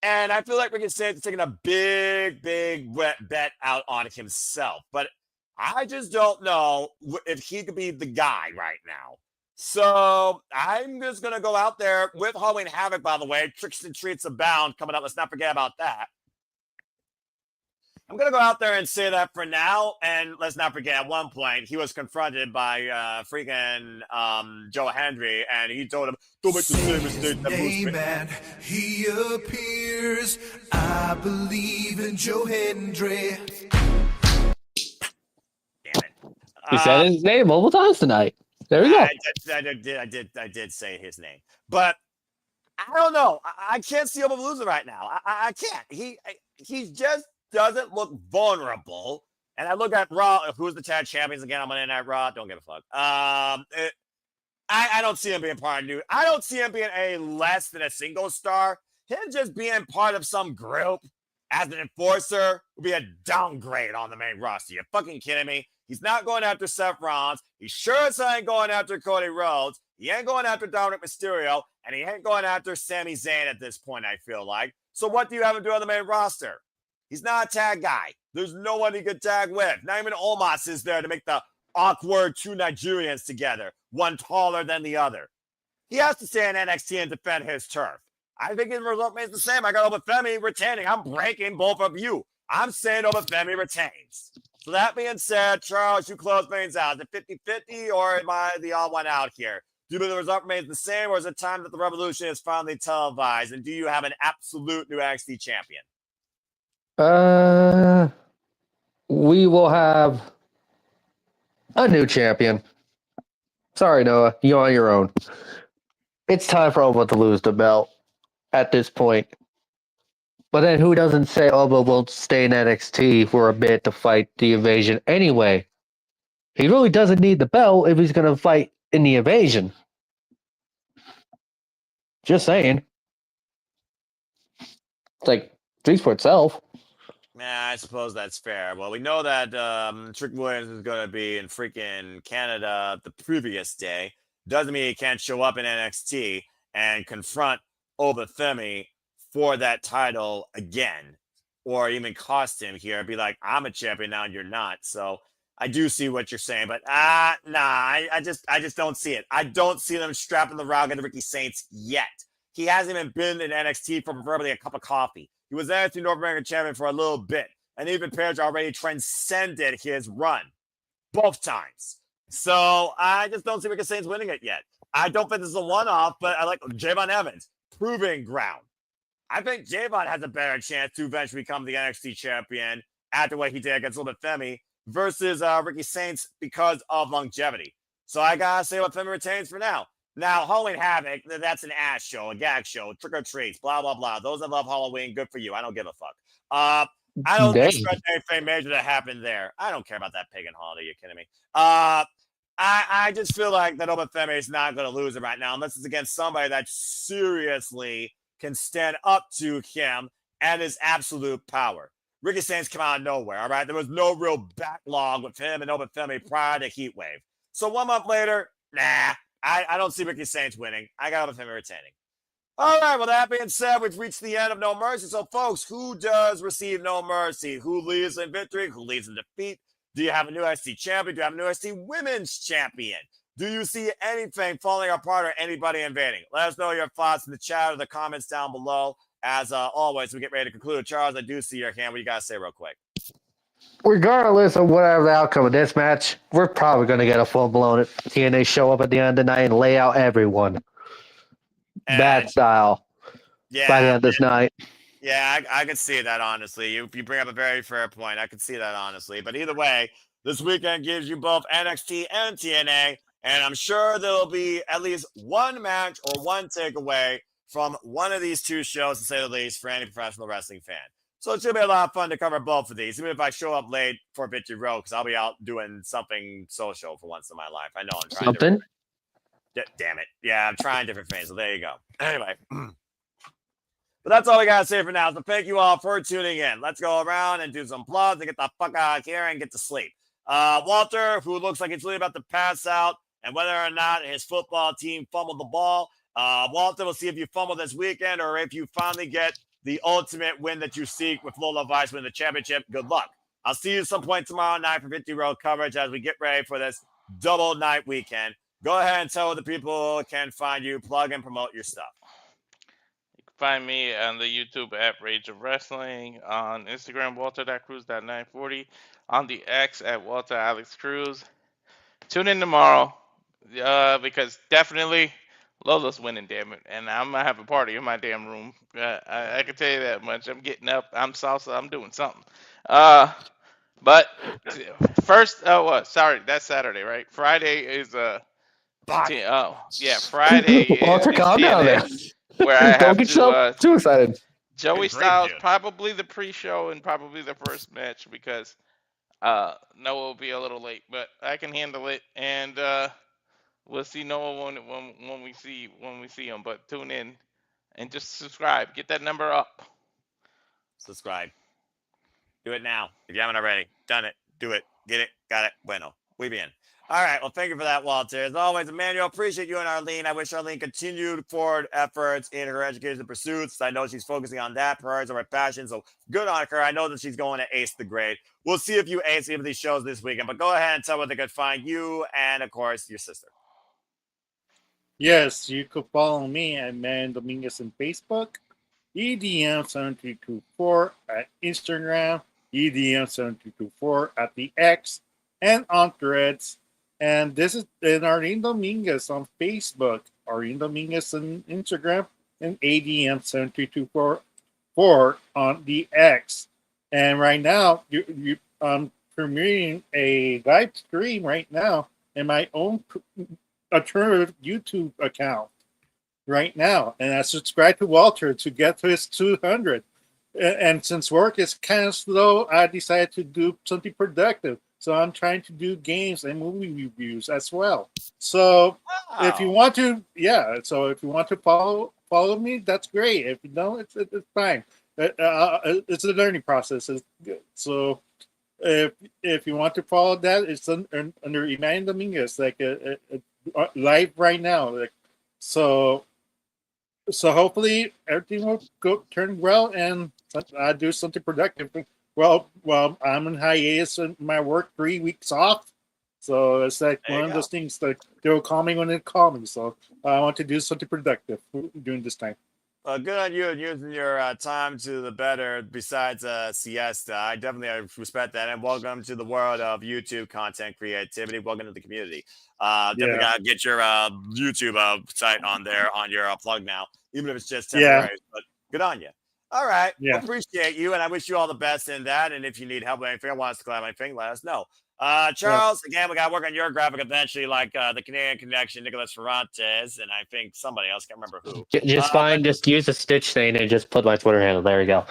And I feel like Ricky Saints is taking a big bet out on himself. But I just don't know if he could be the guy right now. So I'm just going to go out there with Halloween Havoc, by the way. Tricks and treats abound coming up. Let's not forget about that. I'm going to go out there and say that for now. And let's not forget, at one point, he was confronted by freaking Joe Hendry, and he told him, don't make the same mistake that Name and he appears. I believe in Joe Hendry. Damn it. He said his name multiple times tonight. There we go. I did say his name. But I don't know. I can't see him losing right now. I can't. He just doesn't look vulnerable. And I look at Raw. Who's the tag champions again? I'm on Night Raw. Don't give a fuck. I don't see him being part of new. I don't see him being a less than a single star. Him just being part of some group as an enforcer would be a downgrade on the main roster. You fucking kidding me? He's not going after Seth Rollins. He sure as hell ain't going after Cody Rhodes. He ain't going after Dominic Mysterio. And he ain't going after Sami Zayn at this point, I feel like. So what do you have him do on the main roster? He's not a tag guy. There's no one he could tag with. Not even Omos is there to make the awkward two Nigerians together, one taller than the other. He has to stay in NXT and defend his turf. I think his result remains the same. I got Femi retaining. I'm breaking both of you. I'm saying Femi retains. So that being said, Charles, you close things out. Is it 50-50 or am I the odd one out here? Do you believe the result remains the same, or is it time that the Revolution is finally televised? And do you have an absolute new NXT champion? We will have a new champion. Sorry, Noah, you're on your own. It's time for Oba to lose the belt at this point. But then who doesn't say Oba will stay in NXT for a bit to fight the invasion anyway? He really doesn't need the belt if he's going to fight in the invasion. Just saying. It's like, speaks for itself. Yeah, I suppose that's fair. Well, we know that Trick Williams is going to be in freaking Canada the previous day. Doesn't mean he can't show up in NXT and confront Oba Femi for that title again, or even cost him here. Be like, I'm a champion now and you're not. So I do see what you're saying, but I just don't see it. I don't see them strapping the Rock into Ricky Saints yet. He hasn't even been in NXT for probably a cup of coffee. He was NXT North American champion for a little bit, and even Page already transcended his run both times. So I just don't see Ricky Saints winning it yet. I don't think this is a one-off, but I like Javon Evans, proving ground. I think Javon has a better chance to eventually become the NXT champion after what he did against Oba Femi versus Ricky Saints because of longevity. So I gotta say what Femi retains for now. Now, Halloween Havoc, that's an ass show, a gag show, trick or treats, blah, blah, blah. Those that love Halloween, good for you. I don't give a fuck. I don't expect anything major to happen there. I don't care about that pagan holiday. You kidding me? I just feel like that Oba Femi is not going to lose it right now unless it's against somebody that seriously can stand up to him and his absolute power. Ricky Saints came out of nowhere, all right? There was no real backlog with him and Oba Femi prior to Heatwave. So 1 month later, nah, I don't see Ricky Saints winning. I got Oba Femi retaining. All right, well, that being said, we've reached the end of No Mercy. So, folks, who does receive No Mercy? Who leads in victory? Who leads in defeat? Do you have a new NXT champion? Do you have a new NXT women's champion? Do you see anything falling apart or anybody invading? Let us know your thoughts in the chat or the comments down below. As always, we get ready to conclude. Charles, I do see your hand. What you got to say real quick? Regardless of whatever the outcome of this match, we're probably going to get a full-blown TNA show up at the end of the night and lay out everyone. Bad style. Yeah. By the end of this night. Yeah, I could see that, honestly. You bring up a very fair point. I could see that, honestly. But either way, this weekend gives you both NXT and TNA, and I'm sure there'll be at least one match or one takeaway from one of these two shows, to say the least, for any professional wrestling fan. So it should be a lot of fun to cover both of these, even if I show up late for Victory Road, because I'll be out doing something social for once in my life. I know I'm trying something. Damn it. Yeah, I'm trying different things. So there you go. Anyway. But that's all we got to say for now. So thank you all for tuning in. Let's go around and do some plugs and get the fuck out of here and get to sleep. Walter, who looks like he's really about to pass out, and whether or not his football team fumbled the ball. Walter, we'll see if you fumble this weekend or if you finally get the ultimate win that you seek with Lola Vice winning the championship. Good luck. I'll see you some point tomorrow night for 50 Road coverage as we get ready for this double night weekend. Go ahead and tell the people can find you, plug and promote your stuff. You can find me on the YouTube at Rage of Wrestling, on Instagram Walter.Cruz.940, on the X at Walter Alex Cruz. Tune in tomorrow, because definitely Lola's winning, damn it, and I'm gonna have a party in my damn room. I can tell you that much. I'm getting up. I'm salsa. I'm doing something. But first, what? Sorry, that's Saturday, right? Friday is Friday Walter, is calm down there. TNA, where I Don't have get yourself to too excited. Joey Good grief, Styles, dude. probably the pre-show and probably the first match, because Noah will be a little late, but I can handle it, and we'll see Noah when we see him. But tune in and just subscribe. Get that number up. Subscribe. Do it now. If you haven't already. Done it. Do it. Get it. Got it. Bueno. We bien. All right. Well, thank you for that, Walter. As always, Emmanuel, appreciate you and Arlene. I wish Arlene continued forward efforts in her education pursuits. I know she's focusing on that. Priorities are her passion. So good on her. I know that she's going to ace the grade. We'll see if you ace any of these shows this weekend. But go ahead and tell where they could find you and, of course, your sister. Yes, you could follow me at Man Dominguez on Facebook, EDM7324 at Instagram, EDM7324 at the X, and on Threads. And this is Arlene Dominguez on Facebook, Arlene Dominguez on Instagram, and ADM7324 on the X. And right now, I'm premiering a live stream right now in my own alternative YouTube account right now, and I subscribe to Walter to get to his 200. And since work is kind of slow, I decided to do something productive. So I'm trying to do games and movie reviews as well. So if you want to, if you want to follow me, that's great. If you don't, it's fine. It's a learning process. So if you want to follow that, it's under Emmanuel Dominguez, like live right now. Like so hopefully everything will turn well and I do something productive. Well, I'm in hiatus in my work, 3 weeks off. So it's like one of those things that they'll call me when they call me. So I want to do something productive during this time. Good on you and using your time to the better besides siesta. I definitely respect that. And welcome to the world of YouTube content creativity. Welcome to the community. Definitely got to get your YouTube site on there on your plug now, even if it's just temporary. But good on you. All right. Yeah. Well, appreciate you. And I wish you all the best in that. And if you need help with anything, want us to collab anything, let us know. Charles, again, we got to work on your graphic eventually, like the Canadian Connection, Nicholas Ferrantes, and I think somebody else, can't remember who. Just use a stitch thing and just put my Twitter handle. There you go.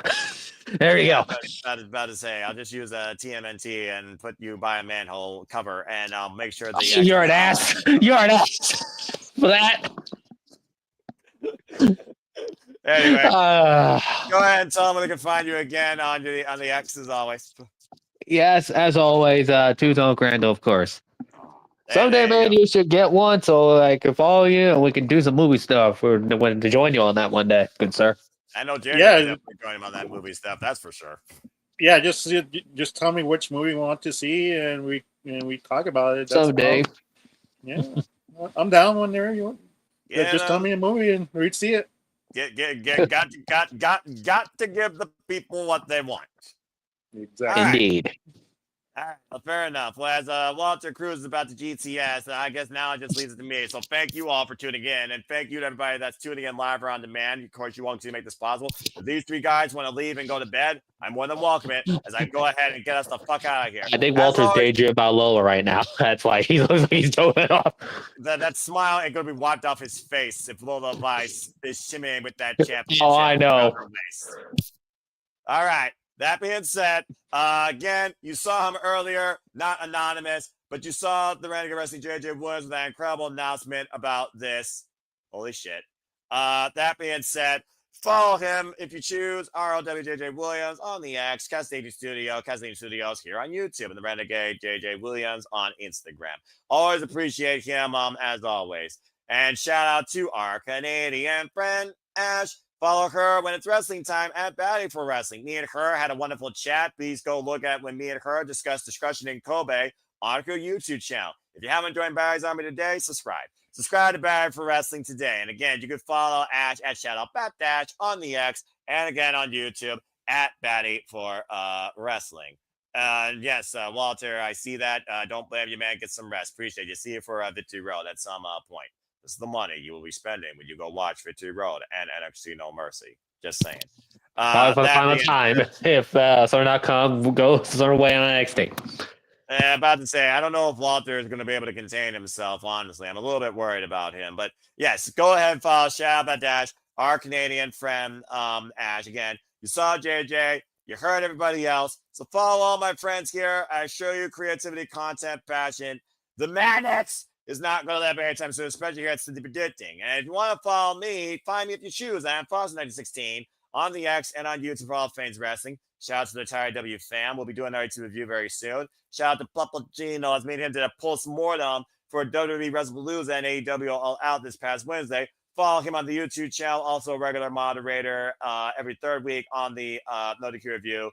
There you go. I was about to say, I'll just use a TMNT and put you by a manhole cover, and I'll make sure that you're an ass. You're an ass for that. Anyway, go ahead and tell them where they can find you again on the X as always. Yes, as always, Two-Tone Crandall, of course. Someday, man, you should get one so I can follow you and we can do some movie stuff. We're going to join you on that one day, good sir. I know Jerry will definitely join him on that movie stuff, that's for sure. Yeah, just tell me which movie you want to see and we talk about it. Someday. Yeah, I'm down whenever you want. Yeah, just tell me a movie and we'd see it. Got to give the people what they want. Exactly. Indeed. All right. Well, fair enough. Well, as Walter Cruz is about to GTS, I guess now it just leads it to me. So thank you all for tuning in, and thank you to everybody that's tuning in live or on demand. Of course, you want to make this possible. If these three guys want to leave and go to bed, I'm more than welcome it, as I go ahead and get us the fuck out of here. I think Walter's daydreaming about Lola right now. That's why he looks like he's doing it off. That smile ain't going to be wiped off his face if Lola Vice is shimmying with that championship. Oh, I know. All right. That being said, again, you saw him earlier, not anonymous, but you saw the Renegade Wrestling JJ Williams with that incredible announcement about this. Holy shit. That being said, follow him if you choose, RLWJJ Williams on the X, Castlevania Studios here on YouTube, and the Renegade JJ Williams on Instagram. Always appreciate him, as always. And shout out to our Canadian friend, Ash. Follow her when it's wrestling time at Batty for Wrestling. Me and her had a wonderful chat. Please go look at when me and her discussed discussion in Kobe on her YouTube channel. If you haven't joined Barry's Army today, subscribe. Subscribe to Barry for Wrestling today. And again, you can follow Ash at ShadowBatDash on the X and again on YouTube at Batty for Wrestling. Yes, Walter, I see that. Don't blame you, man. Get some rest. Appreciate you. See you for Victory Road at some point. This is the money you will be spending when you go watch Victory Road and NXT No Mercy. Just saying. Probably for the final time. If Sort.com goes their way on NXT. About to say, I don't know if Walter is going to be able to contain himself, honestly. I'm a little bit worried about him. But yes, go ahead and follow Dash, our Canadian friend, Ash. Again, you saw JJ, you heard everybody else. So follow all my friends here. I show you creativity, content, passion. The madness is not going to let up anytime soon, especially here at City Predicting. And if you want to follow me, find me if you choose. I am Foster1916 on the X and on YouTube for all things wrestling. Shout out to the entire W fam. We'll be doing our YouTube review very soon. Shout out to Papa Gino. As me and him did a post-mortem for WWE WrestleMania and AEW All Out this past Wednesday. Follow him on the YouTube channel. Also a regular moderator every third week on the Notic review.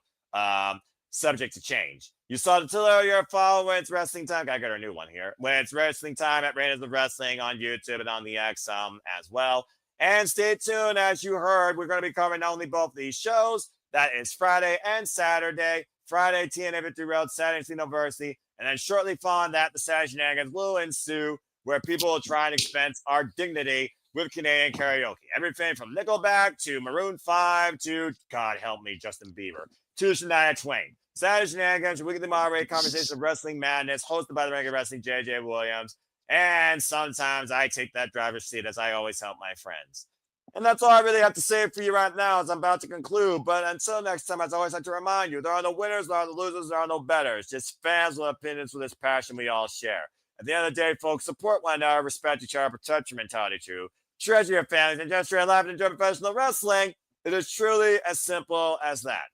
Subject to change. You saw the trailer. Follow when it's wrestling time. Gotta get our new one here. When it's wrestling time at Raiders of Wrestling on YouTube and on the X as well. And stay tuned. As you heard, we're going to be covering not only both these shows. That is Friday and Saturday. Friday, TNA Victory Road, Saturday, University. And then shortly following that, the Saturday shenanigans will ensue, where people will try and expense our dignity with Canadian karaoke. Everything from Nickelback to Maroon 5 to, God help me, Justin Bieber, to Shania Twain. Saturday shenanigans, weekly moderated conversation of wrestling madness, hosted by the regular wrestling JJ Williams. And sometimes I take that driver's seat, as I always help my friends. And that's all I really have to say for you right now as I'm about to conclude. But until next time, as I always like to remind you, there are no winners, there are no losers, there are no betters. Just fans with opinions with this passion we all share. At the end of the day, folks, support one another, respect each other, protect your mentality true, treasure your families, and just life and enjoy professional wrestling. It is truly as simple as that.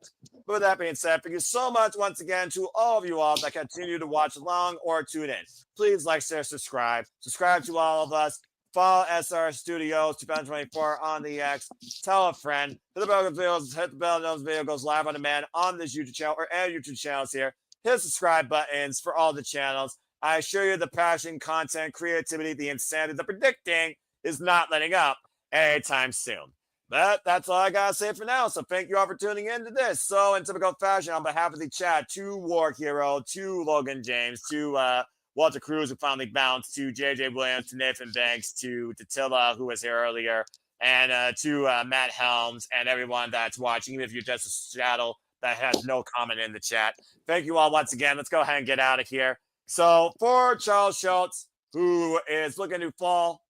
But with that being said, thank you so much once again to all of you all that continue to watch along or tune in. Please like, share, subscribe. Subscribe to all of us. Follow SR Studios 2024 on the X. Tell a friend. Hit the bell videos. Hit the bell. Those video goes live on demand on this YouTube channel or any YouTube channels here. Hit subscribe buttons for all the channels. I assure you the passion, content, creativity, the insanity, the predicting is not letting up anytime soon. But that's all I got to say for now. So thank you all for tuning in to this. So in typical fashion, on behalf of the chat, to War Hero, to Logan James, to Walter Cruz, who finally bounced, to JJ Williams, to Nathan Banks, to Tilla, who was here earlier, and to Matt Helms and everyone that's watching, even if you're just a shadow that has no comment in the chat. Thank you all once again. Let's go ahead and get out of here. So for Charles Schultz, who is looking to fall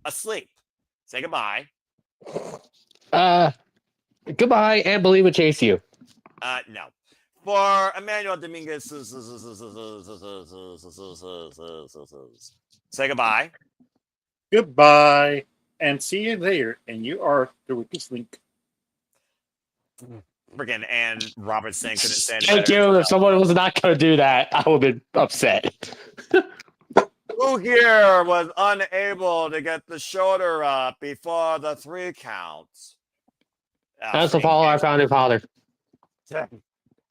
asleep, say goodbye. Goodbye and believe it chase you. No. For Emmanuel Dominguez, say goodbye. Goodbye. And see you later. And you are the weakest link. Freaking Ann Robertson couldn't say it. Thank you. If someone was not going to do that, I would have been upset. Who here was unable to get the shoulder up before the 3 counts? That's the fall our founding father.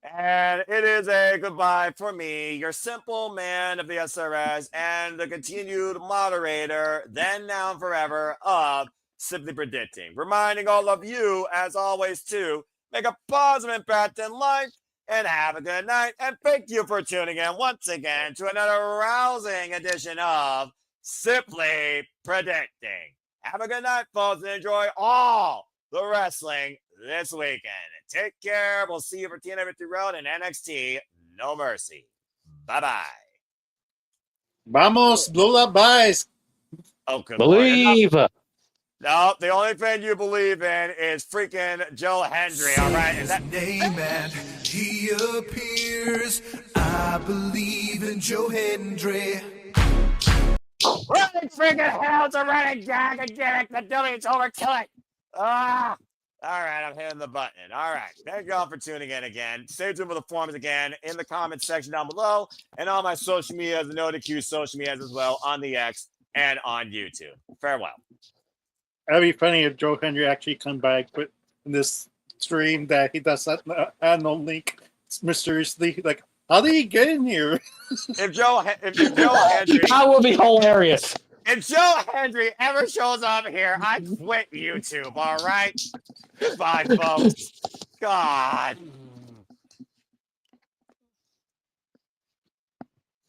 And it is a goodbye for me, your simple man of the SRS and the continued moderator, then, now, and forever, of Simply Predicting. Reminding all of you, as always, to make a positive impact in life and have a good night. And thank you for tuning in once again to another rousing edition of Simply Predicting. Have a good night, folks, and enjoy all the wrestling this weekend. Take care. We'll see you for TNA Victory Road and NXT No Mercy. Bye-bye. Vamos, lullabies. Oh, good Believe. Lord. No, the only thing you believe in is freaking Joe Hendry, all right? His name and he appears. I believe in Joe Hendry. Running freaking hell to running gag and gimmick. The W's overkill it. Ah. All right, I'm hitting the button. All right. Thank you all for tuning in again. Stay tuned for the forums again in the comments section down below and all my social medias and NoTQ social medias as well on the X and on YouTube. Farewell. That'd be funny if Joe Hendry actually come back, but in this stream that he does not have no link mysteriously. Like, how did he get in here? If Joe Hendry, That would be hilarious. If Joe Hendry ever shows up here, I quit YouTube, all right? Goodbye, folks. God.